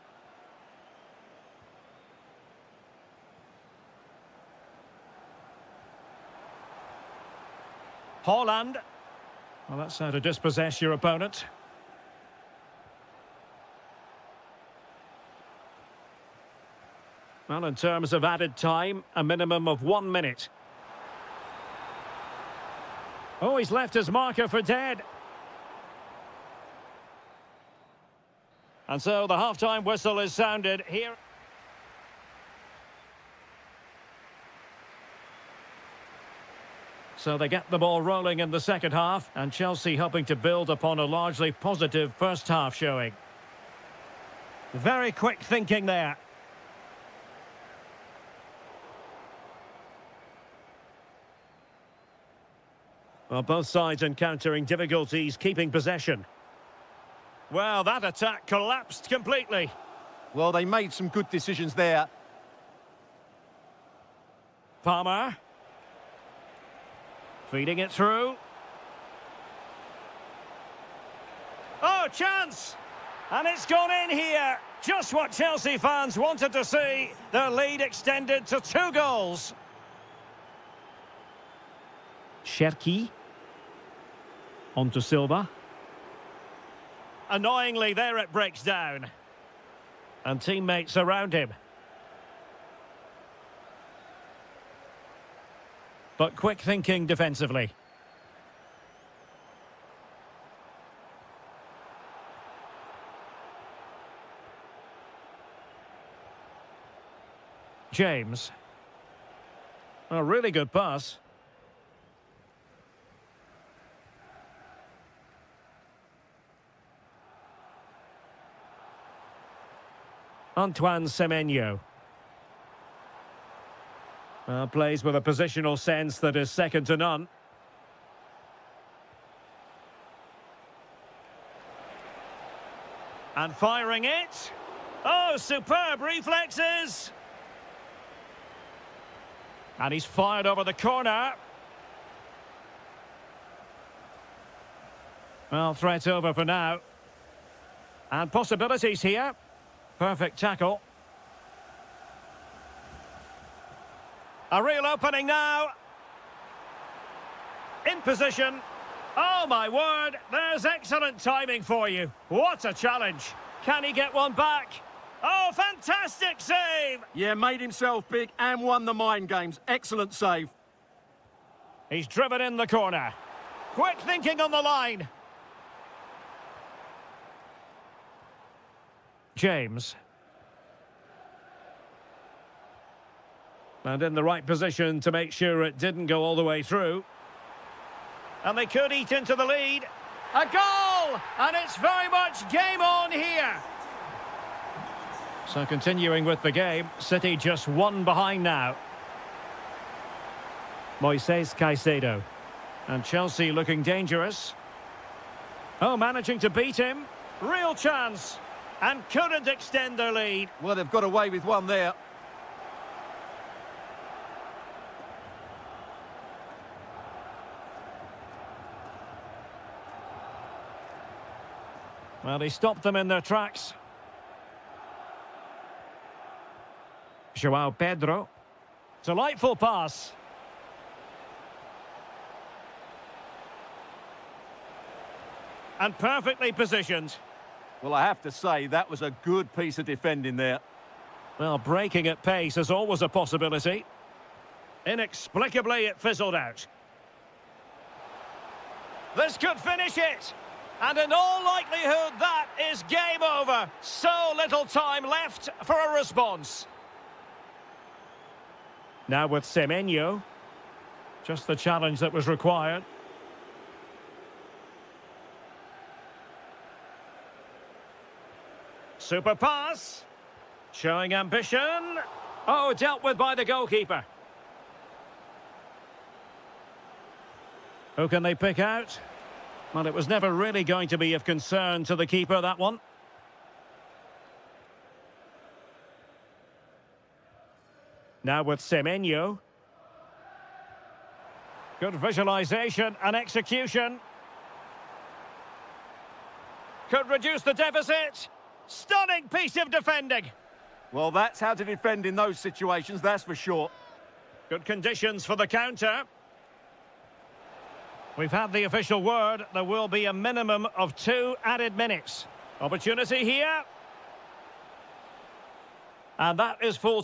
Haaland. Well, that's how to dispossess your opponent. Well, in terms of added time, a minimum of 1 minute. Oh, he's left his marker for dead. And so the half-time whistle is sounded here. So they get the ball rolling in the second half, and Chelsea hoping to build upon a largely positive first half showing. Very quick thinking there. Well, both sides encountering difficulties keeping possession. Well, that attack collapsed completely. Well, they made some good decisions there. Palmer. Feeding it through. Oh, chance! And it's gone in here. Just what Chelsea fans wanted to see. Their lead extended to 2 goals. Cherki. On to Silva. Annoyingly, there it breaks down. And teammates around him. But quick thinking defensively. James. A really good pass. Antoine Semenyo. Plays with a positional sense that is second to none. And firing it. Oh, superb reflexes. And he's fired over the corner. Well, threat over for now. And possibilities here. Perfect tackle. A real opening now. In position. Oh, my word. There's excellent timing for you. What a challenge. Can he get one back? Oh, fantastic save. Yeah, made himself big and won the mind games. Excellent save. He's driven in the corner. Quick thinking on the line. James. And in the right position to make sure it didn't go all the way through. And they could eat into the lead. A goal! And it's very much game on here. So continuing with the game, City just 1 behind now. Moises Caicedo. And Chelsea looking dangerous. Oh, managing to beat him. Real chance. And couldn't extend their lead. Well, they've got away with one there. Well, he stopped them in their tracks. Joao Pedro. Delightful pass. And perfectly positioned. Well, I have to say, that was a good piece of defending there. Well, breaking at pace is always a possibility. Inexplicably, it fizzled out. This could finish it. And in all likelihood, that is game over. So little time left for a response. Now with Semenyo. Just the challenge that was required. Super pass. Showing ambition. Oh, dealt with by the goalkeeper. Who can they pick out? Well, it was never really going to be of concern to the keeper, that one. Now with Semenyo. Good visualisation and execution. Could reduce the deficit. Stunning piece of defending. Well, that's how to defend in those situations, that's for sure. Good conditions for the counter. We've had the official word. There will be a minimum of 2 added minutes. Opportunity here. And that is full.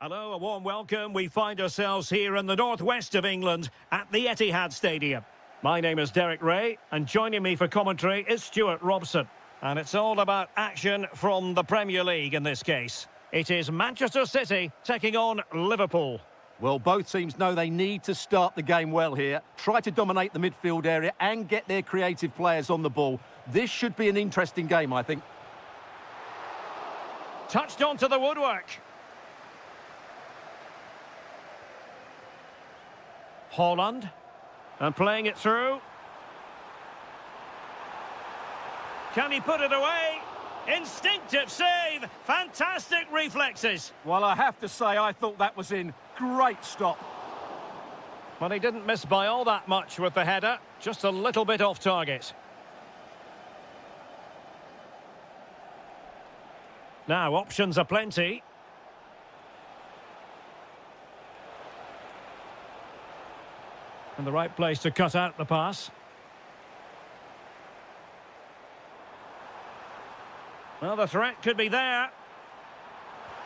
Hello, a warm welcome. We find ourselves here in the northwest of England at the Etihad Stadium. My name is Derek Ray, and joining me for commentary is Stuart Robson. And it's all about action from the Premier League in this case. It is Manchester City taking on Liverpool. Well, both teams know they need to start the game well here, try to dominate the midfield area and get their creative players on the ball. This should be an interesting game, I think. Touched onto the woodwork. Haaland, and playing it through. Can he put it away? Instinctive save, fantastic reflexes. Well, I have to say, I thought that was in. Great stop. Well, he didn't miss by all that much with the header, just a little bit off target. Now, options are plenty. And the right place to cut out the pass. Well, the threat could be there.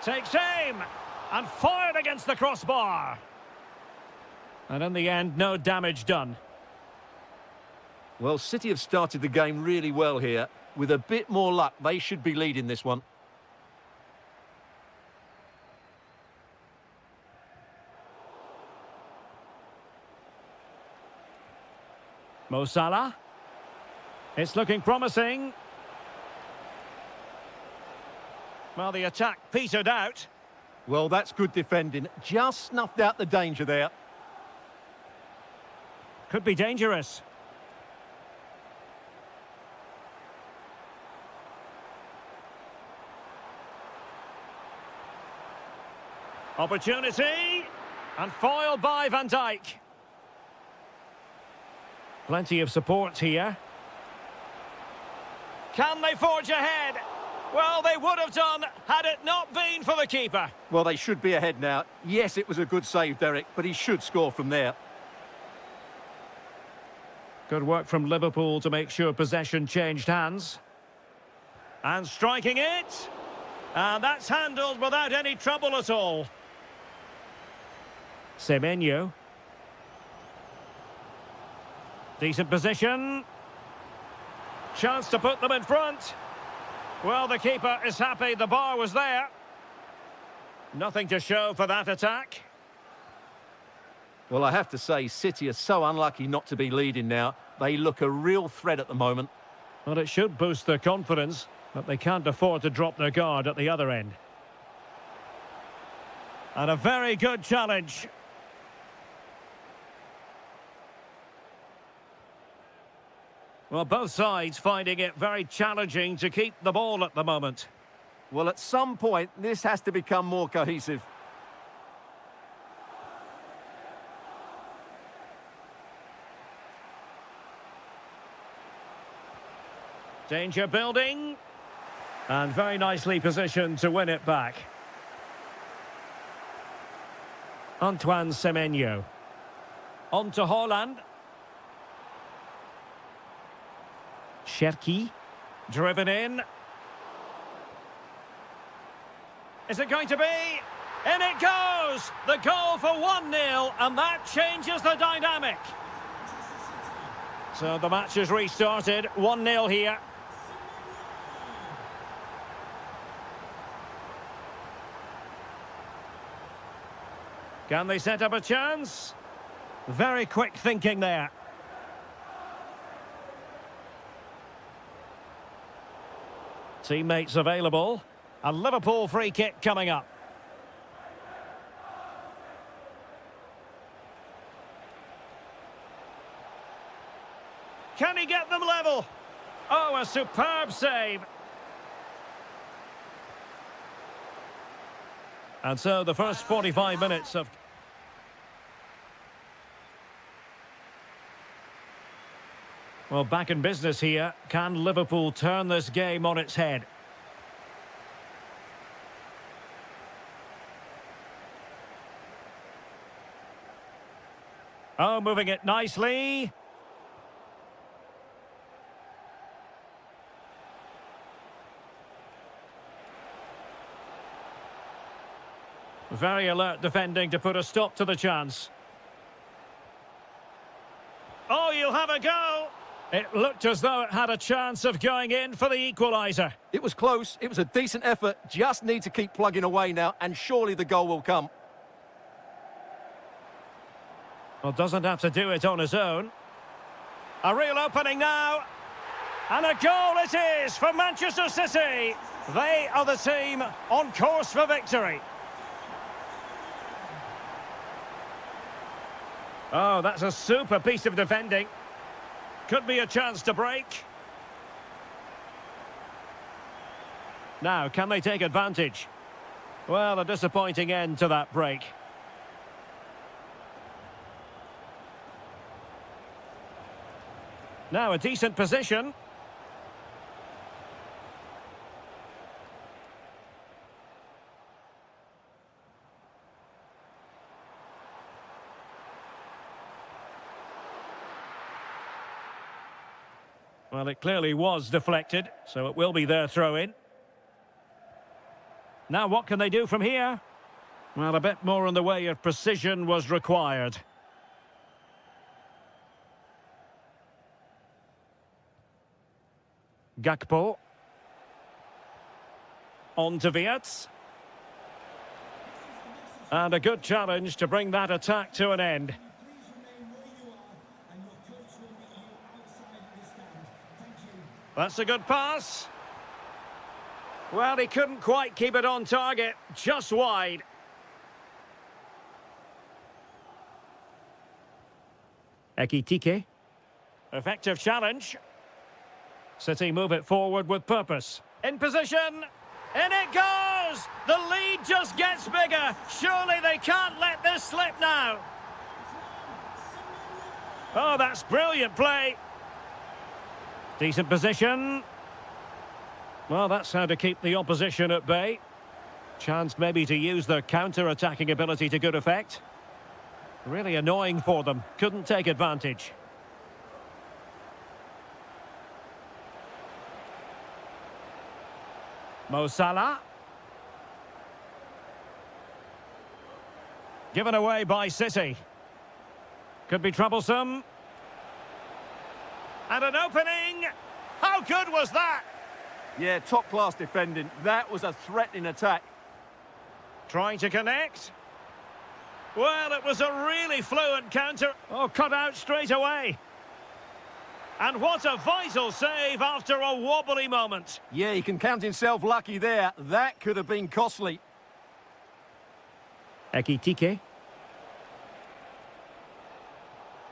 Takes aim and fired against the crossbar. And in the end, no damage done. Well, City have started the game really well here. With a bit more luck, they should be leading this one. Mo Salah. It's looking promising. Well, the attack petered out. Well, that's good defending. Just snuffed out the danger there. Could be dangerous. Opportunity. And foiled by Van Dijk. Plenty of support here. Can they forge ahead? Well, they would have done had it not been for the keeper. Well, they should be ahead now. Yes, it was a good save, Derek, but he should score from there. Good work from Liverpool to make sure possession changed hands. And striking it. And that's handled without any trouble at all. Semenyo. Decent position. Chance to put them in front. Well, the keeper is happy the bar was there. Nothing to show for that attack. Well, I have to say, City are so unlucky not to be leading now. They look a real threat at the moment. Well, it should boost their confidence, but they can't afford to drop their guard at the other end. And a very good challenge. Well, both sides finding it very challenging to keep the ball at the moment. Well, at some point, this has to become more cohesive. Danger building. And very nicely positioned to win it back. Antoine Semenyo. On to Haaland. Cherki, driven in. Is it going to be? In it goes! The goal for 1-0, and that changes the dynamic. So the match is restarted, 1-0 here. Can they set up a chance? Very quick thinking there. Teammates available. A Liverpool free kick coming up. Can he get them level? Oh, a superb save. And so the first 45 minutes of... Well, back in business here. Can Liverpool turn this game on its head? Oh, moving it nicely. Very alert defending to put a stop to the chance. Oh, you'll have a go. It looked as though it had a chance of going in for the equaliser. It was close. It was a decent effort. Just need to keep plugging away now, and surely the goal will come. Well, doesn't have to do it on his own. A real opening now. And a goal it is for Manchester City. They are the team on course for victory. Oh, that's a super piece of defending. Could be a chance to break. Now, can they take advantage? Well, a disappointing end to that break. Now, a decent position. Well, it clearly was deflected, so it will be their throw-in. Now, what can they do from here? Well, a bit more in the way of precision was required. Gakpo. On to Wirtz. And a good challenge to bring that attack to an end. Please remain where you are, and your coach will meet you outside the stand. Thank you. That's a good pass. Well, he couldn't quite keep it on target, just wide. Ekitike. Effective challenge. City move it forward with purpose. In position. In it goes! The lead just gets bigger. Surely they can't let this slip now. Oh, that's brilliant play. Decent position. Well, that's how to keep the opposition at bay. Chance maybe to use their counter-attacking ability to good effect. Really annoying for them. Couldn't take advantage. Mo Salah. Given away by City. Could be troublesome. And an opening. How good was that? Yeah, top-class defending. That was a threatening attack. Trying to connect. Well, it was a really fluent counter. Oh, cut out straight away. And what a vital save after a wobbly moment. Yeah, he can count himself lucky there. That could have been costly. Ekitike.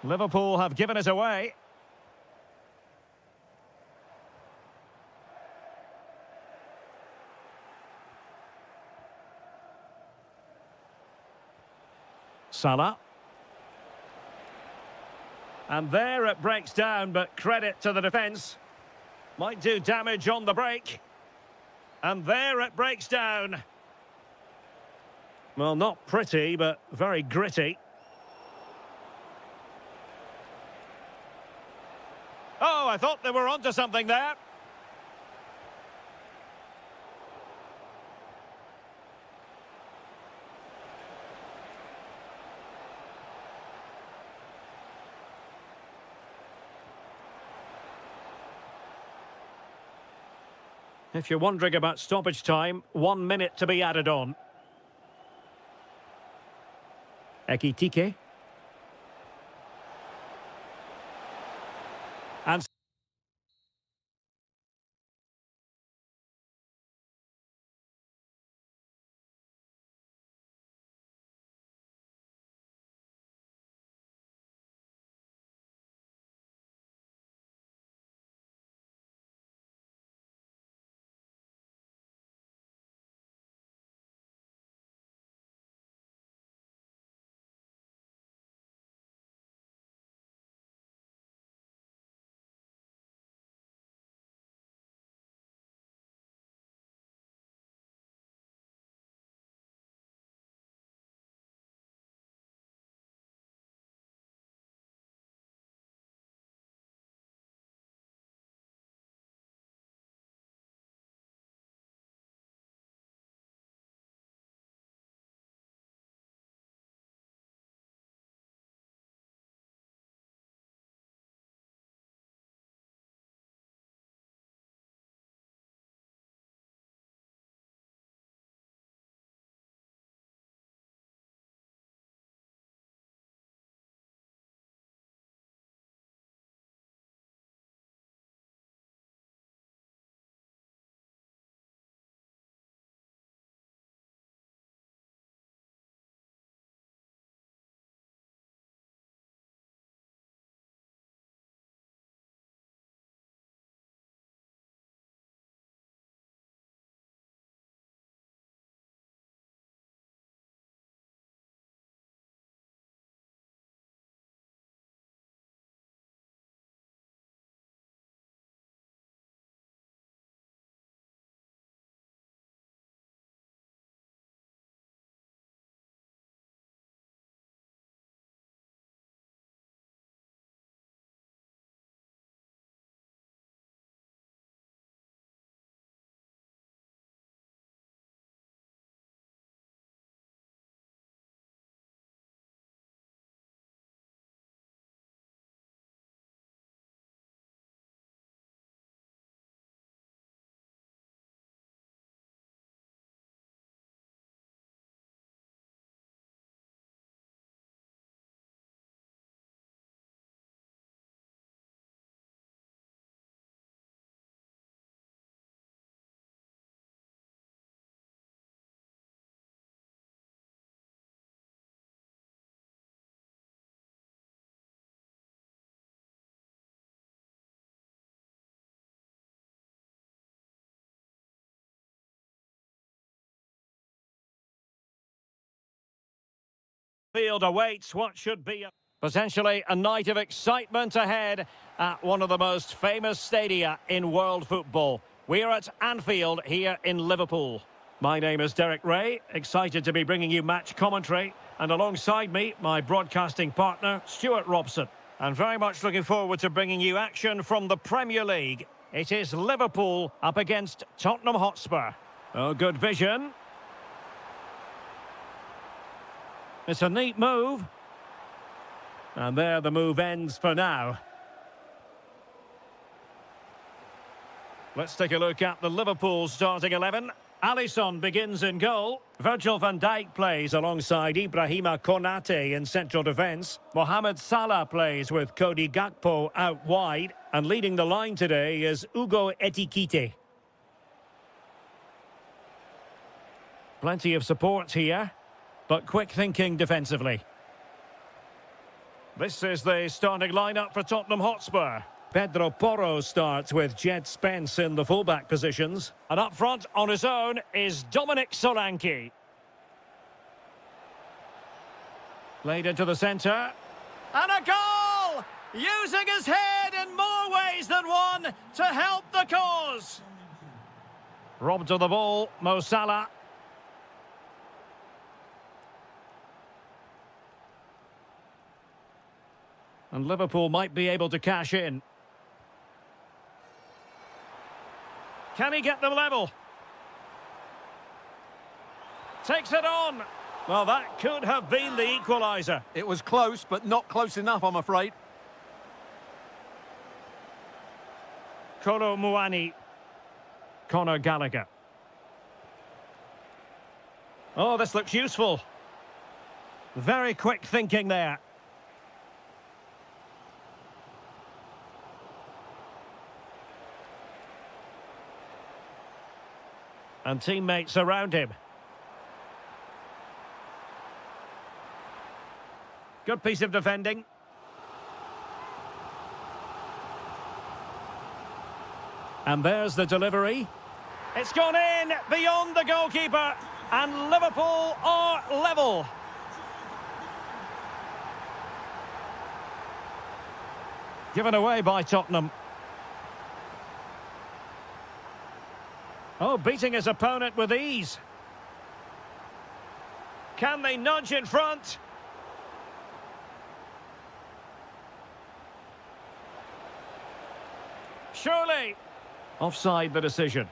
Liverpool have given it away. Salah. And there it breaks down, but credit to the defence. Might do damage on the break. And there it breaks down. Well, not pretty, but very gritty. Oh, I thought they were onto something there. If you're wondering about stoppage time, 1 minute to be added on. Ekitike. And Field awaits what should be potentially a night of excitement ahead at one of the most famous stadia in world football. We're at Anfield here in Liverpool. My name is Derek Ray, excited to be bringing you match commentary, and alongside me, my broadcasting partner, Stuart Robson. And very much looking forward to bringing you action from the Premier League. It is Liverpool up against Tottenham Hotspur. Oh, good vision. It's a neat move. And there the move ends for now. Let's take a look at the Liverpool starting 11. Alisson begins in goal. Virgil van Dijk plays alongside Ibrahima Konate in central defence. Mohamed Salah plays with Cody Gakpo out wide. And leading the line today is Ugo Etikite. Plenty of support here, but quick thinking defensively. This is the starting lineup for Tottenham Hotspur. Pedro Porro starts with Jed Spence in the fullback positions. And up front on his own is Dominic Solanke. Played into the centre. And a goal! Using his head in more ways than one to help the cause. Robbed of the ball, Mo Salah. And Liverpool might be able to cash in. Can he get them level? Takes it on. Well, that could have been the equaliser. It was close, but not close enough, I'm afraid. Kolo Muani. Conor Gallagher. Oh, this looks useful. Very quick thinking there. And teammates around him. Good piece of defending. And there's the delivery. It's gone in beyond the goalkeeper. And Liverpool are level. Given away by Tottenham. Oh, beating his opponent with ease. Can they nudge in front? Surely. Offside the decision.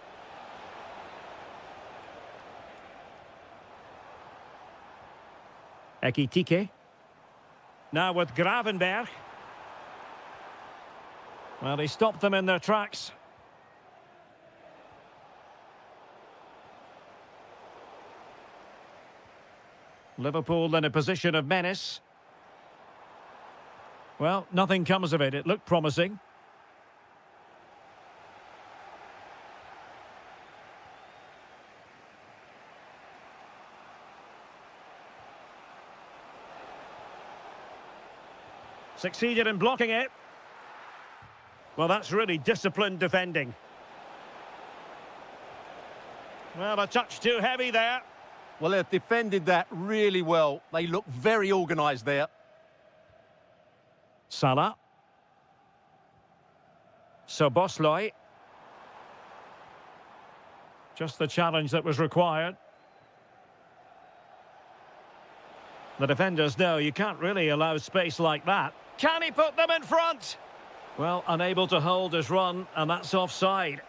Ekitike. Now with Gravenberg. Well, he stopped them in their tracks. Liverpool in a position of menace. Well, nothing comes of it. It looked promising. Succeeded in blocking it. Well, that's really disciplined defending. Well, a touch too heavy there. Well, they've defended that really well. They look very organised there. Salah. Szoboszlai. Just the challenge that was required. The defenders know you can't really allow space like that. Can he put them in front? Well, unable to hold his run, and that's offside.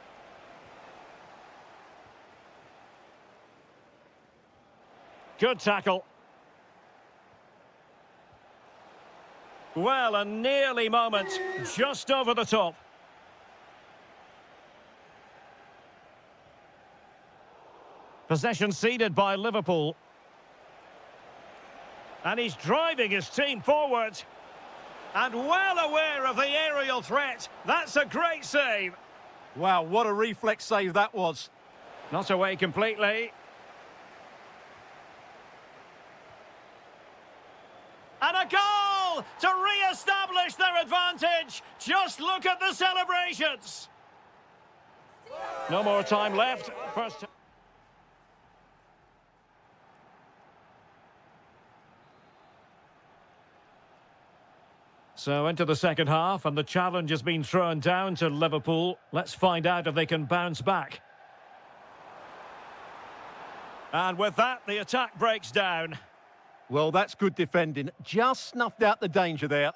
Good tackle. Well, a nearly moment, just over the top. Possession ceded by Liverpool. And he's driving his team forward. And well aware of the aerial threat. That's a great save. Wow, what a reflex save that was. Not away completely. And a goal to re-establish their advantage. Just look at the celebrations. No more time left. First. So into the second half, and the challenge has been thrown down to Liverpool. Let's find out if they can bounce back. And with that, the attack breaks down. Well, that's good defending. Just snuffed out the danger there.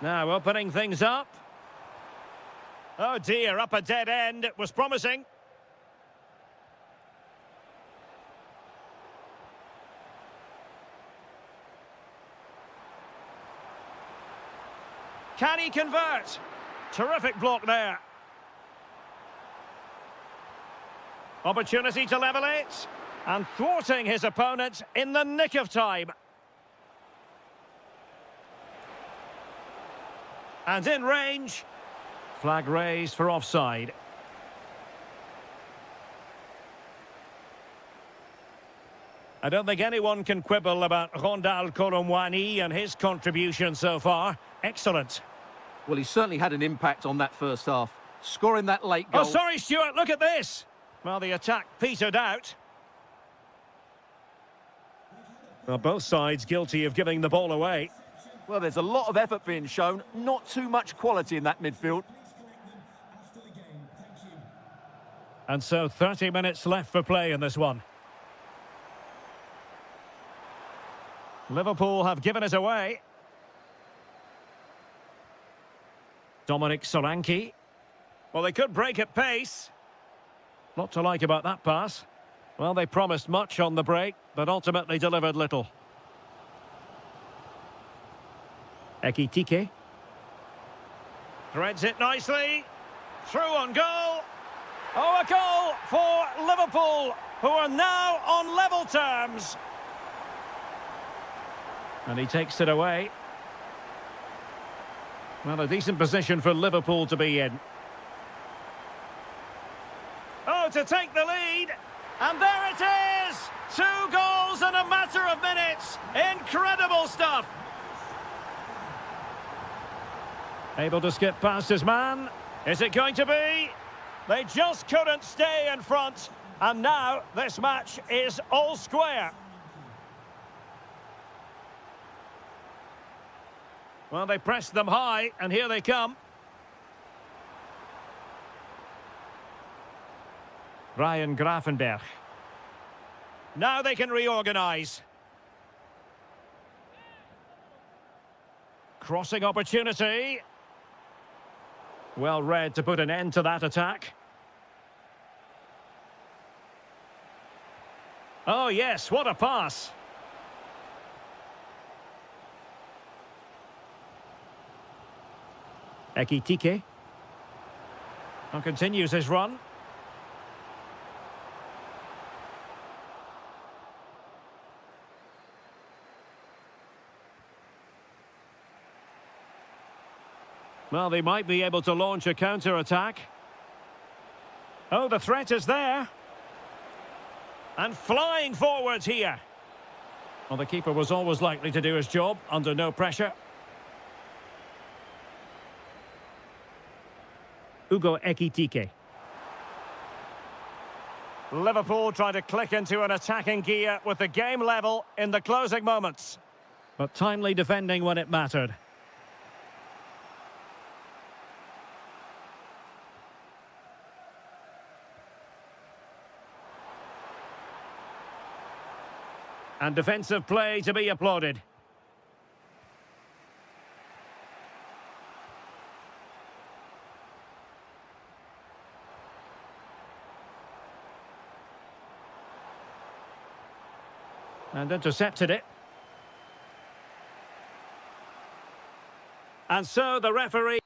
Now opening things up. Oh dear, up a dead end. It was promising. Can he convert? Terrific block there. Opportunity to level it. And thwarting his opponent in the nick of time. And in range. Flag raised for offside. I don't think anyone can quibble about Rondal Colomwani and his contribution so far. Excellent. Well, he certainly had an impact on that first half. Scoring that late goal. Oh, sorry, Stuart, look at this. Well, the attack petered out. Well, both sides guilty of giving the ball away. Well, there's a lot of effort being shown, not too much quality in that midfield. And so 30 minutes left for play in this one. Liverpool have given it away. Dominic Solanke. Well, they could break at pace. Lot to like about that pass. Well, they promised much on the break, but ultimately delivered little. Ekitike. Threads it nicely. Through on goal. Oh, a goal for Liverpool, who are now on level terms. And he takes it away. Well, a decent position for Liverpool to be in. Oh, to take the lead. And there it is! 2 goals in a matter of minutes. Incredible stuff. Able to skip past his man. Is it going to be? They just couldn't stay in front. And now this match is all square. Well, they pressed them high, and here they come. Ryan Grafenberg. Now they can reorganise. Crossing opportunity. Well read to put an end to that attack. Oh yes, what a pass. Ekitike. And continues his run. Well, they might be able to launch a counter-attack. Oh, the threat is there. And flying forwards here. Well, the keeper was always likely to do his job under no pressure. Ugo Ekitike. Liverpool trying to click into an attacking gear with the game level in the closing moments. But timely defending when it mattered. And defensive play to be applauded. And intercepted it. And so the referee...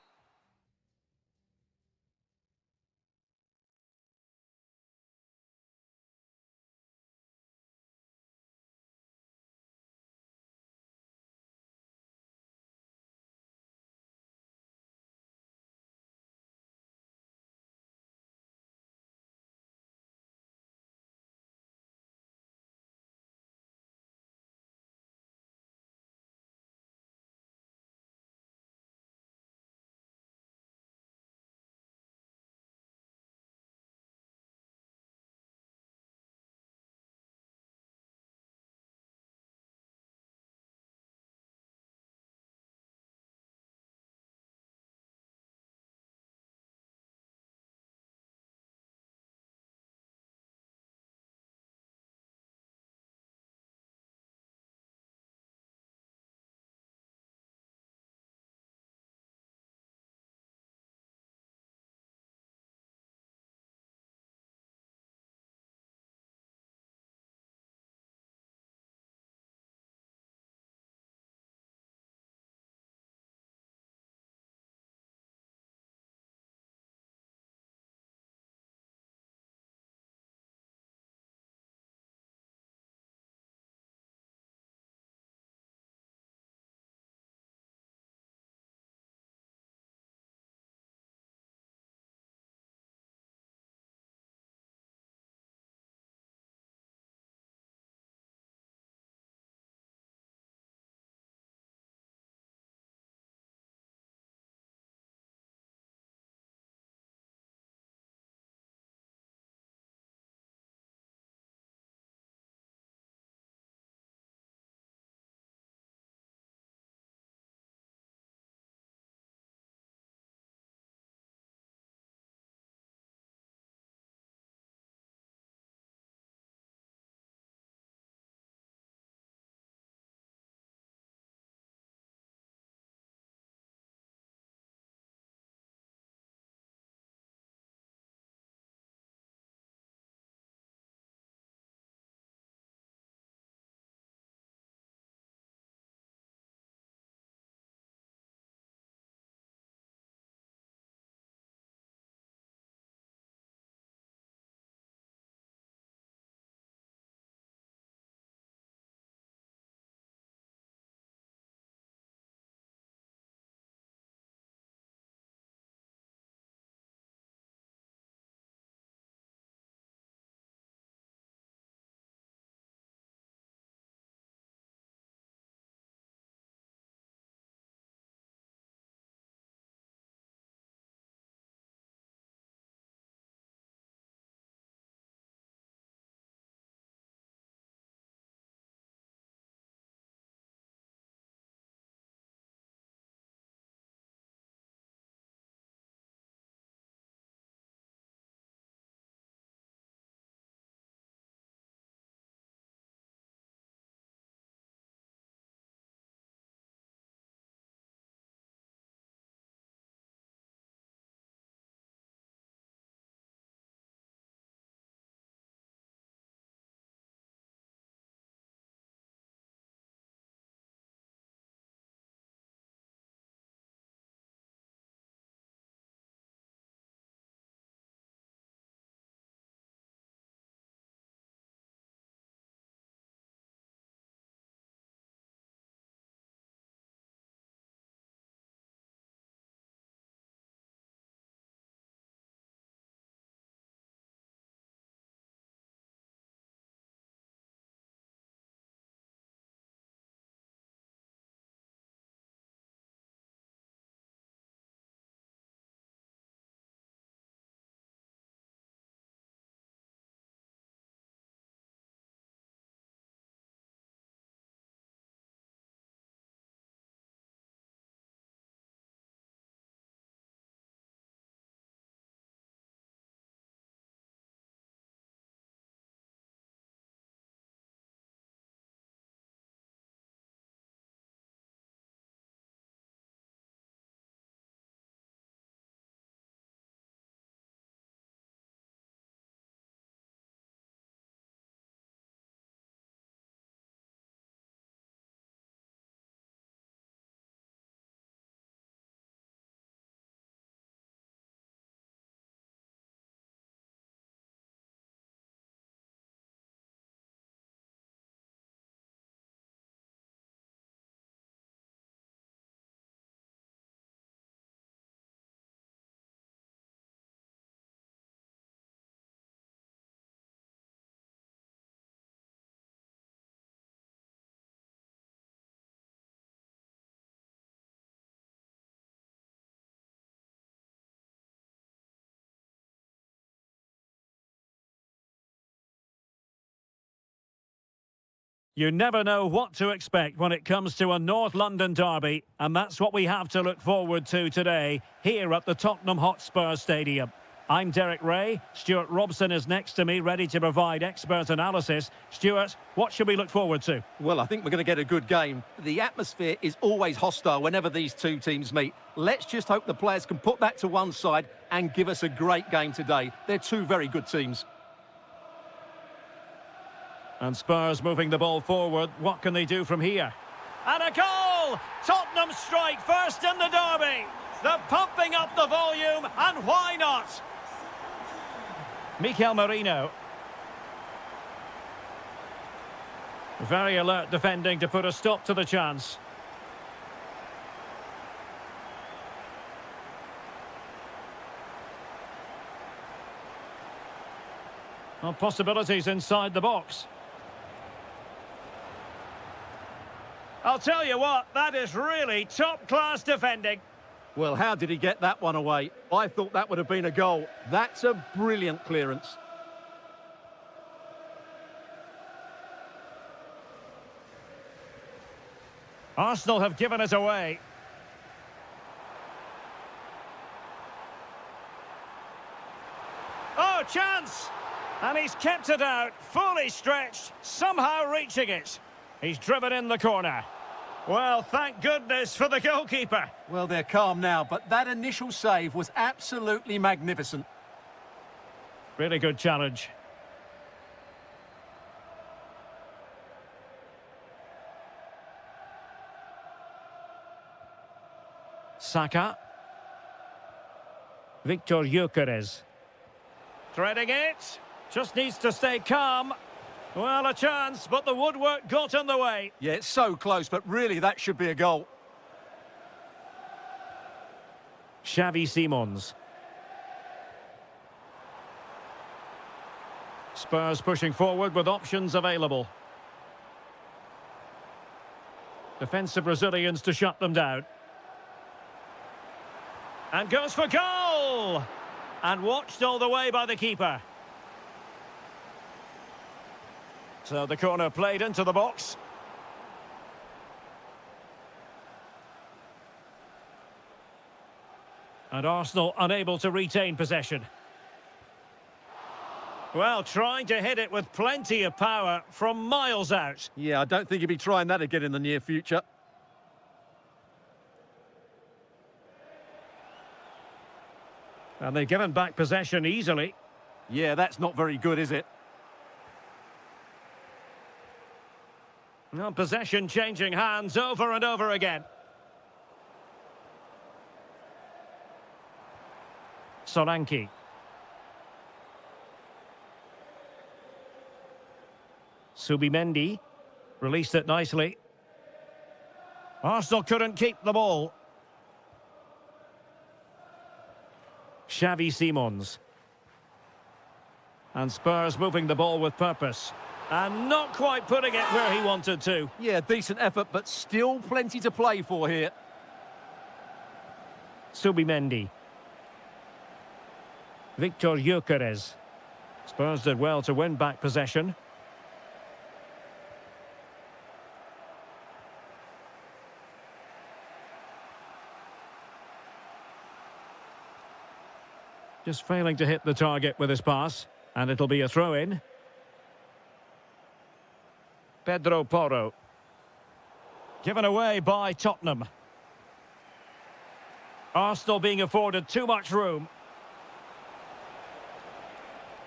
You never know what to expect when it comes to a North London derby, and that's what we have to look forward to today here at the Tottenham Hotspur Stadium. I'm Derek Ray. Stuart Robson is next to me, ready to provide expert analysis. Stuart, what should we look forward to? Well, I think we're going to get a good game. The atmosphere is always hostile whenever these two teams meet. Let's just hope the players can put that to one side and give us a great game today. They're two very good teams. And Spurs moving the ball forward. What can they do from here? And a goal! Tottenham strike first in the derby. They're pumping up the volume, and why not? Mikel Merino. Very alert defending to put a stop to the chance. Well, possibilities inside the box. I'll tell you what, that is really top-class defending. Well, how did he get that one away? I thought that would have been a goal. That's a brilliant clearance. Arsenal have given it away. Oh, chance! And he's kept it out, fully stretched, somehow reaching it. He's driven in the corner. Well, thank goodness for the goalkeeper. Well, they're calm now, but that initial save was absolutely magnificent. Really good challenge. Saka. Victor Gyökeres. Threading it. Just needs to stay calm. Well, a chance, but the woodwork got in the way. Yeah, it's so close, but really that should be a goal. Xavi Simons. Spurs pushing forward with options available. Defensive Brazilians to shut them down. And goes for goal! And watched all the way by the keeper. So the corner played into the box. And Arsenal unable to retain possession. Well, trying to hit it with plenty of power from miles out. Yeah, I don't think he'll be trying that again in the near future. And they've given back possession easily. Yeah, that's not very good, is it? Well, possession changing hands over and over again. Solanke. Subimendi released it nicely. Arsenal couldn't keep the ball. Xavi Simons. And Spurs moving the ball with purpose. And not quite putting it where he wanted to. Yeah, decent effort, but still plenty to play for here. Subimendi. Victor Gyökeres. Spurs did well to win back possession. Just failing to hit the target with his pass. And it'll be a throw-in. Pedro Porro. Given away by Tottenham. Arsenal being afforded too much room.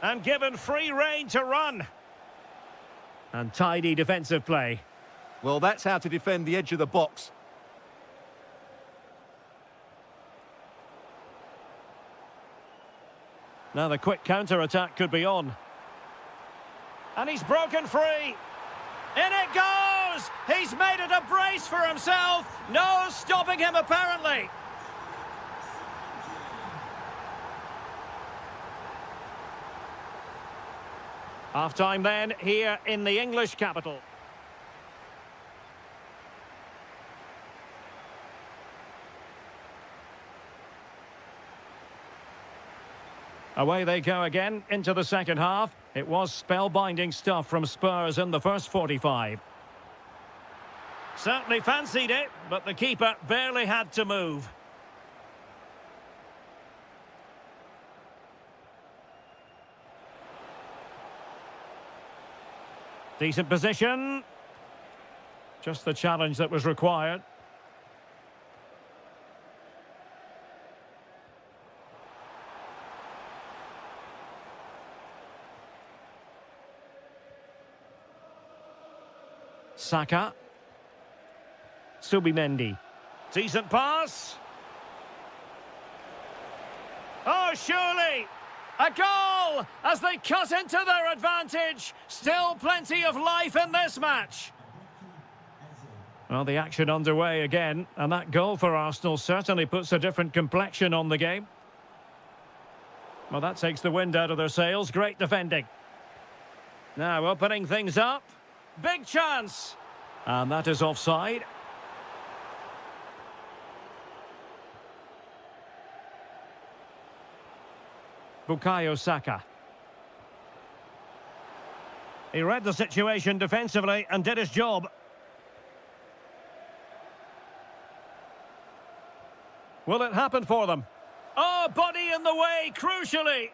And given free rein to run. And tidy defensive play. Well, that's how to defend the edge of the box. Now the quick counter-attack could be on. And he's broken free. In it goes! He's made it a brace for himself. No stopping him, apparently. Half-time then, here in the English capital. Away they go again into the second half. It was spellbinding stuff from Spurs in the first 45. Certainly fancied it, but the keeper barely had to move. Decent position. Just the challenge that was required. Saka. Subimendi. Decent pass. Oh, surely! A goal as they cut into their advantage. Still plenty of life in this match. Well, the action underway again, and that goal for Arsenal certainly puts a different complexion on the game. Well, that takes the wind out of their sails. Great defending. Now opening things up. Big chance. And that is offside. Bukayo Saka. He read the situation defensively and did his job. Will it happen for them? Oh, body in the way, crucially.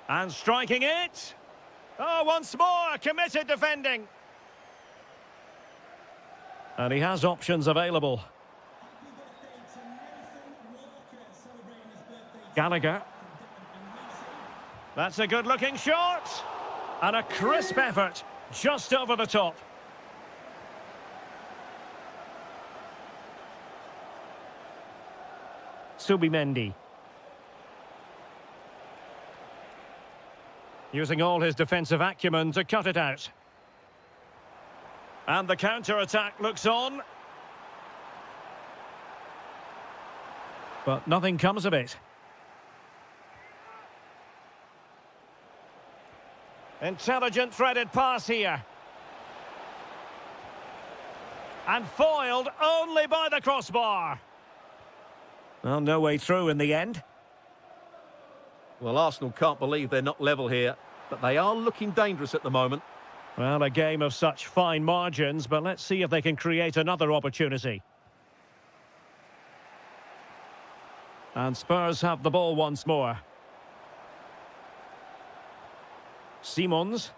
And striking it. Oh, once more, committed defending. And he has options available. Gallagher. That's a good-looking shot. And a crisp effort, just over the top. Subimendi. Using all his defensive acumen to cut it out. And the counter-attack looks on. But nothing comes of it. Intelligent threaded pass here. And foiled only by the crossbar. Well, no way through in the end. Well, Arsenal can't believe they're not level here, but they are looking dangerous at the moment. Well, a game of such fine margins, but let's see if they can create another opportunity. And Spurs have the ball once more. Simons.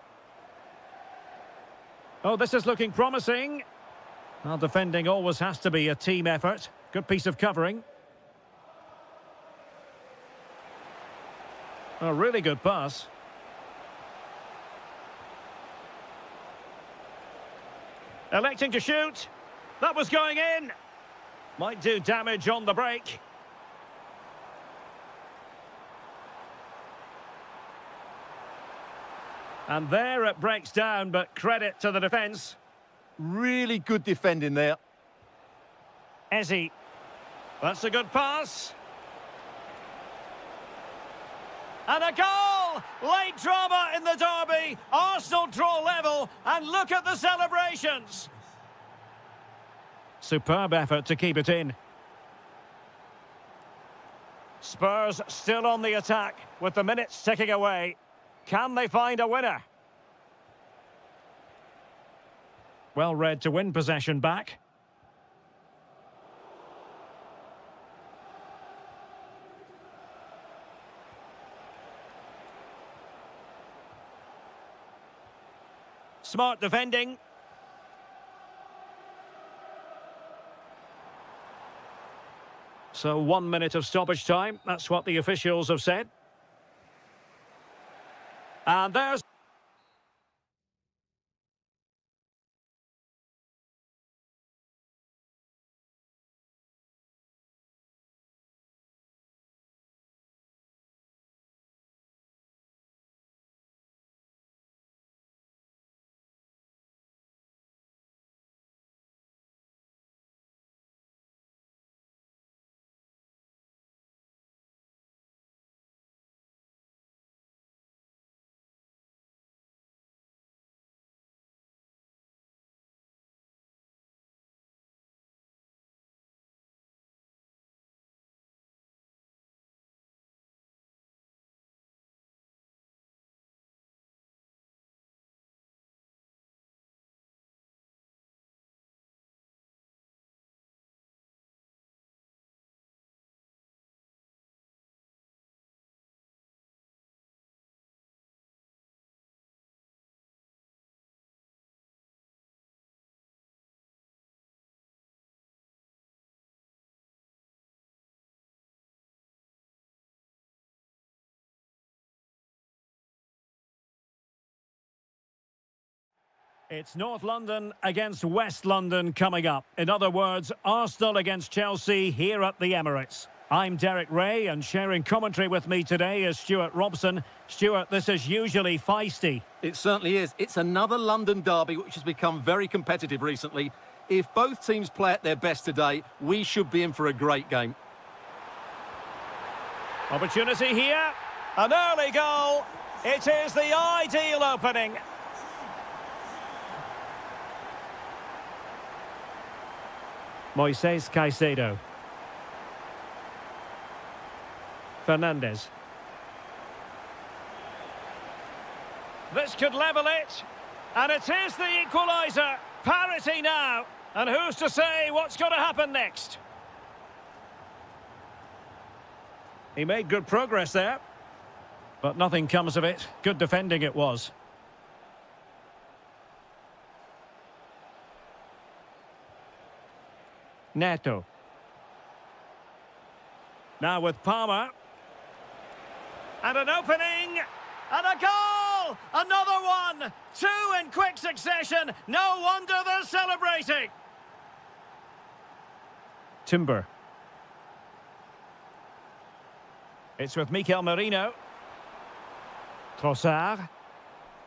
Oh, this is looking promising. Well, defending always has to be a team effort. Good piece of covering. A really good pass. Electing to shoot. That was going in. Might do damage on the break. And there it breaks down, but credit to the defence. Really good defending there. Eze. That's a good pass. And a goal! Late drama in the derby. Arsenal draw level, and look at the celebrations. Superb effort to keep it in. Spurs still on the attack, with the minutes ticking away. Can they find a winner? Well read to win possession back. Smart defending. So 1 minute of stoppage time. That's what the officials have said. And there's It's North London against West London coming up. In other words, Arsenal against Chelsea here at the Emirates. I'm Derek Ray, and sharing commentary with me today is Stuart Robson. Stuart, this is usually feisty. It certainly is. It's another London derby which has become very competitive recently. If both teams play at their best today, we should be in for a great game. Opportunity here. An early goal. It is the ideal opening. Moises Caicedo. Fernandez. This could level it. And it is the equaliser. Parity now. And who's to say what's going to happen next? He made good progress there. But nothing comes of it. Good defending it was. Neto. Now with Palmer. And an opening. And a goal! Another one! Two in quick succession. No wonder they're celebrating. Timber. It's with Mikel Merino. Trossard.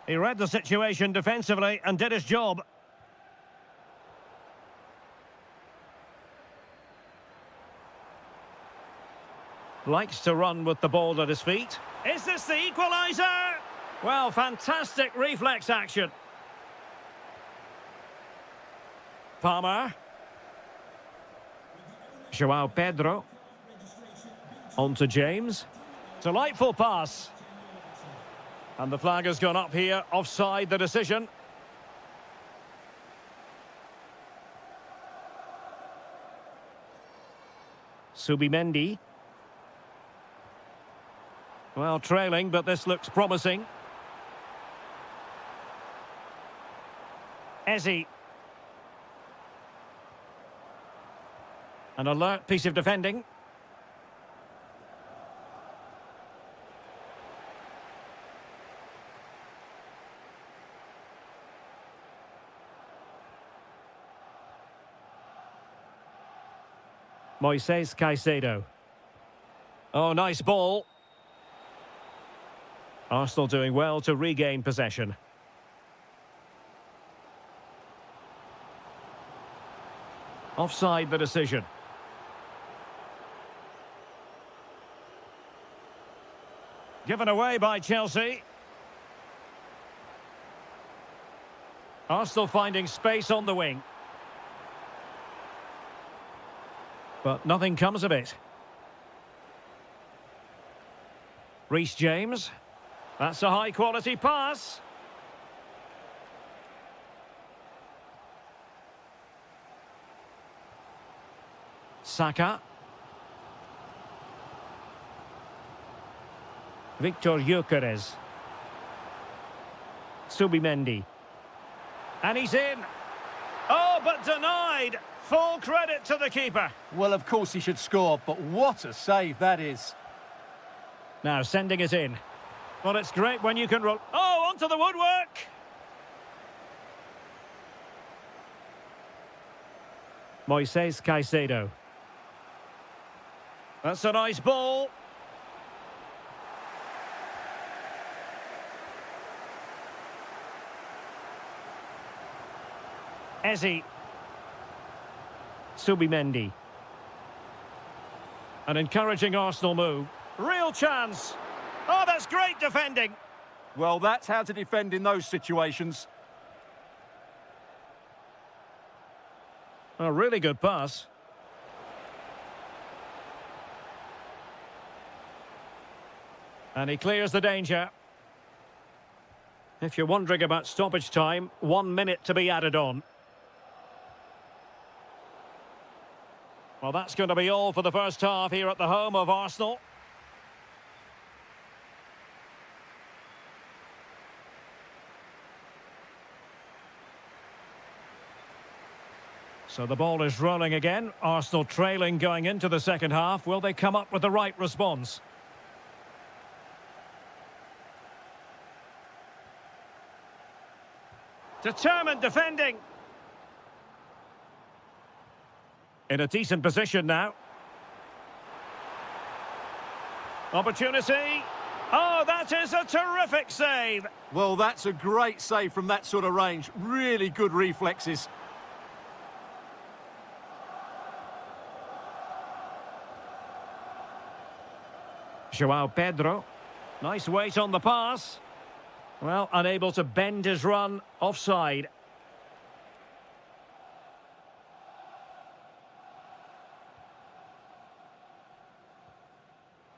He read the situation defensively and did his job. Likes to run with the ball at his feet. Is this the equaliser? Well, fantastic reflex action. Palmer. João Pedro. On to James. Delightful pass. And the flag has gone up here. Offside the decision. Subimendi. Well, trailing, but this looks promising. Eze. An alert piece of defending. Moises Caicedo. Oh, nice ball. Arsenal doing well to regain possession. Offside the decision. Given away by Chelsea. Arsenal finding space on the wing. But nothing comes of it. Reece James. That's a high-quality pass. Saka. Victor Gyökeres. Subimendi. And he's in. Oh, but denied. Full credit to the keeper. Well, of course he should score, but what a save that is. Now sending it in. Well, it's great when you can roll. Oh, onto the woodwork. Moises Caicedo. That's a nice ball. Eze. Subimendi. An encouraging Arsenal move. Real chance. Oh, that's great defending. Well, that's how to defend in those situations. A really good pass. And he clears the danger. If you're wondering about stoppage time, 1 minute to be added on. Well, that's going to be all for the first half here at the home of Arsenal. So the ball is rolling again. Arsenal trailing going into the second half. Will they come up with the right response? Determined defending. In a decent position now. Opportunity. Oh, that is a terrific save. Well, that's a great save from that sort of range. Really good reflexes. João Pedro. Nice weight on the pass. Well, unable to bend his run. Offside.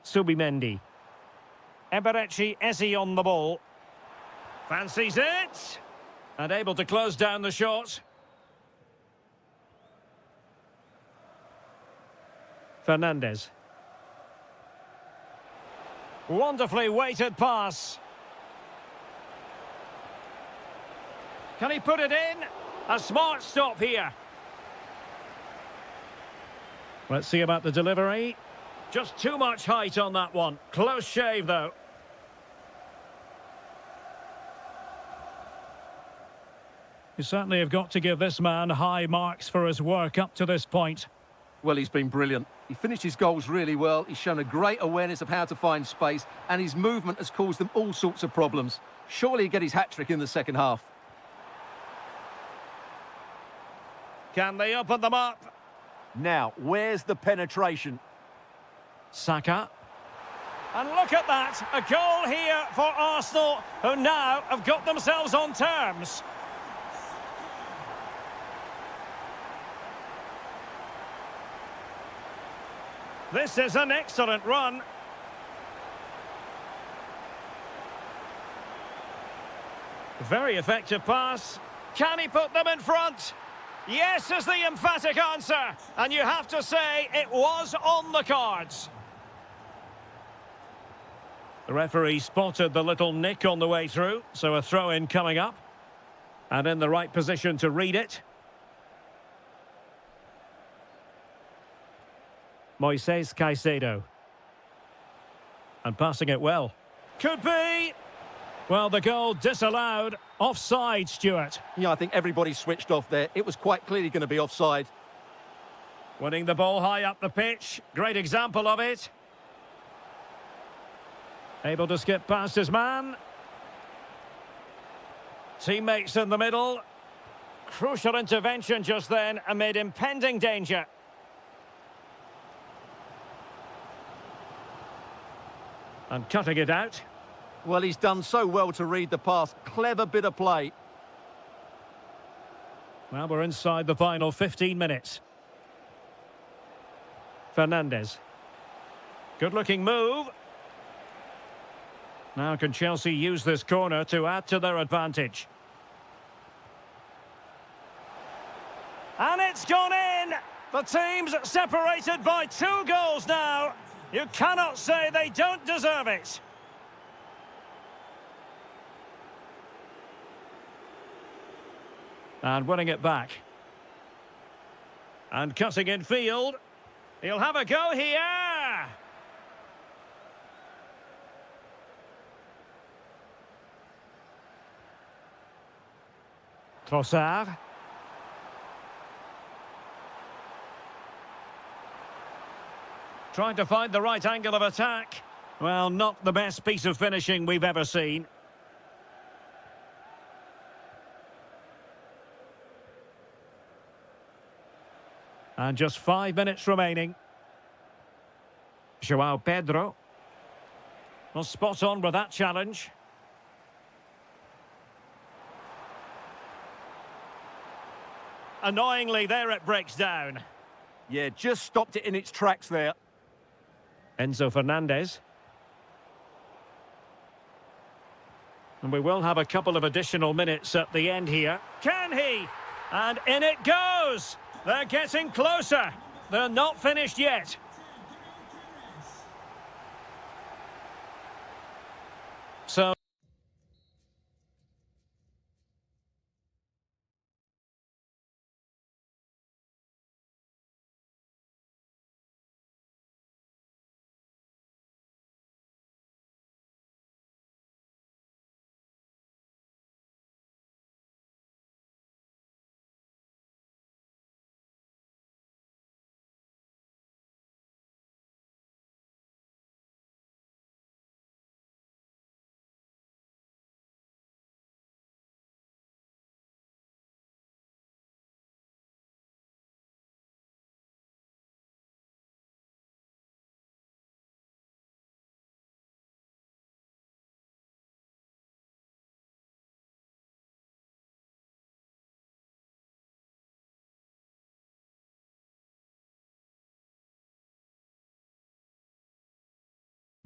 Subimendi. Eberechi Eze on the ball. Fancies it. And able to close down the shot. Fernandez. Wonderfully weighted pass. Can he put it in? A smart stop here. Let's see about the delivery. Just too much height on that one. Close shave, though. You certainly have got to give this man high marks for his work up to this point. Well, he's been brilliant. He finished his goals really well. He's shown a great awareness of how to find space, and his movement has caused them all sorts of problems. Surely he'll get his hat-trick in the second half. Can they open them up? Now, where's the penetration? Saka. And look at that, a goal here for Arsenal, who now have got themselves on terms. This is an excellent run. Very effective pass. Can he put them in front? Yes is the emphatic answer. And you have to say it was on the cards. The referee spotted the little nick on the way through, so a throw-in coming up. And in the right position to read it. Moises Caicedo. And passing it well. Could be. Well, the goal disallowed. Offside, Stuart. Yeah, I think everybody switched off there. It was quite clearly going to be offside. Winning the ball high up the pitch. Great example of it. Able to skip past his man. Teammates in the middle. Crucial intervention just then amid impending danger. And cutting it out. Well, he's done so well to read the pass. Clever bit of play. Well, we're inside the final 15 minutes. Fernandez. Good-looking move. Now can Chelsea use this corner to add to their advantage? And it's gone in! The team's separated by 2 goals now. You cannot say they don't deserve it. And winning it back. And cutting in field. He'll have a go here. Trossard. Trying to find the right angle of attack. Well, not the best piece of finishing we've ever seen. And just 5 minutes remaining. João Pedro. Well, spot on with that challenge. Annoyingly, there it breaks down. Yeah, just stopped it in its tracks there. Enzo Fernandez. And we will have a couple of additional minutes at the end here. Can he? And in it goes! They're getting closer. They're not finished yet. So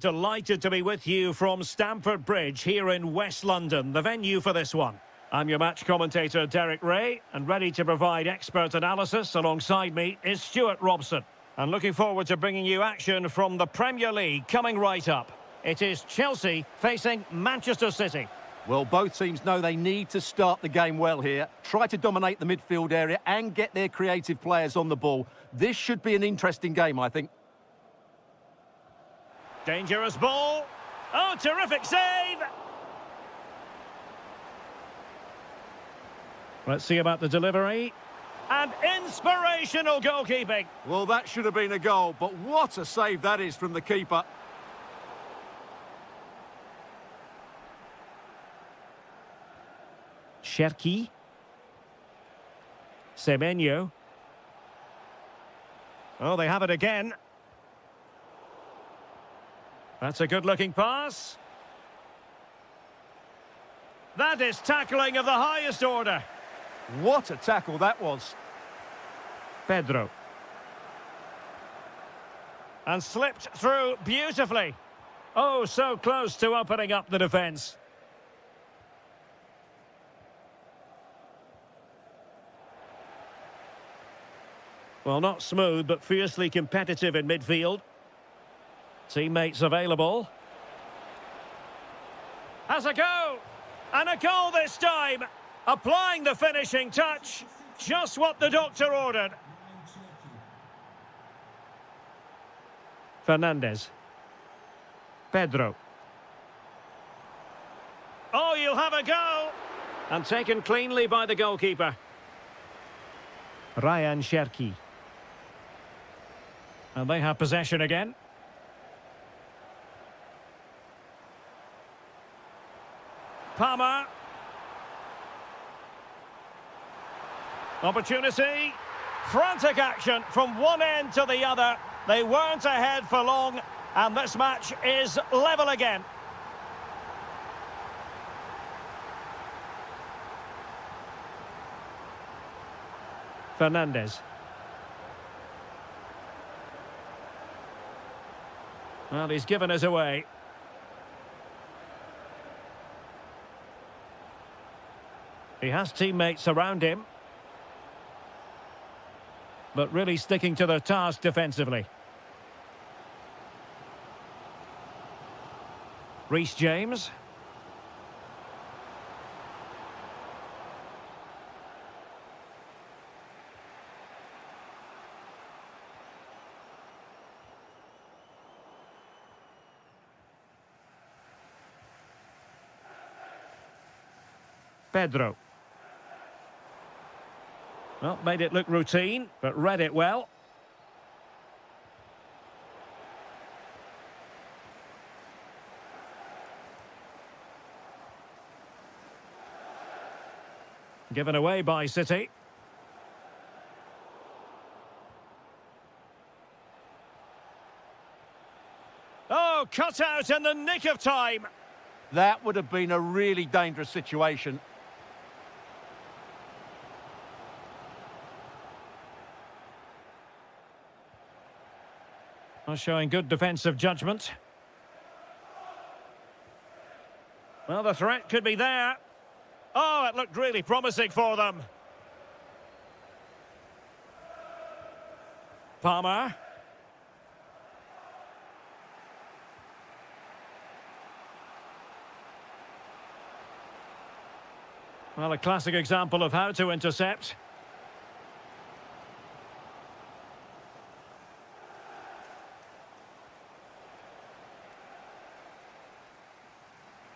Delighted to be with you from Stamford Bridge here in West London, the venue for this one. I'm your match commentator, Derek Ray, and ready to provide expert analysis alongside me is Stuart Robson. And looking forward to bringing you action from the Premier League coming right up. It is Chelsea facing Manchester City. Well, both teams know they need to start the game well here, try to dominate the midfield area and get their creative players on the ball. This should be an interesting game, I think. Dangerous ball. Oh, terrific save! Let's see about the delivery. And inspirational goalkeeping. Well, that should have been a goal, but what a save that is from the keeper. Cherki. Semenyo. Oh, they have it again. That's a good-looking pass. That is tackling of the highest order. What a tackle that was. Pedro. And slipped through beautifully. Oh, so close to opening up the defence. Well, not smooth, but fiercely competitive in midfield. Teammates available. Has a go! And a goal this time! Applying the finishing touch. Just what the doctor ordered. Fernandez. Pedro. Oh, you'll have a go! And taken cleanly by the goalkeeper. Ryan Cherki. And they have possession again. Palmer. Opportunity. Frantic action from one end to the other. They weren't ahead for long, and this match is level again. Fernandez. Well, he's given us away. He has teammates around him, but really sticking to their task defensively. Reece James. Pedro. Well, made it look routine, but read it well. Given away by City. Oh, cut out in the nick of time. That would have been a really dangerous situation. Well, showing good defensive judgment. Well, the threat could be there. Oh, it looked really promising for them. Palmer. Well, a classic example of how to intercept.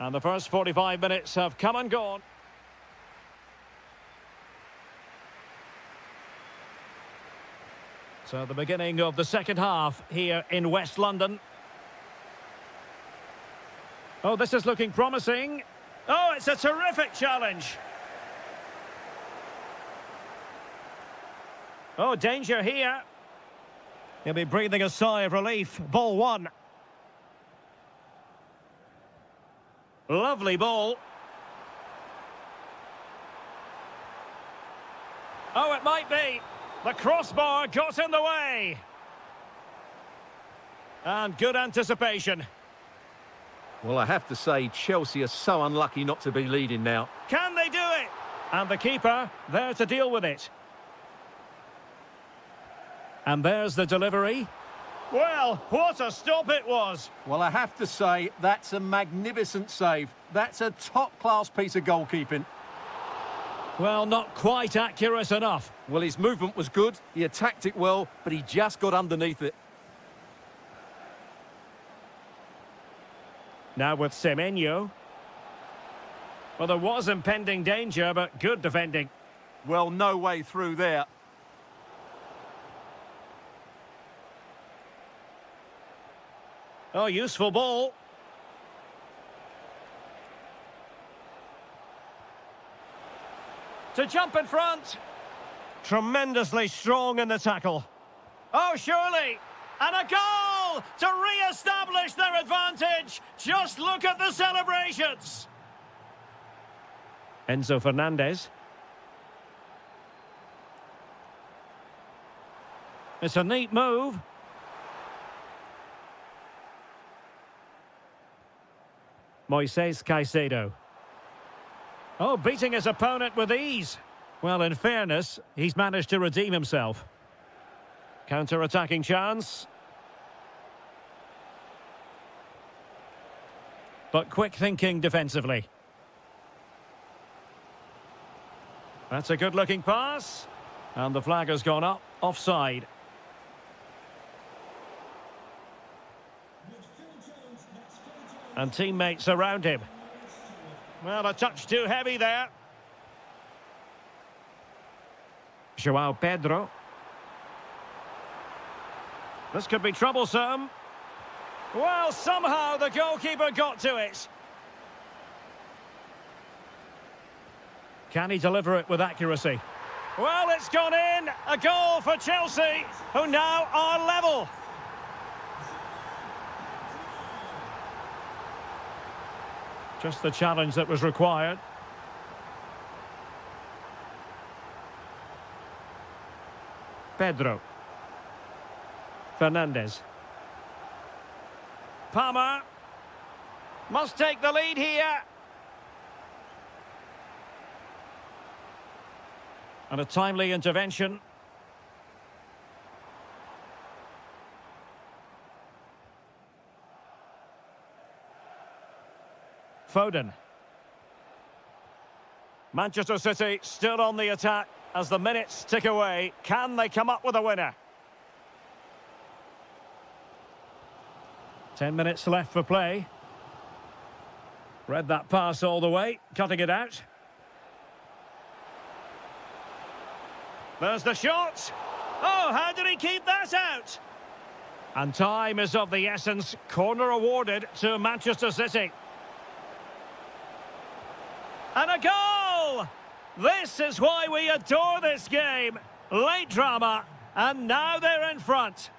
And the first 45 minutes have come and gone. So the beginning of the second half here in West London. Oh, this is looking promising. Oh, it's a terrific challenge. Oh, danger here. He'll be breathing a sigh of relief. Ball one. Lovely ball. Oh, it might be. The crossbar got in the way. And good anticipation. Well, I have to say, Chelsea are so unlucky not to be leading now. Can they do it? And the keeper there to deal with it. And there's the delivery. Well, what a stop it was. Well, I have to say, that's a magnificent save. That's a top-class piece of goalkeeping. Well, not quite accurate enough. Well, his movement was good, he attacked it well, but he just got underneath it. Now with Semenyo. Well, there was impending danger, but good defending. Well, no way through there. Oh, useful ball. To jump in front. Tremendously strong in the tackle. Oh, surely. And a goal to re-establish their advantage. Just look at the celebrations. Enzo Fernandez. It's a neat move. Moises Caicedo. Oh, beating his opponent with ease. Well, in fairness, he's managed to redeem himself. Counter-attacking chance. But quick thinking defensively. That's a good-looking pass. And the flag has gone up, offside. And teammates around him. Well, a touch too heavy there. João Pedro. This could be troublesome. Well, somehow the goalkeeper got to it. Can he deliver it with accuracy? Well, it's gone in. A goal for Chelsea, who now are level. Just the challenge that was required. Pedro. Fernandez. Palmer. Must take the lead here. And a timely intervention. Foden. Manchester City still on the attack as the minutes tick away. Can they come up with a winner? 10 minutes left for play. Read that pass all the way, cutting it out. There's the shot. Oh, how did he keep that out? And time is of the essence. Corner awarded to Manchester City. And a goal! This is why we adore this game. Late drama, and now they're in front.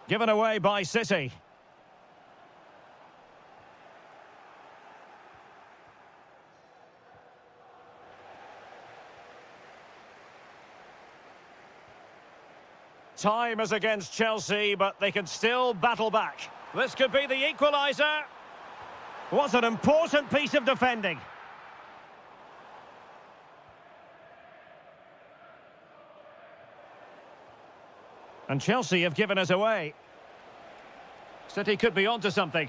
Given away by City. Time is against Chelsea, but they can still battle back. This could be the equaliser. What an important piece of defending. And Chelsea have given us away. City could be onto something.